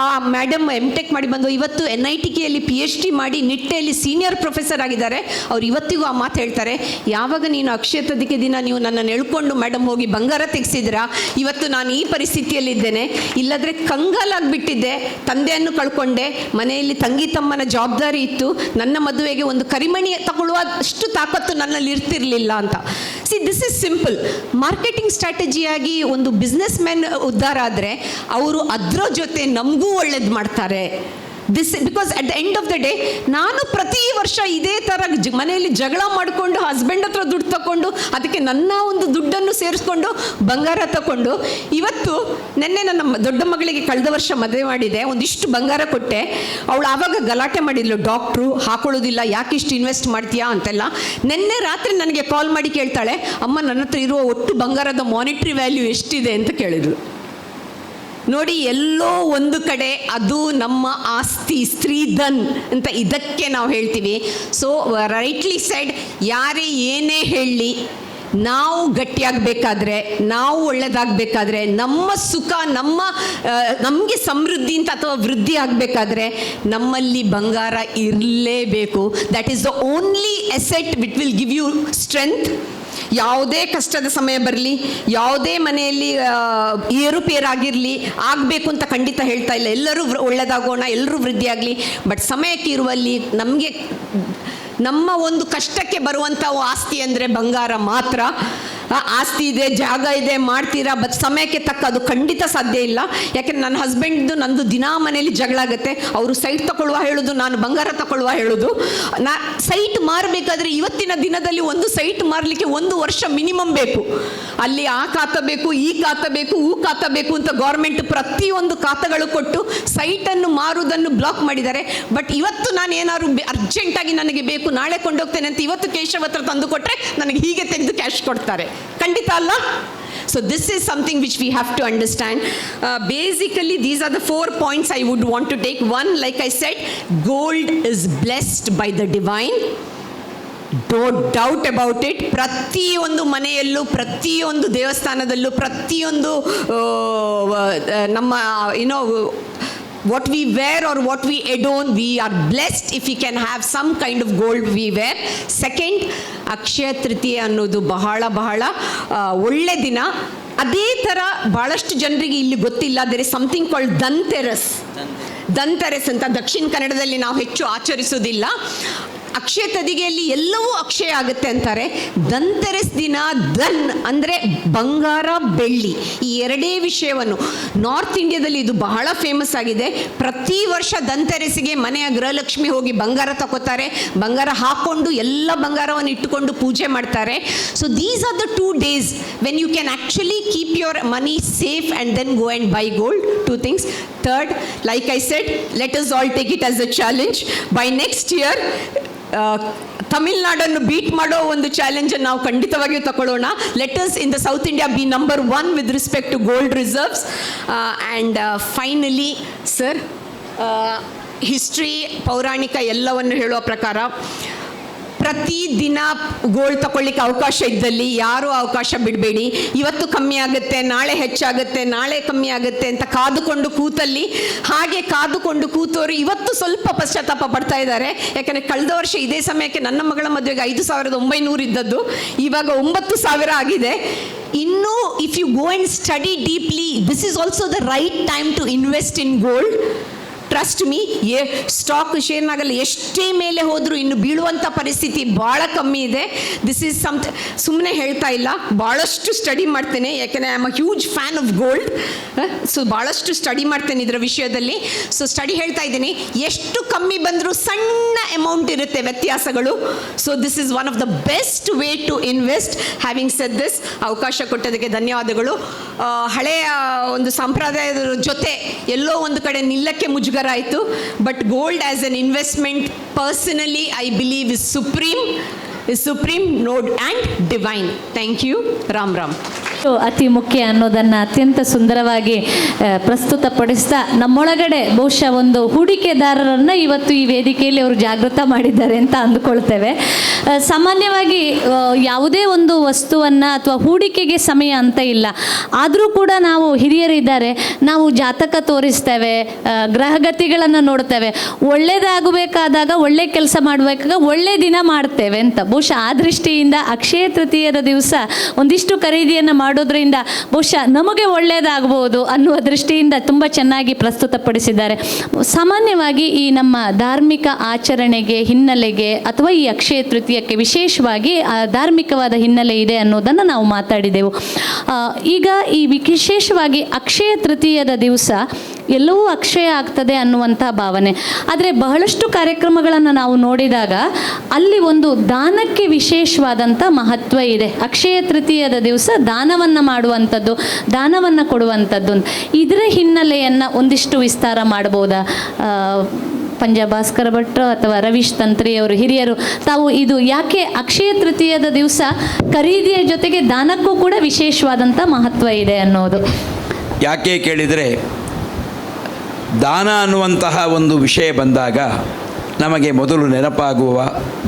ಆ ಮೇಡಮ್ MTech ಮಾಡಿ ಬಂದು ಇವತ್ತು NITKಯಲ್ಲಿ PhD ಮಾಡಿ ನಿಟ್ಟೆಯಲ್ಲಿ ಸೀನಿಯರ್ ಪ್ರೊಫೆಸರ್ ಆಗಿದ್ದಾರೆ. ಅವ್ರು ಇವತ್ತಿಗೂ ಆ ಮಾತು ಹೇಳ್ತಾರೆ, ಯಾವಾಗ ನೀನು ಅಕ್ಷಯ ತದಿಕೆ ದಿನ ನೀವು ನನ್ನನ್ನು ಎಳ್ಕೊಂಡು ಮೇಡಮ್ ಹೋಗಿ ಬಂಗಾರ ತೆಗೆಸಿದ್ರಾ, ಇವತ್ತು ನಾನು ಈ ಪರಿಸ್ಥಿತಿಯಲ್ಲಿದ್ದೇನೆ. ಇಲ್ಲದ್ರೆ ಕಂಗಾಲಾಗಿಬಿಟ್ಟಿದ್ದೆ, ತಂದೆಯನ್ನು ಕಳ್ಕೊಂಡೆ, ಮನೆಯಲ್ಲಿ ತಂಗಿ ತಮ್ಮನ ಜವಾಬ್ದಾರಿ ಇತ್ತು, ನನ್ನ ಮದುವೆಗೆ ಒಂದು ಕರಿಮಣಿ ತಗೊಳ್ಳುವ ಅಷ್ಟು ತಾಕತ್ತು ನನ್ನಲ್ಲಿ ಇರ್ತಿರ್ಲಿಲ್ಲ ಅಂತ. See, this is simple. Marketing ಸ್ಟ್ರಾಟಜಿಯಾಗಿ ಒಂದು ಬಿಸ್ನೆಸ್ ಮ್ಯಾನ್ ಉದ್ಧಾರ ಆದರೆ ಅವರು ಅದರ ಜೊತೆ ನಮಗೂ ಒಳ್ಳೇದು ಮಾಡ್ತಾರೆ. This because at the end of the day ನಾನು ಪ್ರತಿ ವರ್ಷ ಇದೇ ಥರ ಮನೆಯಲ್ಲಿ ಜಗಳ ಮಾಡಿಕೊಂಡು ಹಸ್ಬೆಂಡ್ ಹತ್ರ ದುಡ್ಡು ತಗೊಂಡು ಅದಕ್ಕೆ ನನ್ನ ಒಂದು ದುಡ್ಡನ್ನು ಸೇರಿಸ್ಕೊಂಡು ಬಂಗಾರ ತಗೊಂಡು ಇವತ್ತು ನೆನ್ನೆ ನನ್ನ ದೊಡ್ಡ ಮಗಳಿಗೆ ಕಳೆದ ವರ್ಷ ಮದುವೆ ಮಾಡಿದೆ, ಒಂದಿಷ್ಟು ಬಂಗಾರ ಕೊಟ್ಟೆ. ಅವಳು ಆವಾಗ ಗಲಾಟೆ ಮಾಡಿದ್ಲು, ಡಾಕ್ಟ್ರು ಹಾಕೊಳ್ಳೋದಿಲ್ಲ, ಯಾಕೆ ಇಷ್ಟು ಇನ್ವೆಸ್ಟ್ ಮಾಡ್ತೀಯಾ ಅಂತೆಲ್ಲ. ನೆನ್ನೆ ರಾತ್ರಿ ನನಗೆ ಕಾಲ್ ಮಾಡಿ ಕೇಳ್ತಾಳೆ, ಅಮ್ಮ ನನ್ನ ಹತ್ರ ಇರುವ ಒಟ್ಟು ಬಂಗಾರದ ಮಾನಿಟ್ರಿ ವ್ಯಾಲ್ಯೂ ಎಷ್ಟಿದೆ ಅಂತ ಕೇಳಿದ್ರು. ನೋಡಿ, ಎಲ್ಲೋ ಒಂದು ಕಡೆ ಅದು ನಮ್ಮ ಆಸ್ತಿ, ಸ್ತ್ರೀಧನ್ ಅಂತ ಇದಕ್ಕೆ ನಾವು ಹೇಳ್ತೀವಿ. ಸೊ ರೈಟ್ಲಿ ಸೈಡ್, ಯಾರೇ ಏನೇ ಹೇಳಲಿ, ನಾವು ಗಟ್ಟಿಯಾಗಬೇಕಾದ್ರೆ, ನಾವು ಒಳ್ಳೆಯದಾಗಬೇಕಾದ್ರೆ, ನಮ್ಮ ಸುಖ ನಮಗೆ ಸಮೃದ್ಧಿ ಅಂತ ಅಥವಾ ವೃದ್ಧಿ ಆಗಬೇಕಾದ್ರೆ ನಮ್ಮಲ್ಲಿ ಬಂಗಾರ ಇರಲೇಬೇಕು. That is the only asset which will give you strength. ಯಾವುದೇ ಕಷ್ಟದ ಸಮಯ ಬರಲಿ, ಯಾವುದೇ ಮನೆಯಲ್ಲಿ ಏರುಪೇರಾಗಿರಲಿ, ಆಗಬೇಕು ಅಂತ ಖಂಡಿತ ಹೇಳ್ತಾ ಇಲ್ಲ, ಎಲ್ಲರೂ ಒಳ್ಳೆಯದಾಗೋಣ, ಎಲ್ಲರೂ ವೃದ್ಧಿಯಾಗಲಿ. ಬಟ್ ಸಮಯಕ್ಕೆ ಇರುವಲ್ಲಿ ನಮಗೆ ನಮ್ಮ ಒಂದು ಕಷ್ಟಕ್ಕೆ ಬರುವಂಥ ಆಸ್ತಿ ಅಂದರೆ ಬಂಗಾರ ಮಾತ್ರ. ಆಸ್ತಿ ಇದೆ, ಜಾಗ ಇದೆ, ಮಾಡ್ತೀರಾ, ಬಟ್ ಸಮಯಕ್ಕೆ ತಕ್ಕ ಅದು ಖಂಡಿತ ಸಾಧ್ಯ ಇಲ್ಲ. ಯಾಕೆಂದ್ರೆ ನನ್ನ ಹಸ್ಬೆಂಡ್ದು ನಂದು ದಿನಾ ಮನೇಲಿ ಜಗಳ ಆಗುತ್ತೆ. ಅವರು ಸೈಟ್ ತಗೊಳ್ಳುವ ಹೇಳೋದು, ನಾನು ಬಂಗಾರ ತಗೊಳ್ಳುವ ಹೇಳೋದು. ಸೈಟ್ ಮಾರಬೇಕಾದ್ರೆ ಇವತ್ತಿನ ದಿನದಲ್ಲಿ ಒಂದು ಸೈಟ್ ಮಾರಲಿಕ್ಕೆ 1 ವರ್ಷ ಮಿನಿಮಮ್ ಬೇಕು. ಅಲ್ಲಿ ಆ ಖಾತ ಬೇಕು, ಈ ಖಾತ ಬೇಕು, ಖಾತ ಬೇಕು ಅಂತ ಗೌರ್ಮೆಂಟ್ ಪ್ರತಿಯೊಂದು ಖಾತೆಗಳು ಕೊಟ್ಟು ಸೈಟನ್ನು ಮಾರುವುದನ್ನು ಬ್ಲಾಕ್ ಮಾಡಿದ್ದಾರೆ. ಬಟ್ ಇವತ್ತು ನಾನು ಏನಾದ್ರು ಅರ್ಜೆಂಟಾಗಿ ನನಗೆ ಬೇಕು, ನಾಳೆ ಕೊಂಡೋಗ್ತೇನೆ ಅಂತ ಇವತ್ತು ಕೇಶವ್ ಹತ್ರ ತಂದು ಕೊಟ್ಟರೆ ನನಗೆ ಹೀಗೆ ತೆಗೆದು ಕ್ಯಾಶ್ ಕೊಡ್ತಾರೆ. ಖಂಡಿತ ಅಲ್ಲ. So this is something which we have to understand. Basically, these are the 4 points I would want to take. One, like I said, gold is blessed by the divine. Don't doubt about it. ಪ್ರತಿಯೊಂದು ಮನೆಯಲ್ಲೂ, ಪ್ರತಿಯೊಂದು ದೇವಸ್ಥಾನದಲ್ಲೂ, ಪ್ರತಿಯೊಂದು ನಮ್ಮ what we wear or what we adorn, we are blessed if we can have some kind of gold we wear. Second, Akshaya Tritiya ಅನ್ನೋದು ಬಹಳ ಬಹಳ ಒಳ್ಳೆ ದಿನ. ಅದೇ ಥರ ಭಾಳಷ್ಟು ಜನರಿಗೆ ಇಲ್ಲಿ ಗೊತ್ತಿಲ್ಲ, there is something called Dhanteras ಅಂತ. ದಕ್ಷಿಣ ಕನ್ನಡದಲ್ಲಿ ನಾವು ಹೆಚ್ಚು ಆಚರಿಸೋದಿಲ್ಲ. ಅಕ್ಷಯ ತದಿಗೆಯಲ್ಲಿ ಎಲ್ಲವೂ ಅಕ್ಷಯ ಆಗುತ್ತೆ ಅಂತಾರೆ. ಧನ್ತೆರಸ್ ದಿನ ಧನ್ ಅಂದರೆ ಬಂಗಾರ, ಬೆಳ್ಳಿ, ಈ ಎರಡೇ ವಿಷಯವನ್ನು ನಾರ್ತ್ ಇಂಡಿಯಾದಲ್ಲಿ ಇದು ಬಹಳ ಫೇಮಸ್ ಆಗಿದೆ. ಪ್ರತಿ ವರ್ಷ ಧನ್ತೆರಸಿಗೆ ಮನೆಯ ಗೃಹಲಕ್ಷ್ಮಿ ಹೋಗಿ ಬಂಗಾರ ತಗೋತಾರೆ, ಬಂಗಾರ ಹಾಕ್ಕೊಂಡು ಎಲ್ಲ ಬಂಗಾರವನ್ನು ಇಟ್ಟುಕೊಂಡು ಪೂಜೆ ಮಾಡ್ತಾರೆ. So these are the 2 days when you can actually keep your money safe and then go and buy gold. 2 things. Third, like I said, let us all take it as a challenge. By next year, ತಮಿಳ್ನಾಡನ್ನು ಬೀಟ್ ಮಾಡೋ ಒಂದು ಚಾಲೆಂಜನ್ನು ನಾವು ಖಂಡಿತವಾಗಿಯೂ ತಗೊಳ್ಳೋಣ. Let us in the south India be number 1 with respect to gold reserves. And finally sir, history, ಪೌರಾಣಿಕ ಎಲ್ಲವನ್ನು ಹೇಳುವ ಪ್ರಕಾರ ಪ್ರತಿದಿನ ಗೋಲ್ಡ್ ತಗೊಳ್ಳಿಕ್ಕೆ ಅವಕಾಶ ಇದ್ದಲ್ಲಿ ಯಾರೂ ಅವಕಾಶ ಬಿಡಬೇಡಿ. ಇವತ್ತು ಕಮ್ಮಿ ಆಗುತ್ತೆ, ನಾಳೆ ಹೆಚ್ಚಾಗುತ್ತೆ, ನಾಳೆ ಕಮ್ಮಿ ಆಗುತ್ತೆ ಅಂತ ಕಾದುಕೊಂಡು ಕೂತಲ್ಲಿ, ಹಾಗೆ ಕಾದುಕೊಂಡು ಕೂತವರು ಇವತ್ತು ಸ್ವಲ್ಪ ಪಶ್ಚಾತ್ತಾಪ ಪಡ್ತಾ ಇದ್ದಾರೆ. ಯಾಕಂದರೆ ಕಳೆದ ವರ್ಷ ಇದೇ ಸಮಯಕ್ಕೆ ನನ್ನ ಮಗಳ ಮದುವೆಗೆ 5,900 ಇದ್ದದ್ದು ಇವಾಗ 9,000 ಆಗಿದೆ. ಇನ್ನು if you go and study deeply, this is also the right time to invest in gold. Trust me, stock ಶೇರ್ನಾಗಲ್ಲ ಎಷ್ಟೇ ಮೇಲೆ ಹೋದರೂ ಇನ್ನು ಬೀಳುವಂಥ ಪರಿಸ್ಥಿತಿ ಭಾಳ ಕಮ್ಮಿ ಇದೆ. ದಿಸ್ ಈಸ್ ಸುಮ್ಮನೆ ಹೇಳ್ತಾ ಇಲ್ಲ, ಭಾಳಷ್ಟು ಸ್ಟಡಿ ಮಾಡ್ತೇನೆ. ಯಾಕೆಂದರೆ I am a huge fan of gold. So ಭಾಳಷ್ಟು ಸ್ಟಡಿ ಮಾಡ್ತೇನೆ ಇದರ ವಿಷಯದಲ್ಲಿ. ಸೊ ಸ್ಟಡಿ ಹೇಳ್ತಾ ಇದ್ದೀನಿ, ಎಷ್ಟು ಕಮ್ಮಿ ಬಂದರೂ ಸಣ್ಣ ಅಮೌಂಟ್ ಇರುತ್ತೆ ವ್ಯತ್ಯಾಸಗಳು. So this is one of the best way to invest. Having said this, ಅವಕಾಶ ಕೊಟ್ಟದಕ್ಕೆ ಧನ್ಯವಾದಗಳು. ಹಳೆಯ ಒಂದು ಸಂಪ್ರದಾಯದ ಜೊತೆ ಎಲ್ಲೋ ಒಂದು ಕಡೆ ನಿಲ್ಲಕ್ಕೆ ಮುಜುಗರ ಆಯಿತು. But gold as an investment personally I believe is supreme ನೋಡ್ and divine. Thank you. Ram Ram. ಅತಿ ಮುಖ್ಯ ಅನ್ನೋದನ್ನು ಅತ್ಯಂತ ಸುಂದರವಾಗಿ ಪ್ರಸ್ತುತಪಡಿಸ್ತಾ ನಮ್ಮೊಳಗಡೆ ಬಹುಶಃ ಒಂದು ಹೂಡಿಕೆದಾರರನ್ನು ಇವತ್ತು ಈ ವೇದಿಕೆಯಲ್ಲಿ ಅವರು ಜಾಗೃತ ಮಾಡಿದ್ದಾರೆ ಅಂತ ಅಂದುಕೊಳ್ತೇವೆ. ಸಾಮಾನ್ಯವಾಗಿ ಯಾವುದೇ ಒಂದು ವಸ್ತುವನ್ನು ಅಥವಾ ಹೂಡಿಕೆಗೆ ಸಮಯ ಅಂತ ಇಲ್ಲ. ಆದರೂ ಕೂಡ ನಾವು ಹಿರಿಯರಿದ್ದಾರೆ, ನಾವು ಜಾತಕ ತೋರಿಸ್ತೇವೆ, ಗ್ರಹಗತಿಗಳನ್ನು ನೋಡ್ತೇವೆ. ಒಳ್ಳೆಯದಾಗಬೇಕಾದಾಗ ಒಳ್ಳೆ ಕೆಲಸ ಮಾಡಬೇಕಾಗ ಒಳ್ಳೆ ದಿನ ಮಾಡ್ತೇವೆ ಅಂತ. ಬಹುಶಃ ಆ ದೃಷ್ಟಿಯಿಂದ ಅಕ್ಷಯ ತೃತೀಯದ ದಿವಸ ಒಂದಿಷ್ಟು ಖರೀದಿಯನ್ನು ಮಾಡೋದ್ರಿಂದ ಬಹುಶಃ ನಮಗೆ ಒಳ್ಳೆಯದಾಗಬಹುದು ಅನ್ನುವ ದೃಷ್ಟಿಯಿಂದ ತುಂಬ ಚೆನ್ನಾಗಿ ಪ್ರಸ್ತುತಪಡಿಸಿದ್ದಾರೆ. ಸಾಮಾನ್ಯವಾಗಿ ಈ ನಮ್ಮ ಧಾರ್ಮಿಕ ಆಚರಣೆಗೆ ಹಿನ್ನೆಲೆಗೆ ಅಥವಾ ಈ ಅಕ್ಷಯ ತೃತೀಯಕ್ಕೆ ವಿಶೇಷವಾಗಿ ಧಾರ್ಮಿಕವಾದ ಹಿನ್ನೆಲೆ ಇದೆ ಅನ್ನೋದನ್ನು ನಾವು ಮಾತಾಡಿದೆವು. ಈಗ ಈ ವಿಶೇಷವಾಗಿ ಅಕ್ಷಯ ತೃತೀಯದ ದಿವಸ ಎಲ್ಲವೂ ಅಕ್ಷಯ ಆಗ್ತದೆ ಅನ್ನುವಂಥ ಭಾವನೆ. ಆದರೆ ಬಹಳಷ್ಟು ಕಾರ್ಯಕ್ರಮಗಳನ್ನು ನಾವು ನೋಡಿದಾಗ ಅಲ್ಲಿ ಒಂದು ದಾನಕ್ಕೆ ವಿಶೇಷವಾದಂಥ ಮಹತ್ವ ಇದೆ. ಅಕ್ಷಯ ತೃತೀಯದ ದಿವಸ ದಾನವನ್ನು ಮಾಡುವಂಥದ್ದು, ದಾನವನ್ನು ಕೊಡುವಂಥದ್ದು. ಇದರ ಹಿನ್ನೆಲೆಯನ್ನು ಒಂದಿಷ್ಟು ವಿಸ್ತಾರ ಮಾಡ್ಬೋದಾ? ಪಂಜಾಭಾಸ್ಕರ ಭಟ್ ಅಥವಾ ರವೀಶ್ ತಂತ್ರಿ ಅವರು ಹಿರಿಯರು, ತಾವು ಇದು ಯಾಕೆ ಅಕ್ಷಯ ತೃತೀಯದ ದಿವಸ ಖರೀದಿಯ ಜೊತೆಗೆ ದಾನಕ್ಕೂ ಕೂಡ ವಿಶೇಷವಾದಂಥ ಮಹತ್ವ ಇದೆ ಅನ್ನೋದು? ಯಾಕೆ ಕೇಳಿದರೆ, ದಾನ ಅನ್ನುವಂತಹ ಒಂದು ವಿಷಯ ಬಂದಾಗ ನಮಗೆ ಮೊದಲು ನೆನಪಾಗುವ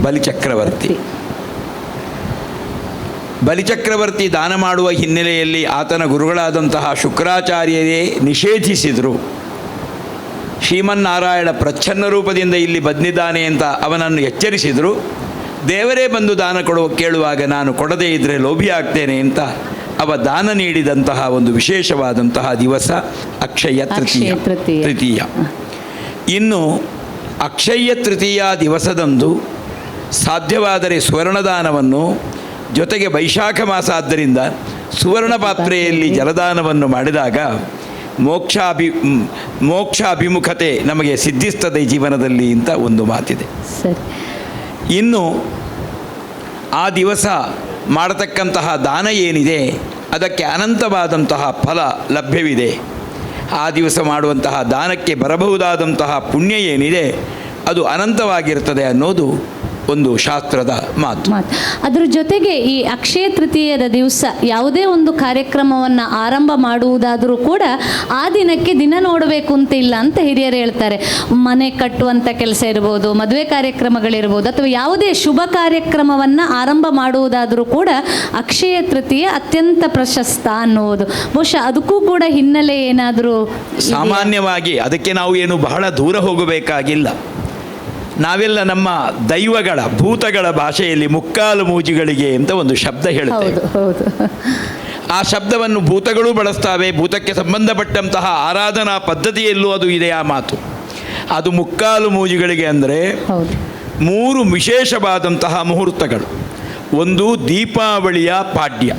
ಬಲಿಚಕ್ರವರ್ತಿ. ಬಲಿಚಕ್ರವರ್ತಿ ದಾನ ಮಾಡುವ ಹಿನ್ನೆಲೆಯಲ್ಲಿ ಆತನ ಗುರುಗಳಾದಂತಹ ಶುಕ್ರಾಚಾರ್ಯರೇ ನಿಷೇಧಿಸಿದರು. ಶ್ರೀಮನ್ನಾರಾಯಣ ಪ್ರಚ್ಛನ್ನ ರೂಪದಿಂದ ಇಲ್ಲಿ ಬಂದಿದ್ದಾನೆ ಅಂತ ಅವನನ್ನು ಎಚ್ಚರಿಸಿದರು. ದೇವರೇ ಬಂದು ದಾನ ಕೇಳುವಾಗ ನಾನು ಕೊಡದೇ ಇದ್ದರೆ ಲೋಭಿ ಆಗ್ತೇನೆ ಅಂತ ಅವ ದಾನ ನೀಡಿದಂತಹ ಒಂದು ವಿಶೇಷವಾದಂತಹ ದಿವಸ ಅಕ್ಷಯ ತೃತೀಯ. ಇನ್ನು ಅಕ್ಷಯ ತೃತೀಯ ದಿವಸದಂದು ಸಾಧ್ಯವಾದರೆ ಸುವರ್ಣದಾನವನ್ನು, ಜೊತೆಗೆ ವೈಶಾಖ ಮಾಸ ಆದ್ದರಿಂದ ಸುವರ್ಣ ಪಾತ್ರೆಯಲ್ಲಿ ಜಲದಾನವನ್ನು ಮಾಡಿದಾಗ ಮೋಕ್ಷ ಅಭಿಮುಖತೆ ನಮಗೆ ಸಿದ್ಧಿಸ್ತದೆ ಜೀವನದಲ್ಲಿ ಅಂತ ಒಂದು ಮಾತಿದೆ. ಇನ್ನು ಆ ದಿವಸ ಮಾಡತಕ್ಕಂತಹ ದಾನ ಏನಿದೆ ಅದಕ್ಕೆ ಅನಂತವಾದಂತಹ ಫಲ ಲಭ್ಯವಿದೆ. ಆ ದಿವಸ ಮಾಡುವಂತಹ ದಾನಕ್ಕೆ ಬರಬಹುದಾದಂತಹ ಪುಣ್ಯ ಏನಿದೆ ಅದು ಅನಂತವಾಗಿರ್ತದೆ ಅನ್ನೋದು ಒಂದು ಶಾಸ್ತ್ರದ ಮಾತು. ಅದರ ಜೊತೆಗೆ ಈ ಅಕ್ಷಯ ತೃತೀಯದ ದಿವಸ ಯಾವುದೇ ಒಂದು ಕಾರ್ಯಕ್ರಮವನ್ನು ಆರಂಭ ಮಾಡುವುದಾದರೂ ಕೂಡ ಆ ದಿನಕ್ಕೆ ದಿನ ನೋಡಬೇಕು ಅಂತ ಇಲ್ಲ ಅಂತ ಹಿರಿಯರು ಹೇಳ್ತಾರೆ. ಮನೆ ಕಟ್ಟುವಂಥ ಕೆಲಸ ಇರ್ಬೋದು, ಮದುವೆ ಕಾರ್ಯಕ್ರಮಗಳಿರ್ಬೋದು, ಅಥವಾ ಯಾವುದೇ ಶುಭ ಕಾರ್ಯಕ್ರಮವನ್ನು ಆರಂಭ ಮಾಡುವುದಾದರೂ ಕೂಡ ಅಕ್ಷಯ ತೃತೀಯ ಅತ್ಯಂತ ಪ್ರಶಸ್ತ ಅನ್ನುವುದು. ಬಹುಶಃ ಅದಕ್ಕೂ ಕೂಡ ಹಿನ್ನೆಲೆ ಏನಾದರೂ? ಸಾಮಾನ್ಯವಾಗಿ ಅದಕ್ಕೆ ನಾವು ಏನು ಬಹಳ ದೂರ ಹೋಗಬೇಕಾಗಿಲ್ಲ. ನಾವೆಲ್ಲ ನಮ್ಮ ದೈವಗಳ ಭೂತಗಳ ಭಾಷೆಯಲ್ಲಿ ಮುಕ್ಕಾಲು ಮೂಜಿಗಳಿಗೆ ಅಂತ ಒಂದು ಶಬ್ದ ಹೇಳ್ತೇವೆ. ಆ ಶಬ್ದವನ್ನು ಭೂತಗಳು ಬಳಸ್ತಾವೆ. ಭೂತಕ್ಕೆ ಸಂಬಂಧಪಟ್ಟಂತಹ ಆರಾಧನಾ ಪದ್ಧತಿಯಲ್ಲೂ ಅದು ಇದೆ ಆ ಮಾತು. ಅದು ಮುಕ್ಕಾಲು ಮೂಜಿಗಳಿಗೆ ಅಂದರೆ 3 ವಿಶೇಷವಾದಂತಹ ಮುಹೂರ್ತಗಳು. ಒಂದು ದೀಪಾವಳಿಯ ಪಾಡ್ಯ,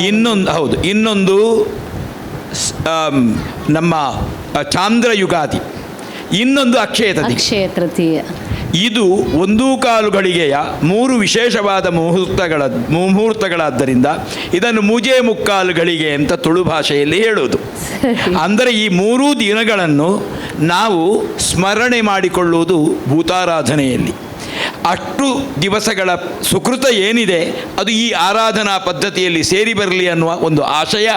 ಇನ್ನೊಂದು ನಮ್ಮ ಚಾಂದ್ರ ಯುಗಾದಿ, ಇನ್ನೊಂದು ಅಕ್ಷಯ ತೃತೀಯ. ಇದು 1 ಗಳಿಗೆಯ 3 ವಿಶೇಷವಾದ ಮುಹೂರ್ತಗಳಾದ್ದರಿಂದ ಇದನ್ನು ಮುಜೆ 3 ಗಳಿಗೆ ಅಂತ ತುಳು ಭಾಷೆಯಲ್ಲಿ ಹೇಳೋದು. ಅಂದರೆ ಈ 3 ದಿನಗಳನ್ನು ನಾವು ಸ್ಮರಣೆ ಮಾಡಿಕೊಳ್ಳುವುದು ಭೂತಾರಾಧನೆಯಲ್ಲಿ. ಅಷ್ಟು ದಿವಸಗಳ ಸುಕೃತ ಏನಿದೆ ಅದು ಈ ಆರಾಧನಾ ಪದ್ಧತಿಯಲ್ಲಿ ಸೇರಿ ಬರಲಿ ಅನ್ನುವ ಒಂದು ಆಶಯ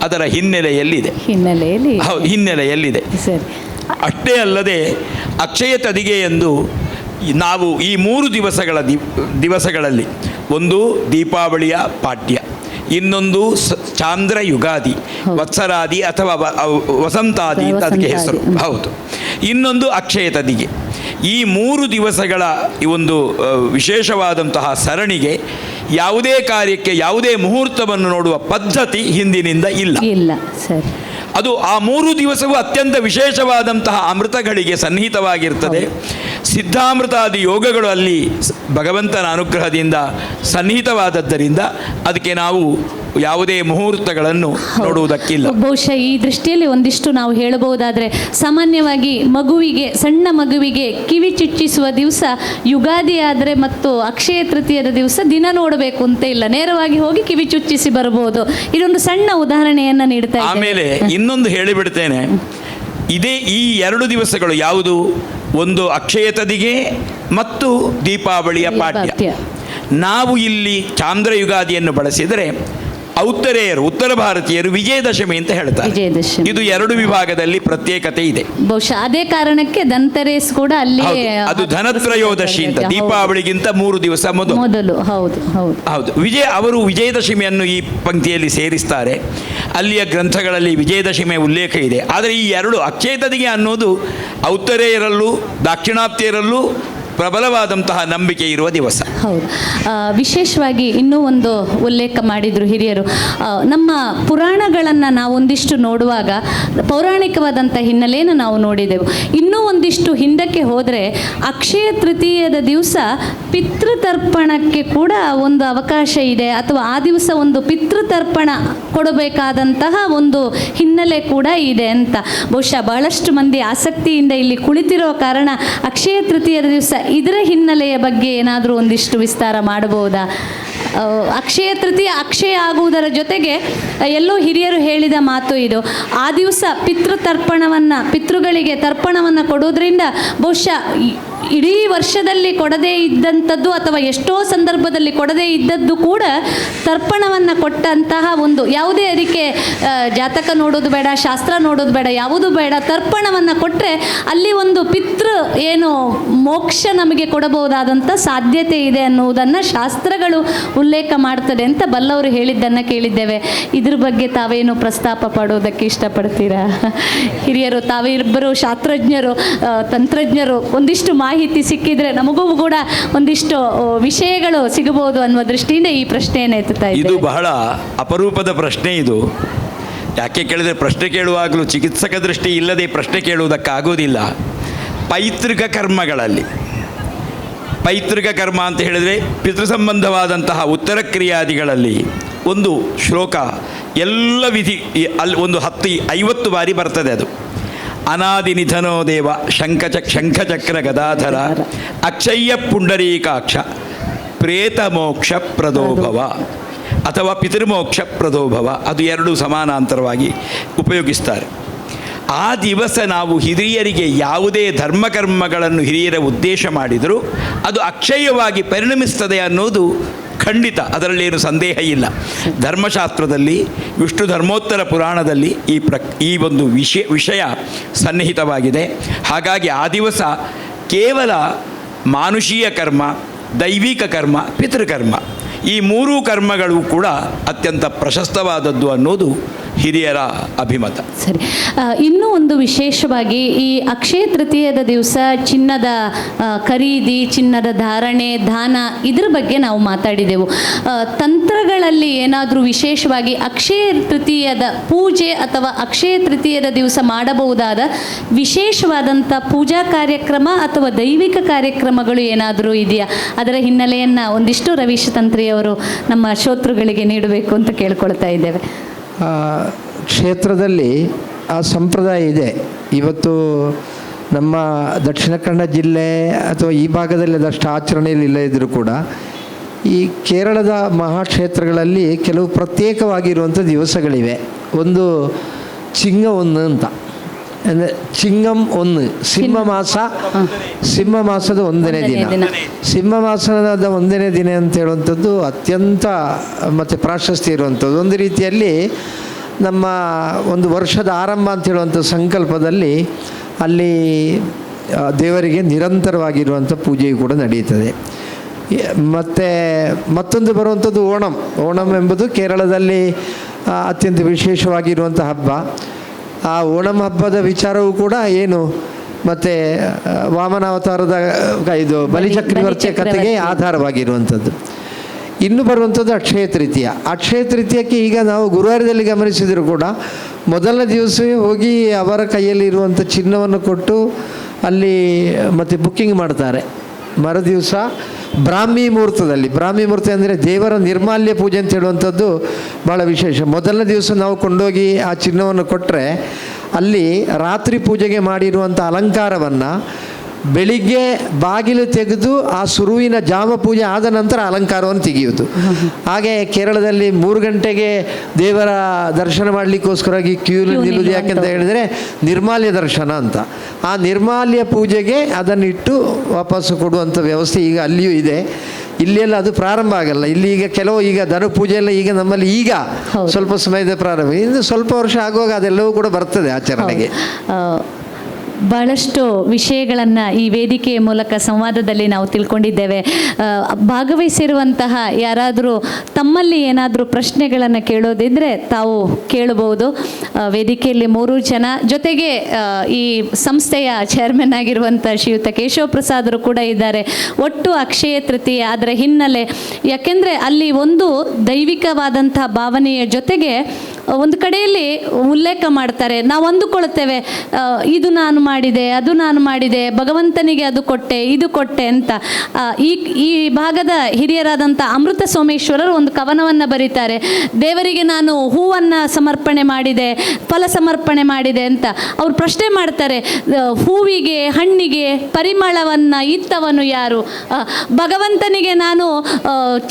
ಅದರ ಹಿನ್ನೆಲೆಯಲ್ಲಿದೆ. ಅಷ್ಟೇ ಅಲ್ಲದೆ ಅಕ್ಷಯ ತದಿಗೆ ಎಂದು ನಾವು ಈ 3 ದಿವಸಗಳಲ್ಲಿ ಒಂದು ದೀಪಾವಳಿಯ ಪಾಡ್ಯ, ಇನ್ನೊಂದು ಚಾಂದ್ರ ಯುಗಾದಿ, ವತ್ಸರಾದಿ ಅಥವಾ ವಸಂತಾದಿ ಅಂತ ಅದಕ್ಕೆ ಹೆಸರು, ಹೌದು. ಇನ್ನೊಂದು ಅಕ್ಷಯ ತದಿಗೆ. ಈ 3 ದಿವಸಗಳ ಈ ಒಂದು ವಿಶೇಷವಾದಂತಹ ಸರಣಿಗೆ ಯಾವುದೇ ಕಾರ್ಯಕ್ಕೆ ಯಾವುದೇ ಮುಹೂರ್ತವನ್ನು ನೋಡುವ ಪದ್ಧತಿ ಹಿಂದಿನಿಂದ ಇಲ್ಲ. ಸರಿ. ಅದು ಆ 3 ದಿವಸವೂ ಅತ್ಯಂತ ವಿಶೇಷವಾದಂತಹ ಅಮೃತಗಳಿಗೆ ಸನ್ನಿಹಿತವಾಗಿರ್ತದೆ. ಸಿದ್ಧಾಮೃತಾದಿ ಯೋಗಗಳು ಅಲ್ಲಿ ಭಗವಂತನ ಅನುಗ್ರಹದಿಂದ ಸನ್ನಿಹಿತವಾದದ್ದರಿಂದ ಅದಕ್ಕೆ ನಾವು ಯಾವುದೇ ಮುಹೂರ್ತಗಳನ್ನು ನೋಡುವುದಕ್ಕಿಲ್ಲ. ಬಹುಶಃ ಈ ದೃಷ್ಟಿಯಲ್ಲಿ ಒಂದಿಷ್ಟು ನಾವು ಹೇಳಬಹುದಾದರೆ, ಸಾಮಾನ್ಯವಾಗಿ ಸಣ್ಣ ಮಗುವಿಗೆ ಕಿವಿ ಚುಚ್ಚಿಸುವ ದಿವಸ ಯುಗಾದಿ ಆದರೆ ಮತ್ತು ಅಕ್ಷಯ ತೃತೀಯದ ದಿವಸ ದಿನ ನೋಡಬೇಕು ಅಂತ ಇಲ್ಲ, ನೇರವಾಗಿ ಹೋಗಿ ಕಿವಿ ಚುಚ್ಚಿಸಿ ಬರಬಹುದು. ಇದೊಂದು ಸಣ್ಣ ಉದಾಹರಣೆಯನ್ನು ನೀಡ್ತಾ ಇದ್ದೇನೆ. ಆಮೇಲೆ ಇನ್ನೊಂದು ಹೇಳಿಬಿಡ್ತೇನೆ, ಇದೇ ಈ 2 ದಿವಸಗಳು ಯಾವುದು, ಒಂದು ಅಕ್ಷಯ ತದಿಗೆ ಮತ್ತು ದೀಪಾವಳಿಯ ಪಾಡ್ಯ. ನಾವು ಇಲ್ಲಿ ಚಾಂದ್ರ ಯುಗಾದಿಯನ್ನು ಬಳಸಿದರೆ ಔತ್ತರೇಯರು, ಉತ್ತರ ಭಾರತೀಯರು ವಿಜಯದಶಮಿ ಅಂತ ಹೇಳ್ತಾರೆ. ಇದು 2 ವಿಭಾಗದಲ್ಲಿ ಪ್ರತ್ಯೇಕತೆ ಇದೆ. ಬಹುಶಃ ಅದೇ ಕಾರಣಕ್ಕೆ ಧನ್ತೆರೇಸ್ ಕೂಡ ಅಲ್ಲಿ, ಅದು ಧನತ್ರಯೋದಶಿ ಅಂತ, ದೀಪಾವಳಿಗಿಂತ 3 ದಿವಸ ಮೊದಲು. ಹೌದು. ಅವರು ವಿಜಯದಶಮಿಯನ್ನು ಈ ಪಂಕ್ತಿಯಲ್ಲಿ ಸೇರಿಸ್ತಾರೆ. ಅಲ್ಲಿಯ ಗ್ರಂಥಗಳಲ್ಲಿ ವಿಜಯದಶಮಿಯ ಉಲ್ಲೇಖ ಇದೆ. ಆದರೆ ಈ 2 ಅಕ್ಷಯ ತದಿಗೆ ಅನ್ನೋದು ಔತ್ತರೇಯರಲ್ಲೂ ದಾಕ್ಷಿಣಾತ್ಯರಲ್ಲೂ ಪ್ರಬಲವಾದಂತಹ ನಂಬಿಕೆ ಇರುವ ದಿವಸ. ಹೌದು. ವಿಶೇಷವಾಗಿ ಇನ್ನೂ ಒಂದು ಉಲ್ಲೇಖ ಮಾಡಿದರು ಹಿರಿಯರು. ನಮ್ಮ ಪುರಾಣಗಳನ್ನು ನಾವು ಒಂದಿಷ್ಟು ನೋಡುವಾಗ ಪೌರಾಣಿಕವಾದಂಥ ಹಿನ್ನೆಲೆಯನ್ನು ನಾವು ನೋಡಿದೆವು. ಇನ್ನೂ ಒಂದಿಷ್ಟು ಹಿಂದಕ್ಕೆ ಹೋದರೆ ಅಕ್ಷಯ ತೃತೀಯದ ದಿವಸ ಪಿತೃತರ್ಪಣಕ್ಕೆ ಕೂಡ ಒಂದು ಅವಕಾಶ ಇದೆ, ಅಥವಾ ಆ ದಿವಸ ಒಂದು ಪಿತೃತರ್ಪಣ ಕೊಡಬೇಕಾದಂತಹ ಒಂದು ಹಿನ್ನೆಲೆ ಕೂಡ ಇದೆ ಅಂತ ಬಹುಶಃ ಬಹಳಷ್ಟು ಮಂದಿ ಆಸಕ್ತಿಯಿಂದ ಇಲ್ಲಿ ಕುಳಿತಿರೋ ಕಾರಣ ಅಕ್ಷಯ ತೃತೀಯದ ದಿವಸ ಇದರ ಹಿನ್ನೆಲೆಯ ಬಗ್ಗೆ ಏನಾದರೂ ಒಂದಿಷ್ಟು ವಿಸ್ತಾರ ಮಾಡಬಹುದಾ? ಅಕ್ಷಯ ತೃತೀಯ ಅಕ್ಷಯ ಆಗುವುದರ ಜೊತೆಗೆ ಎಲ್ಲೋ ಹಿರಿಯರು ಹೇಳಿದ ಮಾತು ಇದು, ಆ ದಿವಸ ಪಿತೃಗಳಿಗೆ ತರ್ಪಣವನ್ನು ಕೊಡೋದ್ರಿಂದ ಬಹುಶಃ ಇಡೀ ವರ್ಷದಲ್ಲಿ ಕೊಡದೇ ಇದ್ದಂಥದ್ದು ಅಥವಾ ಎಷ್ಟೋ ಸಂದರ್ಭದಲ್ಲಿ ಕೊಡದೇ ಇದ್ದದ್ದು ಕೂಡ ತರ್ಪಣವನ್ನು ಕೊಟ್ಟಂತಹ ಒಂದು, ಯಾವುದೇ ಅದಕ್ಕೆ ಜಾತಕ ನೋಡೋದು ಬೇಡ, ಶಾಸ್ತ್ರ ನೋಡೋದು ಬೇಡ, ಯಾವುದೂ ಬೇಡ, ತರ್ಪಣವನ್ನು ಕೊಟ್ಟರೆ ಅಲ್ಲಿ ಒಂದು ಏನು ಮೋಕ್ಷ ನಮಗೆ ಕೊಡಬಹುದಾದಂಥ ಸಾಧ್ಯತೆ ಇದೆ ಅನ್ನುವುದನ್ನು ಶಾಸ್ತ್ರಗಳು ಉಲ್ಲೇಖ ಮಾಡ್ತದೆ ಅಂತ ಬಲ್ಲವರು ಹೇಳಿದ್ದನ್ನು ಕೇಳಿದ್ದೇವೆ. ಇದ್ರ ಬಗ್ಗೆ ತಾವೇನು ಪ್ರಸ್ತಾಪ ಪಡೋದಕ್ಕೆ ಇಷ್ಟಪಡ್ತೀರಾ? ಹಿರಿಯರು ತಾವಿಬ್ಬರು ಶಾಸ್ತ್ರಜ್ಞರು, ತಂತ್ರಜ್ಞರು, ಒಂದಿಷ್ಟು ಮಾಹಿತಿ ಸಿಕ್ಕಿದ್ರೆ ನಮಗೂ ಕೂಡ ಒಂದಿಷ್ಟು ವಿಷಯಗಳು ಸಿಗಬಹುದು ಅನ್ನುವ ದೃಷ್ಟಿಯಿಂದ ಈ ಪ್ರಶ್ನೆಯನ್ನು ಎತ್ತುತ್ತಾ ಇದ್ದೇನೆ. ಇದು ಬಹಳ ಅಪರೂಪದ ಪ್ರಶ್ನೆ. ಇದು ಯಾಕೆ ಕೇಳಿದರೆ, ಪ್ರಶ್ನೆ ಕೇಳುವಾಗಲೂ ಚಿಕಿತ್ಸಕ ದೃಷ್ಟಿ ಇಲ್ಲದೆ ಪ್ರಶ್ನೆ ಕೇಳುವುದಕ್ಕಾಗೋದಿಲ್ಲ. ಪೈತೃಕ ಕರ್ಮಗಳಲ್ಲಿ, ಪೈತೃಕ ಕರ್ಮ ಅಂತ ಹೇಳಿದರೆ ಪಿತೃ ಸಂಬಂಧವಾದಂತಹ ಉತ್ತರ ಕ್ರಿಯಾದಿಗಳಲ್ಲಿ ಒಂದು ಶ್ಲೋಕ ಎಲ್ಲ ವಿಧಿ ಅಲ್ಲಿ ಒಂದು 10-50 ಬಾರಿ ಬರ್ತದೆ. ಅದು ಅನಾದಿ ನಿಧನೋ ದೇವ ಶಂಖಚಕ್ರ ಗದಾಧರ ಅಕ್ಷಯ್ಯ ಪುಂಡರೀಕಾಕ್ಷ ಪ್ರೇತ ಮೋಕ್ಷ ಪ್ರದೋಭವ ಅಥವಾ ಪಿತೃಮೋಕ್ಷ ಪ್ರದೋಭವ, ಅದು 2 ಸಮಾನಾಂತರವಾಗಿ ಉಪಯೋಗಿಸ್ತಾರೆ. ಆ ದಿವಸ ನಾವು ಹಿರಿಯರಿಗೆ ಯಾವುದೇ ಧರ್ಮಕರ್ಮಗಳನ್ನು ಹಿರಿಯರ ಉದ್ದೇಶ ಮಾಡಿದರೂ ಅದು ಅಕ್ಷಯವಾಗಿ ಪರಿಣಮಿಸ್ತದೆ ಅನ್ನೋದು ಖಂಡಿತ, ಅದರಲ್ಲೇನು ಸಂದೇಹ ಇಲ್ಲ. ಧರ್ಮಶಾಸ್ತ್ರದಲ್ಲಿ, ವಿಷ್ಣು ಧರ್ಮೋತ್ತರ ಪುರಾಣದಲ್ಲಿ ಈ ಒಂದು ವಿಷಯ ಸನ್ನಿಹಿತವಾಗಿದೆ. ಹಾಗಾಗಿ ಆ ದಿವಸ ಕೇವಲ ಮಾನುಷೀಯ ಕರ್ಮ, ದೈವಿಕ ಕರ್ಮ, ಪಿತೃಕರ್ಮ, ಈ 3 ಕರ್ಮಗಳು ಕೂಡ ಅತ್ಯಂತ ಪ್ರಶಸ್ತವಾದದ್ದು ಅನ್ನೋದು ಹಿರಿಯರ ಅಭಿಮತ. ಸರಿ. ಇನ್ನೂ ಒಂದು ವಿಶೇಷವಾಗಿ ಈ ಅಕ್ಷಯ ತೃತೀಯದ ದಿವಸ ಚಿನ್ನದ ಖರೀದಿ, ಚಿನ್ನದ ಧಾರಣೆ, ದಾನ, ಇದ್ರ ಬಗ್ಗೆ ನಾವು ಮಾತಾಡಿದೆವು. ತಂತ್ರಗಳಲ್ಲಿ ಏನಾದರೂ ವಿಶೇಷವಾಗಿ ಅಕ್ಷಯ ತೃತೀಯದ ಪೂಜೆ ಅಥವಾ ಅಕ್ಷಯ ತೃತೀಯದ ದಿವಸ ಮಾಡಬಹುದಾದ ವಿಶೇಷವಾದಂಥ ಪೂಜಾ ಕಾರ್ಯಕ್ರಮ ಅಥವಾ ದೈವಿಕ ಕಾರ್ಯಕ್ರಮಗಳು ಏನಾದರೂ ಇದೆಯಾ? ಅದರ ಹಿನ್ನೆಲೆಯನ್ನು ಒಂದಿಷ್ಟು ರವೀಶ್ ತಂತ್ರಿಯವರು ನಮ್ಮ ಶ್ರೋತೃಗಳಿಗೆ ನೀಡಬೇಕು ಅಂತ ಕೇಳ್ಕೊಳ್ತಾ ಇದ್ದೇವೆ. ಕ್ಷೇತ್ರದಲ್ಲಿ ಆ ಸಂಪ್ರದಾಯ ಇದೆ. ಇವತ್ತು ನಮ್ಮ ದಕ್ಷಿಣ ಕನ್ನಡ ಜಿಲ್ಲೆ ಅಥವಾ ಈ ಭಾಗದಲ್ಲಿ ಅದಷ್ಟು ಆಚರಣೆಯಲ್ಲಿ ಇಲ್ಲದಿದ್ದರೂ ಕೂಡ ಈ ಕೇರಳದ ಮಹಾಕ್ಷೇತ್ರಗಳಲ್ಲಿ ಕೆಲವು ಪ್ರತ್ಯೇಕವಾಗಿರುವಂಥ ದಿವಸಗಳಿವೆ. ಒಂದು ಚಿಂಗ ಅಂತ, ಅಂದರೆ ಚಿಂಗಂ 1 ಸಿಂಹ ಮಾಸದ 1ನೇ ದಿನ. ಸಿಂಹ ಮಾಸದ 1ನೇ ದಿನ ಅಂತ ಹೇಳುವಂಥದ್ದು ಅತ್ಯಂತ ಮತ್ತು ಪ್ರಾಶಸ್ತ್ಯ ಇರುವಂಥದ್ದು. ಒಂದು ರೀತಿಯಲ್ಲಿ ನಮ್ಮ ಒಂದು ವರ್ಷದ ಆರಂಭ ಅಂತ ಹೇಳುವಂಥ ಸಂಕಲ್ಪದಲ್ಲಿ ಅಲ್ಲಿ ದೇವರಿಗೆ ನಿರಂತರವಾಗಿರುವಂಥ ಪೂಜೆಯು ಕೂಡ ನಡೆಯುತ್ತದೆ. ಮತ್ತು ಮತ್ತೊಂದು ಬರುವಂಥದ್ದು ಓಣಂ ಎಂಬುದು ಕೇರಳದಲ್ಲಿ ಅತ್ಯಂತ ವಿಶೇಷವಾಗಿರುವಂಥ ಹಬ್ಬ. ಆ ಓಣಂ ಹಬ್ಬದ ವಿಚಾರವೂ ಕೂಡ ಏನು ಮತ್ತು ವಾಮನಾವತಾರದ ಇದು ಬಲಿಚಕ್ರವರ್ತಿಯ ಕಥೆಗೆ ಆಧಾರವಾಗಿರುವಂಥದ್ದು. ಇನ್ನು ಬರುವಂಥದ್ದು ಅಕ್ಷಯ ತೃತೀಯಕ್ಕೆ ಈಗ ನಾವು ಗುರುವಾರದಲ್ಲಿ ಗಮನಿಸಿದರೂ ಕೂಡ ಮೊದಲನೇ ದಿವಸವೇ ಹೋಗಿ ಅವರ ಕೈಯಲ್ಲಿರುವಂಥ ಚಿನ್ನವನ್ನು ಕೊಟ್ಟು ಅಲ್ಲಿ ಮತ್ತು ಬುಕ್ಕಿಂಗ್ ಮಾಡ್ತಾರೆ. ಮರುದಿವಸ ಬ್ರಾಹ್ಮಿ ಮುಹೂರ್ತ ಅಂದರೆ ದೇವರ ನಿರ್ಮಾಲ್ಯ ಪೂಜೆ ಅಂತ ಹೇಳುವಂಥದ್ದು ಭಾಳ ವಿಶೇಷ. ಮೊದಲನೇ ದಿವಸ ನಾವು ಕೊಂಡೋಗಿ ಆ ಚಿನ್ನವನ್ನು ಕೊಟ್ಟರೆ ಅಲ್ಲಿ ರಾತ್ರಿ ಪೂಜೆಗೆ ಮಾಡಿರುವಂಥ ಅಲಂಕಾರವನ್ನು ಬೆಳಿಗ್ಗೆ ಬಾಗಿಲು ತೆಗೆದು ಆ ಸುರುವಿನ ಜಾಮ ಪೂಜೆ ಆದ ನಂತರ ಅಲಂಕಾರವನ್ನು ತೆಗೆಯುವುದು. ಹಾಗೆ ಕೇರಳದಲ್ಲಿ 3 ಗಂಟೆಗೆ ದೇವರ ದರ್ಶನ ಮಾಡಲಿಕ್ಕೋಸ್ಕರವಾಗಿ ಕ್ಯೂ ನಿಲ್ಲುವುದು. ಯಾಕೆಂತ ಹೇಳಿದರೆ ನಿರ್ಮಾಲ್ಯ ದರ್ಶನ ಅಂತ. ಆ ನಿರ್ಮಾಲ್ಯ ಪೂಜೆಗೆ ಅದನ್ನು ಇಟ್ಟು ವಾಪಸ್ಸು ಕೊಡುವಂಥ ವ್ಯವಸ್ಥೆ ಈಗ ಅಲ್ಲಿಯೂ ಇದೆ. ಇಲ್ಲೆಲ್ಲ ಅದು ಪ್ರಾರಂಭ ಆಗಲ್ಲ. ಇಲ್ಲಿ ಈಗ ಕೆಲವು ಈಗ ದನ ಪೂಜೆ ಎಲ್ಲ ಈಗ ನಮ್ಮಲ್ಲಿ ಈಗ ಸ್ವಲ್ಪ ಸಮಯದ ಪ್ರಾರಂಭ, ಇನ್ನು ಸ್ವಲ್ಪ ವರ್ಷ ಆಗುವಾಗ ಅದೆಲ್ಲವೂ ಕೂಡ ಬರ್ತದೆ ಆಚರಣೆಗೆ. ಭಾಳಷ್ಟು ವಿಷಯಗಳನ್ನು ಈ ವೇದಿಕೆಯ ಮೂಲಕ ಸಂವಾದದಲ್ಲಿ ನಾವು ತಿಳ್ಕೊಂಡಿದ್ದೇವೆ. ಭಾಗವಹಿಸಿರುವಂತಹ ಯಾರಾದರೂ ತಮ್ಮಲ್ಲಿ ಏನಾದರೂ ಪ್ರಶ್ನೆಗಳನ್ನು ಕೇಳೋದಿದ್ದರೆ ತಾವು ಕೇಳಬಹುದು. ವೇದಿಕೆಯಲ್ಲಿ 3 ಜನ, ಜೊತೆಗೆ ಈ ಸಂಸ್ಥೆಯ ಚೇರ್ಮನ್ ಆಗಿರುವಂಥ ಶ್ರೀಯುತ ಕೇಶವ ಪ್ರಸಾದರು ಕೂಡ ಇದ್ದಾರೆ. ಒಟ್ಟು ಅಕ್ಷಯ ತೃತೀಯ ಅದರ ಹಿನ್ನೆಲೆ, ಯಾಕೆಂದರೆ ಅಲ್ಲಿ ಒಂದು ದೈವಿಕವಾದಂಥ ಭಾವನೆಯ ಜೊತೆಗೆ ಒಂದು ಕಡೆಯಲ್ಲಿ ಉಲ್ಲೇಖ ಮಾಡ್ತಾರೆ. ನಾವು ಅಂದುಕೊಳ್ತೇವೆ ಇದು ನಾನು ಮಾಡಿದೆ, ಅದು ನಾನು ಮಾಡಿದೆ, ಭಗವಂತನಿಗೆ ಅದು ಕೊಟ್ಟೆ, ಇದು ಕೊಟ್ಟೆ ಅಂತ. ಈ ಭಾಗದ ಹಿರಿಯರಾದಂಥ ಅಮೃತ ಸೋಮೇಶ್ವರರು ಒಂದು ಕವನವನ್ನು ಬರೀತಾರೆ. ದೇವರಿಗೆ ನಾನು ಹೂವನ್ನು ಸಮರ್ಪಣೆ ಮಾಡಿದೆ, ಫಲ ಸಮರ್ಪಣೆ ಮಾಡಿದೆ ಅಂತ ಅವ್ರು ಪ್ರಶ್ನೆ ಮಾಡ್ತಾರೆ. ಹೂವಿಗೆ, ಹಣ್ಣಿಗೆ ಪರಿಮಳವನ್ನು ಇತ್ತವನು ಯಾರು? ಭಗವಂತನಿಗೆ ನಾನು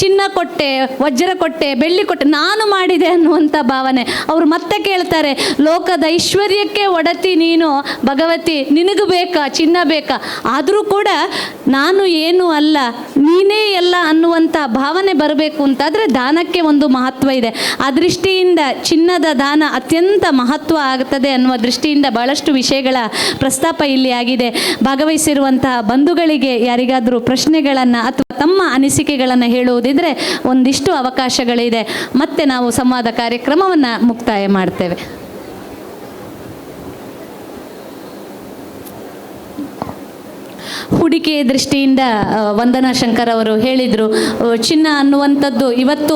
ಚಿನ್ನ ಕೊಟ್ಟೆ, ವಜ್ರ ಕೊಟ್ಟೆ, ಬೆಳ್ಳಿ ಕೊಟ್ಟೆ, ನಾನು ಮಾಡಿದೆ ಅನ್ನುವಂಥ ಭಾವನೆ. ಅವರು ಮತ್ತೆ ಕೇಳ್ತಾರೆ, ಲೋಕದ ಐಶ್ವರ್ಯಕ್ಕೆ ಒಡತಿ ನೀನು ಭಗವತಿ, ನಿನಗೂ ಬೇಕಾ ಚಿನ್ನ ಬೇಕಾ? ಆದರೂ ಕೂಡ ನಾನು ಏನೂ ಅಲ್ಲ, ನೀನೇ ಎಲ್ಲ ಅನ್ನುವಂಥ ಭಾವನೆ ಬರಬೇಕು ಅಂತಾದರೆ ದಾನಕ್ಕೆ ಒಂದು ಮಹತ್ವ ಇದೆ. ಆ ದೃಷ್ಟಿಯಿಂದ ಚಿನ್ನದ ದಾನ ಅತ್ಯಂತ ಮಹತ್ವ ಆಗ್ತದೆ ಅನ್ನುವ ದೃಷ್ಟಿಯಿಂದ ಭಾಳಷ್ಟು ವಿಷಯಗಳ ಪ್ರಸ್ತಾಪ ಇಲ್ಲಿ ಆಗಿದೆ. ಭಾಗವಹಿಸಿರುವಂತಹ ಬಂಧುಗಳಿಗೆ ಯಾರಿಗಾದರೂ ಪ್ರಶ್ನೆಗಳನ್ನು ಅಥವಾ ತಮ್ಮ ಅನಿಸಿಕೆಗಳನ್ನು ಹೇಳುವುದಿದ್ರೆ ಒಂದಿಷ್ಟು ಅವಕಾಶಗಳಿದೆ. ಮತ್ತೆ ನಾವು ಸಂವಾದ ಕಾರ್ಯಕ್ರಮವನ್ನು ಮುಕ್ತಾಯ ಮಾಡ್ತೇವೆ. ಹೂಡಿಕೆ ದೃಷ್ಟಿಯಿಂದ ವಂದನಾ ಶಂಕರ್ ಅವರು ಹೇಳಿದರು, ಚಿನ್ನ ಅನ್ನುವಂಥದ್ದು ಇವತ್ತು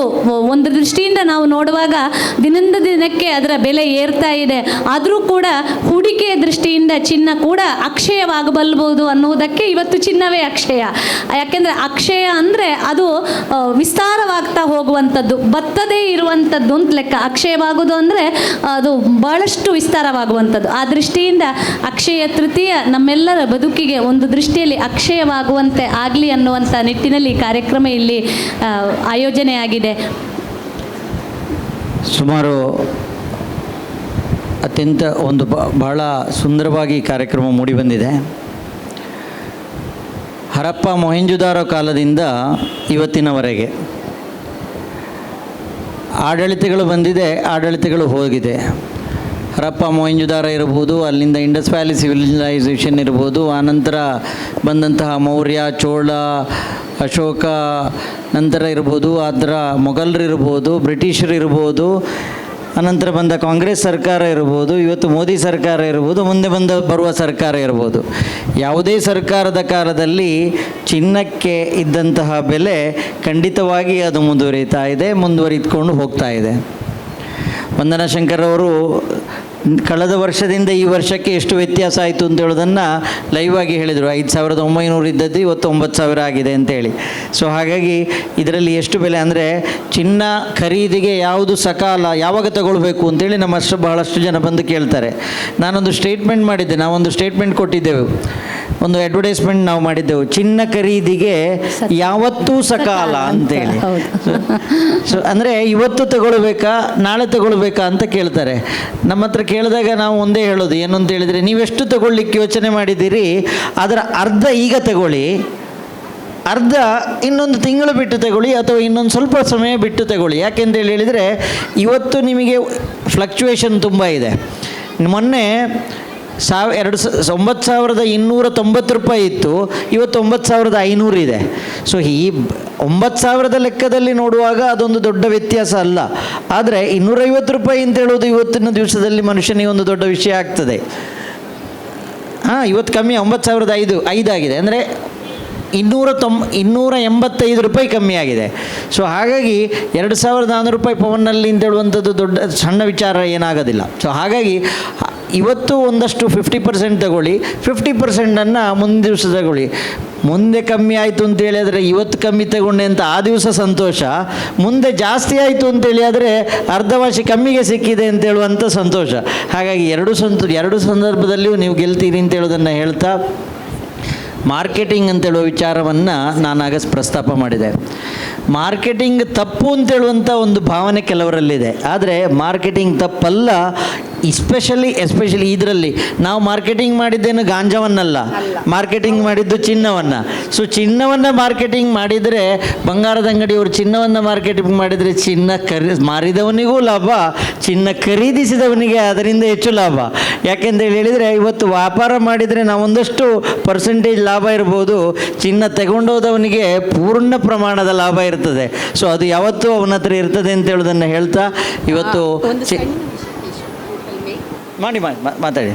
ಒಂದು ದೃಷ್ಟಿಯಿಂದ ನಾವು ನೋಡುವಾಗ ದಿನದಿಂದ ದಿನಕ್ಕೆ ಅದರ ಬೆಲೆ ಏರ್ತಾ ಇದೆ. ಆದರೂ ಕೂಡ ಹೂಡಿಕೆಯ ದೃಷ್ಟಿಯಿಂದ ಚಿನ್ನ ಕೂಡ ಅಕ್ಷಯವಾಗಬಲ್ಲಬಹುದು ಅನ್ನುವುದಕ್ಕೆ ಇವತ್ತು ಚಿನ್ನವೇ ಅಕ್ಷಯ. ಯಾಕೆಂದರೆ ಅಕ್ಷಯ ಅಂದರೆ ಅದು ವಿಸ್ತಾರವಾಗ್ತಾ ಹೋಗುವಂಥದ್ದು, ಬತ್ತದೇ ಇರುವಂಥದ್ದು ಅಂತ ಲೆಕ್ಕ. ಅಕ್ಷಯವಾಗುವುದು ಅಂದರೆ ಅದು ಭಾಳಷ್ಟು ವಿಸ್ತಾರವಾಗುವಂಥದ್ದು. ಆ ದೃಷ್ಟಿಯಿಂದ ಅಕ್ಷಯ ತೃತೀಯ ನಮ್ಮೆಲ್ಲರ ಬದುಕಿಗೆ ಒಂದು ದೃಷ್ಟಿಯಲ್ಲಿ ಅಕ್ಷಯವಾಗುವಂತೆ ಆಗಲಿ ಅನ್ನುವಂಥ ನಿಟ್ಟಿನಲ್ಲಿ ಕಾರ್ಯಕ್ರಮ ಇಲ್ಲಿ ಆಯೋಜನೆಯಾಗಿದೆ. ಸುಮಾರು ಅತ್ಯಂತ ಒಂದು ಬಹಳ ಸುಂದರವಾಗಿ ಕಾರ್ಯಕ್ರಮ ಮೂಡಿಬಂದಿದೆ. ಹರಪ್ಪ ಮೊಹೆಂಜುದಾರೋ ಕಾಲದಿಂದ ಇವತ್ತಿನವರೆಗೆ ಆಡಳಿತಗಳು ಬಂದಿದೆ, ಆಡಳಿತಗಳು ಹೋಗಿದೆ. ಹರಪ್ಪ ಮೊಹೆಂಜುದಾರ ಇರ್ಬೋದು, ಅಲ್ಲಿಂದ ಇಂಡಸ್ ವ್ಯಾಲಿ ಸಿವಿಲೈಸೇಷನ್ ಇರ್ಬೋದು, ಆನಂತರ ಬಂದಂತಹ ಮೌರ್ಯ, ಚೋಳ, ಅಶೋಕ ನಂತರ ಇರ್ಬೋದು, ಅದರ ಮೊಘಲರು ಇರ್ಬೋದು, ಬ್ರಿಟಿಷರು ಇರ್ಬೋದು, ಅನಂತರ ಬಂದ ಕಾಂಗ್ರೆಸ್ ಸರ್ಕಾರ ಇರ್ಬೋದು, ಇವತ್ತು ಮೋದಿ ಸರ್ಕಾರ ಇರ್ಬೋದು, ಮುಂದೆ ಬರುವ ಸರ್ಕಾರ ಇರ್ಬೋದು. ಯಾವುದೇ ಸರ್ಕಾರದ ಕಾಲದಲ್ಲಿ ಚಿನ್ನಕ್ಕೆ ಇದ್ದಂತಹ ಬೆಲೆ ಖಂಡಿತವಾಗಿ ಅದು ಮುಂದುವರಿದುಕೊಂಡು ಹೋಗ್ತಾ ಇದೆ. ವಂದನಾ ಶಂಕರ್ ಅವರು ಕಳೆದ ವರ್ಷದಿಂದ ಈ ವರ್ಷಕ್ಕೆ ಎಷ್ಟು ವ್ಯತ್ಯಾಸ ಆಯಿತು ಅಂತ ಹೇಳೋದನ್ನು ಲೈವ್ ಆಗಿ ಹೇಳಿದರು. 5,900 ಇದ್ದದ್ದು ಇವತ್ತು 9,000 ಆಗಿದೆ ಅಂತೇಳಿ. ಸೊ ಹಾಗಾಗಿ ಇದರಲ್ಲಿ ಎಷ್ಟು ಬೆಲೆ ಅಂದರೆ ಚಿನ್ನ ಖರೀದಿಗೆ ಯಾವುದು ಸಕಾಲ, ಯಾವಾಗ ತಗೊಳ್ಬೇಕು ಅಂತೇಳಿ ಬಹಳಷ್ಟು ಜನ ಬಂದು ಕೇಳ್ತಾರೆ. ನಾನೊಂದು ಸ್ಟೇಟ್ಮೆಂಟ್ ಮಾಡಿದ್ದೆ, ನಾವೊಂದು ಸ್ಟೇಟ್ಮೆಂಟ್ ಕೊಟ್ಟಿದ್ದೆವು, ಒಂದು ಅಡ್ವರ್ಟೈಸ್ಮೆಂಟ್ ನಾವು ಮಾಡಿದ್ದೆವು, ಚಿನ್ನ ಖರೀದಿಗೆ ಯಾವತ್ತೂ ಸಕಾಲ ಅಂತೇಳಿ. ಸೊ ಅಂದರೆ ಇವತ್ತು ತಗೊಳ್ಬೇಕಾ ನಾಳೆ ತಗೊಳ್ಬೇಕಾ ಅಂತ ಕೇಳ್ತಾರೆ. ನಮ್ಮ ಹತ್ರ ಕೇಳಿದಾಗ ನಾವು ಒಂದೇ ಹೇಳೋದು ಏನು ಅಂತ ಹೇಳಿದರೆ, ನೀವೆಷ್ಟು ತಗೊಳ್ಳಿಕ್ಕೆ ಯೋಚನೆ ಮಾಡಿದ್ದೀರಿ ಅದರ ಅರ್ಧ ಈಗ ತಗೊಳ್ಳಿ, ಅರ್ಧ ಇನ್ನೊಂದು ತಿಂಗಳು ಬಿಟ್ಟು ತಗೊಳ್ಳಿ, ಅಥವಾ ಇನ್ನೊಂದು ಸ್ವಲ್ಪ ಸಮಯ ಬಿಟ್ಟು ತಗೊಳ್ಳಿ. ಯಾಕೆಂತೇಳಿ ಹೇಳಿದರೆ ಇವತ್ತು ನಿಮಗೆ ಫ್ಲಕ್ಚುಯೇಷನ್ ತುಂಬ ಇದೆ. ಮೊನ್ನೆ 9,290 ರೂಪಾಯಿ ಇತ್ತು, ಇವತ್ತು 9,500 ಇದೆ. ಸೊ ಈ 9,000 ಲೆಕ್ಕದಲ್ಲಿ ನೋಡುವಾಗ ಅದೊಂದು ದೊಡ್ಡ ವ್ಯತ್ಯಾಸ ಅಲ್ಲ. ಆದರೆ 250 ರೂಪಾಯಿ ಅಂತ ಹೇಳೋದು ಇವತ್ತಿನ ದಿವಸದಲ್ಲಿ ಮನುಷ್ಯನಿಗೆ ಒಂದು ದೊಡ್ಡ ವಿಷಯ ಆಗ್ತದೆ. ಇವತ್ತು ಕಮ್ಮಿ 9,500 ಆಗಿದೆ, ಅಂದರೆ 285 ರೂಪಾಯಿ ಕಮ್ಮಿ ಆಗಿದೆ. ಸೊ ಹಾಗಾಗಿ 2,400 ರೂಪಾಯಿ ಪವನ್ನಲ್ಲಿ ಅಂತ ಹೇಳುವಂಥದ್ದು ದೊಡ್ಡ ಸಣ್ಣ ವಿಚಾರ ಏನಾಗೋದಿಲ್ಲ. ಸೊ ಹಾಗಾಗಿ ಇವತ್ತು ಒಂದಷ್ಟು 50% ತಗೊಳ್ಳಿ, 50%ಅನ್ನು ಮುಂದಿನ ದಿವಸ ತಗೊಳ್ಳಿ. ಮುಂದೆ ಕಮ್ಮಿ ಆಯಿತು ಅಂತ ಹೇಳಿದರೆ ಇವತ್ತು ಕಮ್ಮಿ ತಗೊಂಡೆ ಅಂತ ಆ ದಿವಸ ಸಂತೋಷ, ಮುಂದೆ ಜಾಸ್ತಿ ಆಯಿತು ಅಂತೇಳಿ ಆದರೆ ಅರ್ಧವಾಸಿ ಕಮ್ಮಿಗೆ ಸಿಕ್ಕಿದೆ ಅಂತ ಹೇಳುವಂಥ ಸಂತೋಷ. ಹಾಗಾಗಿ ಎರಡು ಸಂದರ್ಭದಲ್ಲಿಯೂ ನೀವು ಗೆಲ್ತೀರಿ ಅಂತ ಹೇಳೋದನ್ನು ಹೇಳ್ತಾ, ಮಾರ್ಕೆಟಿಂಗ್ ಅಂತೇಳುವ ವಿಚಾರವನ್ನು ನಾನಾಗ ಪ್ರಸ್ತಾಪ ಮಾಡಿದೆ. ಮಾರ್ಕೆಟಿಂಗ್ ತಪ್ಪು ಅಂತೇಳುವಂಥ ಒಂದು ಭಾವನೆ ಕೆಲವರಲ್ಲಿದೆ. ಆದರೆ ಮಾರ್ಕೆಟಿಂಗ್ ತಪ್ಪಲ್ಲ. ಎಸ್ಪೆಷಲಿ ಇದರಲ್ಲಿ ನಾವು ಮಾರ್ಕೆಟಿಂಗ್ ಮಾಡಿದ್ದೇನು ಗಾಂಜಾವನ್ನಲ್ಲ, ಮಾರ್ಕೆಟಿಂಗ್ ಮಾಡಿದ್ದು ಚಿನ್ನವನ್ನು. ಸೊ ಚಿನ್ನವನ್ನು ಮಾರ್ಕೆಟಿಂಗ್ ಮಾಡಿದರೆ, ಬಂಗಾರದ ಅಂಗಡಿಯವರು ಚಿನ್ನವನ್ನು ಮಾರ್ಕೆಟಿಂಗ್ ಮಾಡಿದರೆ ಚಿನ್ನ ಮಾರಿದವನಿಗೂ ಲಾಭ, ಚಿನ್ನ ಖರೀದಿಸಿದವನಿಗೆ ಅದರಿಂದ ಹೆಚ್ಚು ಲಾಭ. ಯಾಕೆಂತ ಹೇಳಿದರೆ ಇವತ್ತು ವ್ಯಾಪಾರ ಮಾಡಿದರೆ ನಾವೊಂದಷ್ಟು ಪರ್ಸೆಂಟೇಜ್ ಲಾಭ ಇರ್ಬೋದು, ಚಿನ್ನ ತಗೊಂಡೋದವನಿಗೆ ಪೂರ್ಣ ಪ್ರಮಾಣದ ಲಾಭ ಇರ್ತದೆ. ಸೊ ಅದು ಯಾವತ್ತೂ ಅವನ ಹತ್ರ ಇರ್ತದೆ ಅಂತ ಹೇಳೋದನ್ನು ಹೇಳ್ತಾ ಇವತ್ತು ಮಾತಾಡಿ.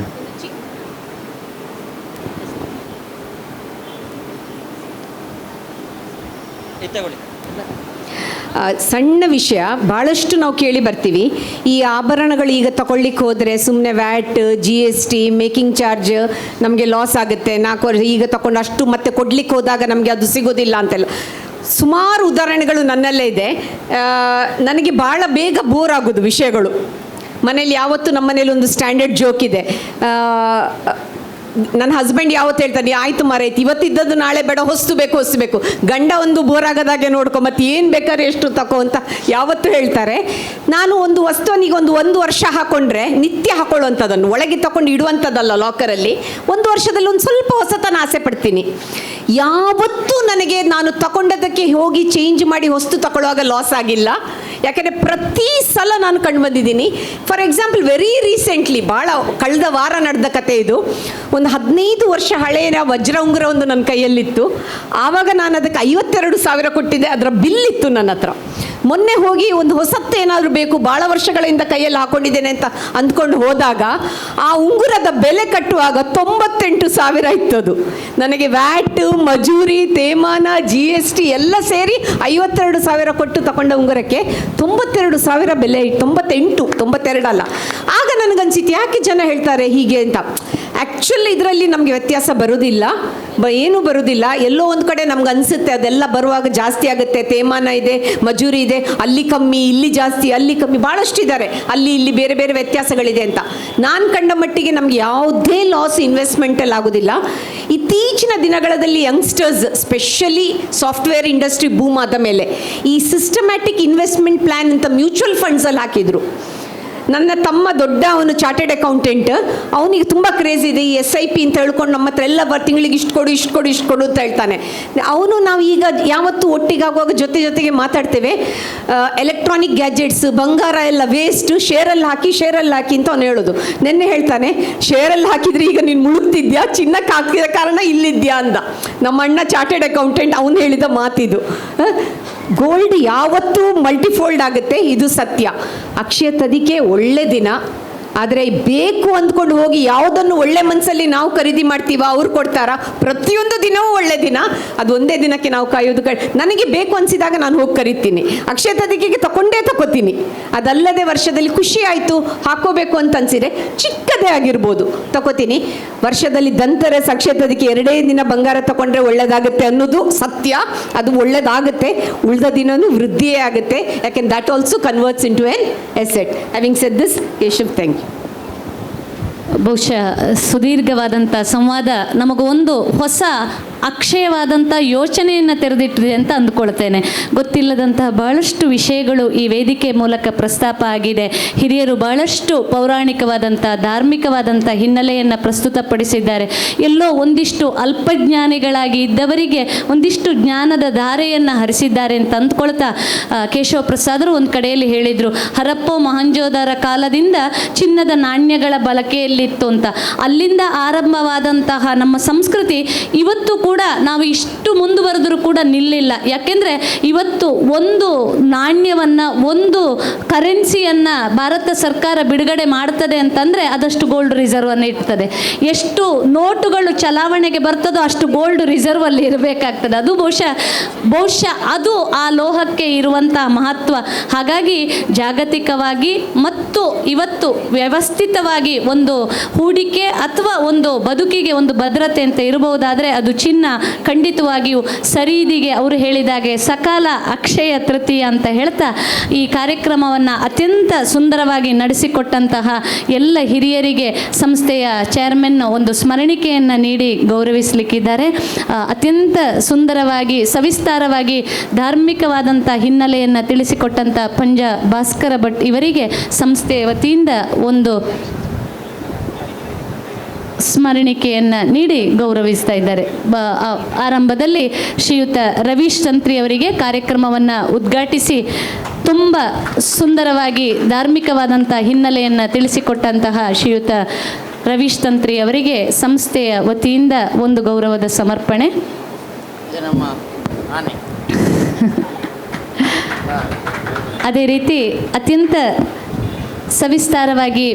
ಸಣ್ಣ ವಿಷಯ, ಭಾಳಷ್ಟು ನಾವು ಕೇಳಿ ಬರ್ತೀವಿ. ಈ ಆಭರಣಗಳು ಈಗ ತಗೊಳ್ಳಿಕ್ಕೆ ಹೋದರೆ ಸುಮ್ಮನೆ ವ್ಯಾಟ್, GST, ಮೇಕಿಂಗ್ ಚಾರ್ಜ್ ನಮಗೆ ಲಾಸ್ ಆಗುತ್ತೆ, 4 ವರ್ಷ ಈಗ ತಗೊಂಡು ಅಷ್ಟು ಮತ್ತೆ ಕೊಡ್ಲಿಕ್ಕೆ ಹೋದಾಗ ನಮಗೆ ಅದು ಸಿಗೋದಿಲ್ಲ ಅಂತೆಲ್ಲ ಸುಮಾರು ಉದಾಹರಣೆಗಳು ನನ್ನಲ್ಲೇ ಇದೆ. ನನಗೆ ಭಾಳ ಬೇಗ ಬೋರ್ ಆಗೋದು ವಿಷಯಗಳು. ಮನೇಲಿ ಯಾವತ್ತು ನಮ್ಮ ಮನೇಲಿ ಒಂದು ಸ್ಟ್ಯಾಂಡರ್ಡ್ ಜೋಕ್ ಇದೆ. ನನ್ನ ಹಸ್ಬೆಂಡ್ ಯಾವತ್ತು ಹೇಳ್ತಾನೆ, ಆಯಿತು ಮಾರೈತಿ, ಇವತ್ತಿದ್ದದ್ದು ನಾಳೆ ಬೇಡ, ಹೊಸಬೇಕು. ಗಂಡ ಒಂದು ಬೋರ್ ಆಗೋದಾಗೆ ನೋಡ್ಕೊ, ಮತ್ತು ಏನು ಬೇಕಾದ್ರೆ ಎಷ್ಟು ತಗೋ ಅಂತ ಯಾವತ್ತೂ ಹೇಳ್ತಾರೆ. ನಾನು ಒಂದು ವಸ್ತುವನಿಗೆ ಒಂದು ವರ್ಷ ಹಾಕೊಂಡ್ರೆ ನಿತ್ಯ ಹಾಕೊಳ್ಳುವಂಥದ್ದನ್ನು ಒಳಗೆ ತಗೊಂಡು ಇಡುವಂಥದ್ದಲ್ಲ ಲಾಕರಲ್ಲಿ, 1 ವರ್ಷದಲ್ಲಿ ಒಂದು ಸ್ವಲ್ಪ ಹೊಸತನ ಆಸೆ ಪಡ್ತೀನಿ. ಯಾವತ್ತೂ ನನಗೆ ನಾನು ತಗೊಂಡದಕ್ಕೆ ಹೋಗಿ ಚೇಂಜ್ ಮಾಡಿ ಹೊಸ್ತು ತಗೊಳ್ಳುವಾಗ ಲಾಸ್ ಆಗಿಲ್ಲ. ಯಾಕೆಂದರೆ ಪ್ರತಿ ಸಲ ನಾನು ಕಂಡು ಬಂದಿದ್ದೀನಿ. ಫಾರ್ ಎಕ್ಸಾಂಪಲ್ ವೆರಿ ರೀಸೆಂಟ್ಲಿ, ಭಾಳ ಕಳೆದ ವಾರ ನಡೆದ ಕತೆ ಇದು. ಒಂದು 15 ವರ್ಷ ಹಳೆಯ ವಜ್ರ ಉಂಗುರ ಒಂದು ನನ್ನ ಕೈಯಲ್ಲಿತ್ತು. ಆವಾಗ ನಾನು ಅದಕ್ಕೆ 52,000 ಕೊಟ್ಟಿದ್ದೆ, ಅದರ ಬಿಲ್ ಇತ್ತು ನನ್ನ ಹತ್ರ. ಮೊನ್ನೆ ಹೋಗಿ ಒಂದು ಹೊಸತ್ತು ಏನಾದರೂ ಬೇಕು, ಭಾಳ ವರ್ಷಗಳಿಂದ ಕೈಯಲ್ಲಿ ಹಾಕ್ಕೊಂಡಿದ್ದೇನೆ ಅಂತ ಅಂದ್ಕೊಂಡು ಹೋದಾಗ ಆ ಉಂಗುರದ ಬೆಲೆ ಕಟ್ಟುವಾಗ 98,000 ಇತ್ತದು. ನನಗೆ ವ್ಯಾಟ್, ಮಜೂರಿ, ತೇಮಾನ, GST ಎಲ್ಲ ಸೇರಿ 52,000 ಕೊಟ್ಟು ತಗೊಂಡ ಉಂಗುರಕ್ಕೆ 92,000 ಬೆಲೆ, 92 ಅಲ್ಲ. ಆಗ ನನಗನ್ಸಿತ್ತು, ಯಾಕೆ ಜನ ಹೇಳ್ತಾರೆ ಹೀಗೆ ಅಂತ. ಆ್ಯಕ್ಚುಲಿ ಇದರಲ್ಲಿ ನಮಗೆ ವ್ಯತ್ಯಾಸ ಬರೋದಿಲ್ಲ, ಏನೂ ಬರೋದಿಲ್ಲ. ಎಲ್ಲೋ ಒಂದು ಕಡೆ ನಮ್ಗೆ ಅನಿಸುತ್ತೆ ಅದೆಲ್ಲ ಬರುವಾಗ ಜಾಸ್ತಿ ಆಗುತ್ತೆ, ತೇಮಾನ ಇದೆ, ಮಜೂರಿ ಇದೆ, ಅಲ್ಲಿ ಕಮ್ಮಿ, ಇಲ್ಲಿ ಜಾಸ್ತಿ, ಅಲ್ಲಿ ಕಮ್ಮಿ, ಭಾಳಷ್ಟು ಇದ್ದಾರೆ, ಅಲ್ಲಿ ಇಲ್ಲಿ ಬೇರೆ ಬೇರೆ ವ್ಯತ್ಯಾಸಗಳಿದೆ ಅಂತ. ನಾನು ಕಂಡ ಮಟ್ಟಿಗೆ ನಮಗೆ ಯಾವುದೇ ಲಾಸ್ ಇನ್ವೆಸ್ಟ್ಮೆಂಟಲ್ಲಿ ಆಗೋದಿಲ್ಲ. ಇತ್ತೀಚಿನ ದಿನಗಳಲ್ಲಿ youngsters specially software industry boom ಆದ ಮೇಲೆ ಈ ಸಿಸ್ಟಮ್ಯಾಟಿಕ್ ಇನ್ವೆಸ್ಟ್ಮೆಂಟ್ ಪ್ಲ್ಯಾನ್ ಅಂತ ಮ್ಯೂಚುವಲ್ ಫಂಡ್ಸಲ್ಲಿ ಹಾಕಿದರು. ನನ್ನ ತಮ್ಮ ದೊಡ್ಡ ಅವನು ಚಾರ್ಟೆಡ್ ಅಕೌಂಟೆಂಟ್, ಅವನಿಗೆ ತುಂಬ ಕ್ರೇಜ್ ಇದೆ ಈ SIP ಅಂತ ಹೇಳ್ಕೊಂಡು ನಮ್ಮ ಹತ್ರ ಎಲ್ಲ ತಿಂಗಳಿಗೆ ಇಷ್ಟು ಕೊಡು ಅಂತ ಹೇಳ್ತಾನೆ. ಅವನು ನಾವು ಈಗ ಯಾವತ್ತೂ ಒಟ್ಟಿಗಾಗುವಾಗ ಜೊತೆಗೆ ಮಾತಾಡ್ತೇವೆ. ಎಲೆಕ್ಟ್ರಾನಿಕ್ ಗ್ಯಾಜೆಟ್ಸ್, ಬಂಗಾರ ಎಲ್ಲ ವೇಸ್ಟ್, ಶೇರಲ್ಲಿ ಹಾಕಿ ಅಂತ ಅವನು ಹೇಳೋದು. ನೆನ್ನೆ ಹೇಳ್ತಾನೆ, ಶೇರಲ್ಲಿ ಹಾಕಿದ್ರೆ ಈಗ ನೀನು ಮುಳುಗ್ತಿದ್ಯಾ, ಚಿನ್ನಕ್ಕೆ ಹಾಕಿದ ಕಾರಣ ಇಲ್ಲಿದ್ಯಾ ಅಂದ. ನಮ್ಮ ಅಣ್ಣ ಚಾರ್ಟೆಡ್ ಅಕೌಂಟೆಂಟ್, ಅವನು ಹೇಳಿದ ಮಾತಿದು. ಗೋಲ್ಡ್ ಯಾವತ್ತೂ ಮಲ್ಟಿಫೋಲ್ಡ್ ಆಗುತ್ತೆ, ಇದು ಸತ್ಯ. ಅಕ್ಷಯ ತದಿಕೆ ಒಳ್ಳೆ ದಿನ, ಆದರೆ ಬೇಕು ಅಂದ್ಕೊಂಡು ಹೋಗಿ ಯಾವುದನ್ನು ಒಳ್ಳೆ ಮನಸ್ಸಲ್ಲಿ ನಾವು ಖರೀದಿ ಮಾಡ್ತೀವ ಅವ್ರು ಕೊಡ್ತಾರಾ, ಪ್ರತಿಯೊಂದು ದಿನವೂ ಒಳ್ಳೆ ದಿನ, ಅದು ಒಂದೇ ದಿನಕ್ಕೆ ನಾವು ಕಾಯೋದು. ನನಗೆ ಬೇಕು ಅನಿಸಿದಾಗ ನಾನು ಹೋಗಿ ಕರಿತೀನಿ, ಅಕ್ಷಯ ತದಿಕೆಗೆ ತಗೋತೀನಿ. ಅದಲ್ಲದೆ ವರ್ಷದಲ್ಲಿ ಖುಷಿ ಆಯಿತು ಹಾಕೋಬೇಕು ಅಂತ ಅನಿಸಿದರೆ ಚಿಕ್ಕದೇ ಆಗಿರ್ಬೋದು ತಗೋತೀನಿ. ವರ್ಷದಲ್ಲಿ ದಂತರಸ್, ಅಕ್ಷಯ ತದಿಕೆ 2 ದಿನ ಬಂಗಾರ ತಗೊಂಡ್ರೆ ಒಳ್ಳೇದಾಗುತ್ತೆ ಅನ್ನೋದು ಸತ್ಯ. ಅದು ಒಳ್ಳೇದಾಗುತ್ತೆ, ಉಳಿದ ದಿನವೂ ವೃದ್ಧಿಯೇ ಆಗುತ್ತೆ. ಯಾಕೆಂದ್ರೆ that also converts into an asset. Having said this, Keshav, thank you. ಬಹುಶಃ ಸುದೀರ್ಘವಾದಂಥ ಸಂವಾದ ನಮಗೊಂದು ಹೊಸ ಅಕ್ಷಯವಾದಂಥ ಯೋಚನೆಯನ್ನು ತೆರೆದಿಟ್ಟಿದೆ ಅಂತ ಅಂದ್ಕೊಳ್ತೇನೆ. ಗೊತ್ತಿಲ್ಲದಂತಹ ಬಹಳಷ್ಟು ವಿಷಯಗಳು ಈ ವೇದಿಕೆ ಮೂಲಕ ಪ್ರಸ್ತಾಪ ಆಗಿದೆ. ಹಿರಿಯರು ಬಹಳಷ್ಟು ಪೌರಾಣಿಕವಾದಂಥ ಧಾರ್ಮಿಕವಾದಂಥ ಹಿನ್ನೆಲೆಯನ್ನು ಪ್ರಸ್ತುತಪಡಿಸಿದ್ದಾರೆ. ಎಲ್ಲೋ ಒಂದಿಷ್ಟು ಅಲ್ಪಜ್ಞಾನಿಗಳಾಗಿ ಇದ್ದವರಿಗೆ ಒಂದಿಷ್ಟು ಜ್ಞಾನದ ಧಾರೆಯನ್ನು ಹರಿಸಿದ್ದಾರೆ ಅಂತ ಅಂದ್ಕೊಳ್ತಾ ಕೇಶವ ಪ್ರಸಾದರು ಒಂದು ಕಡೆಯಲ್ಲಿ ಹೇಳಿದರು, ಹರಪ್ಪ ಮೊಹಂಜೋದಾರ ಕಾಲದಿಂದ ಚಿನ್ನದ ನಾಣ್ಯಗಳ ಬಳಕೆಯಲ್ಲಿತ್ತು ಅಂತ. ಅಲ್ಲಿಂದ ಆರಂಭವಾದಂತಹ ನಮ್ಮ ಸಂಸ್ಕೃತಿ ಇವತ್ತು ಕೂಡ ನಾವು ಇಷ್ಟು ಮುಂದುವರೆದರೂ ಕೂಡ ನಿಲ್ಲಿಲ್ಲ. ಯಾಕೆಂದರೆ ಇವತ್ತು ಒಂದು ನಾಣ್ಯವನ್ನು, ಒಂದು ಕರೆನ್ಸಿಯನ್ನು ಭಾರತ ಸರ್ಕಾರ ಬಿಡುಗಡೆ ಮಾಡ್ತದೆ ಅಂತಂದರೆ ಅದಷ್ಟು ಗೋಲ್ಡ್ ರಿಸರ್ವನ್ನು ಇರ್ತದೆ. ಎಷ್ಟು ನೋಟುಗಳು ಚಲಾವಣೆಗೆ ಬರ್ತದೋ ಅಷ್ಟು ಗೋಲ್ಡ್ ರಿಸರ್ವಲ್ಲಿ ಇರಬೇಕಾಗ್ತದೆ. ಅದು ಬಹುಶಃ ಅದು ಆ ಲೋಹಕ್ಕೆ ಇರುವಂಥ ಮಹತ್ವ. ಹಾಗಾಗಿ ಜಾಗತಿಕವಾಗಿ ಮತ್ತು ಇವತ್ತು ವ್ಯವಸ್ಥಿತವಾಗಿ ಒಂದು ಹೂಡಿಕೆ ಅಥವಾ ಒಂದು ಬದುಕಿಗೆ ಒಂದು ಭದ್ರತೆ ಅಂತ ಇರಬಹುದಾದರೆ ಅದು ಚಿನ್ನ. ಖಂಡಿತವಾಗಿಯೂ ಸರೀದಿಗೆ ಅವರು ಹೇಳಿದಾಗೆ ಸಕಾಲ ಅಕ್ಷಯ ತೃತೀಯ ಅಂತ ಹೇಳ್ತಾ ಈ ಕಾರ್ಯಕ್ರಮವನ್ನು ಅತ್ಯಂತ ಸುಂದರವಾಗಿ ನಡೆಸಿಕೊಟ್ಟಂತಹ ಎಲ್ಲ ಹಿರಿಯರಿಗೆ ಸಂಸ್ಥೆಯ ಚೇರ್ಮನ್ ಒಂದು ಸ್ಮರಣಿಕೆಯನ್ನು ನೀಡಿ ಗೌರವಿಸಲಿಕ್ಕಿದ್ದಾರೆ. ಅತ್ಯಂತ ಸುಂದರವಾಗಿ ಸವಿಸ್ತಾರವಾಗಿ ಧಾರ್ಮಿಕವಾದಂಥ ಹಿನ್ನೆಲೆಯನ್ನು ತಿಳಿಸಿಕೊಟ್ಟಂಥ ಪಂಜ ಭಾಸ್ಕರ ಭಟ್ ಇವರಿಗೆ ಸಂಸ್ಥೆಯ ವತಿಯಿಂದ ಒಂದು ಸ್ಮರಣಿಕೆಯನ್ನು ನೀಡಿ ಗೌರವಿಸ್ತಾ ಇದ್ದಾರೆ. ಆರಂಭದಲ್ಲಿ ಶ್ರೀಯುತ ರವೀಶ್ ತಂತ್ರಿ ಅವರಿಗೆ ಕಾರ್ಯಕ್ರಮವನ್ನು ಉದ್ಘಾಟಿಸಿ ತುಂಬ ಸುಂದರವಾಗಿ ಧಾರ್ಮಿಕವಾದಂಥ ಹಿನ್ನೆಲೆಯನ್ನು ತಿಳಿಸಿಕೊಟ್ಟಂತಹ ಶ್ರೀಯುತ ರವೀಶ್ ತಂತ್ರಿ ಅವರಿಗೆ ಸಂಸ್ಥೆಯ ವತಿಯಿಂದ ಒಂದು ಗೌರವದ ಸಮರ್ಪಣೆ. ಅದೇ ರೀತಿ ಅತ್ಯಂತ ಸವಿಸ್ತಾರವಾಗಿ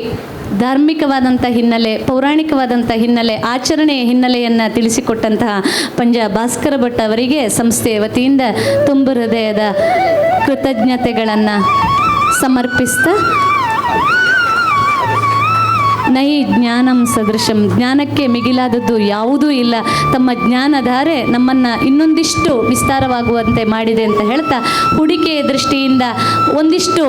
ಧಾರ್ಮಿಕವಾದಂಥ ಹಿನ್ನೆಲೆ, ಪೌರಾಣಿಕವಾದಂಥ ಹಿನ್ನೆಲೆ, ಆಚರಣೆಯ ಹಿನ್ನೆಲೆಯನ್ನು ತಿಳಿಸಿಕೊಟ್ಟಂತಹ ಪಂಜ ಭಾಸ್ಕರ ಭಟ್ ಅವರಿಗೆ ಸಂಸ್ಥೆಯ ವತಿಯಿಂದ ತುಂಬ ಹೃದಯದ ಕೃತಜ್ಞತೆಗಳನ್ನು ಸಮರ್ಪಿಸ್ತಾ, ನೈ ಜ್ಞಾನಂ ಸದೃಶಂ, ಜ್ಞಾನಕ್ಕೆ ಮಿಗಿಲಾದದ್ದು ಯಾವುದೂ ಇಲ್ಲ, ತಮ್ಮ ಜ್ಞಾನಧಾರೆ ನಮ್ಮನ್ನು ಇನ್ನೊಂದಿಷ್ಟು ವಿಸ್ತಾರವಾಗುವಂತೆ ಮಾಡಿದೆ ಅಂತ ಹೇಳ್ತಾ, ಹೂಡಿಕೆಯ ದೃಷ್ಟಿಯಿಂದ ಒಂದಿಷ್ಟು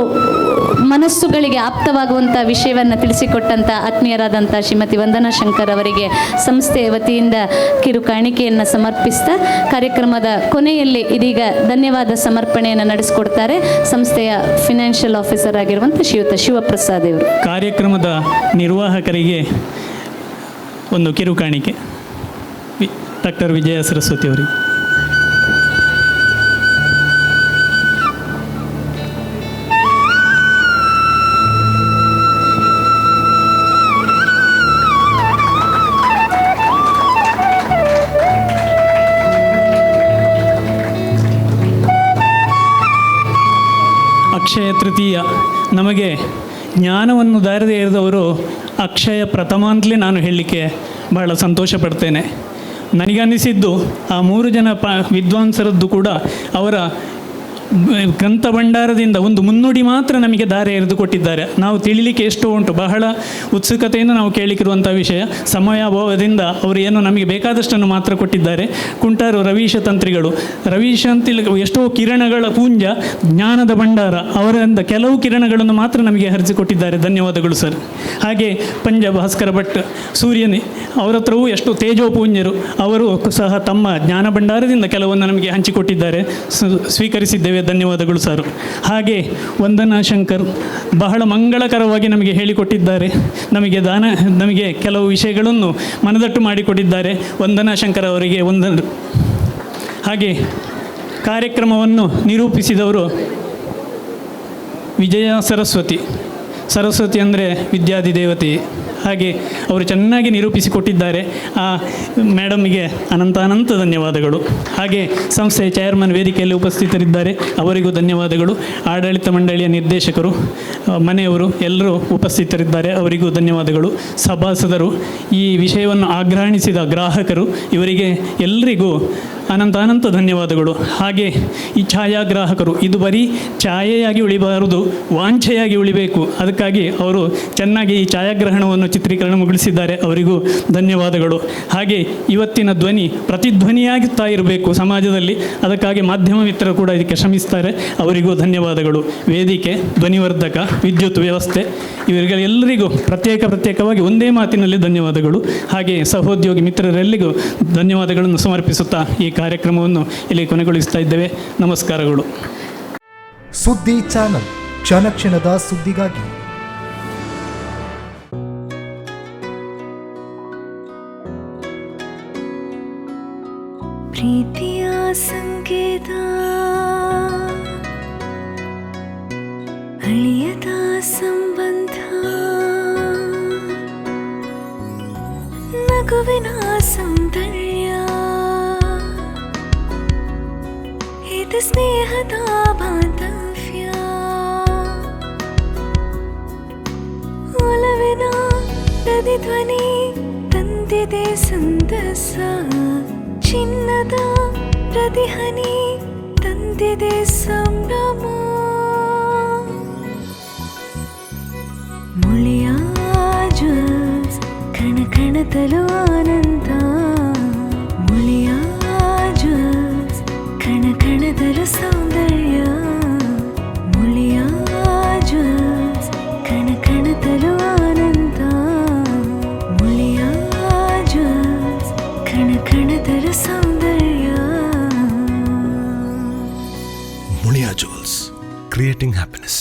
ಮನಸ್ಸುಗಳಿಗೆ ಆಪ್ತವಾಗುವಂಥ ವಿಷಯವನ್ನು ತಿಳಿಸಿಕೊಟ್ಟಂಥ ಆತ್ಮೀಯರಾದಂಥ ಶ್ರೀಮತಿ ವಂದನಾ ಶಂಕರ್ ಅವರಿಗೆ ಸಂಸ್ಥೆಯ ವತಿಯಿಂದ ಕಿರು ಕಾಣಿಕೆಯನ್ನು ಸಮರ್ಪಿಸ್ತಾ, ಕಾರ್ಯಕ್ರಮದ ಕೊನೆಯಲ್ಲಿ ಇದೀಗ ಧನ್ಯವಾದ ಸಮರ್ಪಣೆಯನ್ನು ನಡೆಸಿಕೊಡ್ತಾರೆ ಸಂಸ್ಥೆಯ ಫಿನಾನ್ಷಿಯಲ್ ಆಫೀಸರ್ ಆಗಿರುವಂಥ ಶ್ರೀಯುತ ಶಿವಪ್ರಸಾದ್ ಅವರು. ಕಾರ್ಯಕ್ರಮದ ನಿರ್ವಾಹಕರಿಗೆ ಒಂದು ಕಿರು ಕಾಣಿಕೆ. ಡಾಕ್ಟರ್ ವಿಜಯ ಸರಸ್ವತಿ ಅವರಿಗೆ. ಅಕ್ಷಯ ತೃತೀಯ ನಮಗೆ ಜ್ಞಾನವನ್ನು ದಾರದೇ ಇರಿದವರು ಅಕ್ಷಯ ಪ್ರಥಮ ಅಂತಲೇ ನಾನು ಹೇಳಲಿಕ್ಕೆ ಬಹಳ ಸಂತೋಷ ಪಡ್ತೇನೆ. ನನಗನ್ನಿಸಿದ್ದು ಆ 3 ಜನ ವಿದ್ವಾಂಸರದ್ದು ಕೂಡ ಅವರ ಗ್ರಂಥ ಭಂಡಾರದಿಂದ ಒಂದು ಮುನ್ನುಡಿ ಮಾತ್ರ ನಮಗೆ ದಾರಿ ಎರೆದುಕೊಟ್ಟಿದ್ದಾರೆ. ನಾವು ತಿಳಿಲಿಕ್ಕೆ ಎಷ್ಟೋ ಉಂಟು, ಬಹಳ ಉತ್ಸುಕತೆಯಿಂದ ನಾವು ಕೇಳಿಕಿರುವಂಥ ವಿಷಯ. ಸಮಯಾಭಾವದಿಂದ ಅವರು ಏನು ನಮಗೆ ಬೇಕಾದಷ್ಟನ್ನು ಮಾತ್ರ ಕೊಟ್ಟಿದ್ದಾರೆ. ಕುಂಟಾರು ರವೀಶ ತಂತ್ರಿಗಳು, ರವೀಶ ಅಂತೇಳಿ ಎಷ್ಟೋ ಕಿರಣಗಳ ಪುಂಜ, ಜ್ಞಾನದ ಭಂಡಾರ, ಅವರಿಂದ ಕೆಲವು ಕಿರಣಗಳನ್ನು ಮಾತ್ರ ನಮಗೆ ಹರಿಸಿಕೊಟ್ಟಿದ್ದಾರೆ. ಧನ್ಯವಾದಗಳು ಸರ್. ಹಾಗೆ ಪಂಜ ಭಾಸ್ಕರ ಭಟ್ ಸೂರ್ಯನೇ, ಅವರ ಹತ್ರವೂ ಎಷ್ಟು ತೇಜೋಪೂಂಜರು, ಅವರು ಸಹ ತಮ್ಮ ಜ್ಞಾನ ಭಂಡಾರದಿಂದ ಕೆಲವನ್ನು ನಮಗೆ ಹಂಚಿಕೊಟ್ಟಿದ್ದಾರೆ, ಸ್ವೀಕರಿಸಿದ್ದೇವೆ. ಧನ್ಯವಾದಗಳು ಸರ್. ಹಾಗೆ ವಂದನಾ ಶಂಕರ್ ಬಹಳ ಮಂಗಳಕರವಾಗಿ ನಮಗೆ ಹೇಳಿಕೊಟ್ಟಿದ್ದಾರೆ, ನಮಗೆ ಕೆಲವು ವಿಷಯಗಳನ್ನು ಮನದಟ್ಟು ಮಾಡಿಕೊಟ್ಟಿದ್ದಾರೆ. ವಂದನಾ ಶಂಕರ್ ಅವರಿಗೆ ಹಾಗೆ ಕಾರ್ಯಕ್ರಮವನ್ನು ನಿರೂಪಿಸಿದವರು ವಿಜಯ ಸರಸ್ವತಿ ಅಂದರೆ ವಿದ್ಯಾಧಿ ದೇವತೆ. ಹಾಗೆ ಅವರು ಚೆನ್ನಾಗಿ ನಿರೂಪಿಸಿಕೊಟ್ಟಿದ್ದಾರೆ. ಆ ಮೇಡಮ್ಗೆ ಅನಂತ ಧನ್ಯವಾದಗಳು. ಹಾಗೆ ಸಂಸ್ಥೆಯ ಚೇರ್ಮನ್ ವೇದಿಕೆಯಲ್ಲಿ ಉಪಸ್ಥಿತರಿದ್ದಾರೆ, ಅವರಿಗೂ ಧನ್ಯವಾದಗಳು. ಆಡಳಿತ ಮಂಡಳಿಯ ನಿರ್ದೇಶಕರು, ಮನೆಯವರು ಎಲ್ಲರೂ ಉಪಸ್ಥಿತರಿದ್ದಾರೆ, ಅವರಿಗೂ ಧನ್ಯವಾದಗಳು. ಸಭಾಸದರು, ಈ ವಿಷಯವನ್ನು ಆಗ್ರಹಿಸಿದ ಗ್ರಾಹಕರು, ಇವರಿಗೆ ಎಲ್ಲರಿಗೂ ಅನಂತ ಧನ್ಯವಾದಗಳು. ಹಾಗೆ ಈ ಛಾಯಾಗ್ರಾಹಕರು, ಇದು ಬರೀ ಛಾಯೆಯಾಗಿ ಉಳಿಬಾರದು, ವಾಂಛೆಯಾಗಿ ಉಳಿಬೇಕು. ಅದಕ್ಕಾಗಿ ಅವರು ಚೆನ್ನಾಗಿ ಈ ಛಾಯಾಗ್ರಹಣವನ್ನು ಚಿತ್ರೀಕರಣ ಮುಗಿಸಿದ್ದಾರೆ, ಅವರಿಗೂ ಧನ್ಯವಾದಗಳು. ಹಾಗೆ ಇವತ್ತಿನ ಧ್ವನಿ ಪ್ರತಿಧ್ವನಿಯಾಗುತ್ತಾ ಇರಬೇಕು ಸಮಾಜದಲ್ಲಿ, ಅದಕ್ಕಾಗಿ ಮಾಧ್ಯಮ ಮಿತ್ರರು ಕೂಡ ಇದಕ್ಕೆ ಶ್ರಮಿಸ್ತಾರೆ, ಅವರಿಗೂ ಧನ್ಯವಾದಗಳು. ವೇದಿಕೆ, ಧ್ವನಿವರ್ಧಕ, ವಿದ್ಯುತ್ ವ್ಯವಸ್ಥೆ ಇವರಿಗೆಲ್ಲರಿಗೂ ಪ್ರತ್ಯೇಕವಾಗಿ ಒಂದೇ ಮಾತಿನಲ್ಲಿ ಧನ್ಯವಾದಗಳು. ಹಾಗೆ ಸಹೋದ್ಯೋಗಿ ಮಿತ್ರರೆಲ್ಲರಿಗೂ ಧನ್ಯವಾದಗಳನ್ನು ಸಮರ್ಪಿಸುತ್ತಾ ಈ ಕಾರ್ಯಕ್ರಮವನ್ನು ಇಲ್ಲಿ ಕೊನೆಗೊಳಿಸ್ತಾ ಇದ್ದೇವೆ. ನಮಸ್ಕಾರಗಳು. ಸುದ್ದಿ ಚಾನಲ್, ಕ್ಷಣ ಕ್ಷಣದ ಸುದ್ದಿಗಾಗಿ. ಪ್ರೀತಿಯ ಸಂಕೇತ, ಅಳಿಯದ ಸಂಬಂಧ, ನಗುವಿನ ಸೌಂದರ್ಯ, ಇದು ಸ್ನೇಹದ ಬಾಂಧವ್ಯ, ಒಲವಿನ ಪ್ರತಿಧ್ವನಿ ತಂದಿದೆ ಸಂತಸ, ಚಿನ್ನದ ಪ್ರತಿಹನಿ ತಂದಿದೆ ಸಂಭ್ರಮ, ಮುಳಿಯ ಜ್ಯೂಸ್ ಕಣ ಕಣದಲು ಆನಂದ, ಮುಳಿಯ ಜ್ಯೂಸ್ ಕಣ ಕಣದಲು ಸೌಂದರ್ಯ, ಮುಳಿಯ ಜ್ಯೂಸ್ ಕಣ ಕಣದಲು ಆನಂದ, ಮುಳಿಯ ಜ್ಯೂಸ್ ಕಣ ಕಣದಲು ಸೌಂದರ್ಯ. Muliya jewels, creating happiness.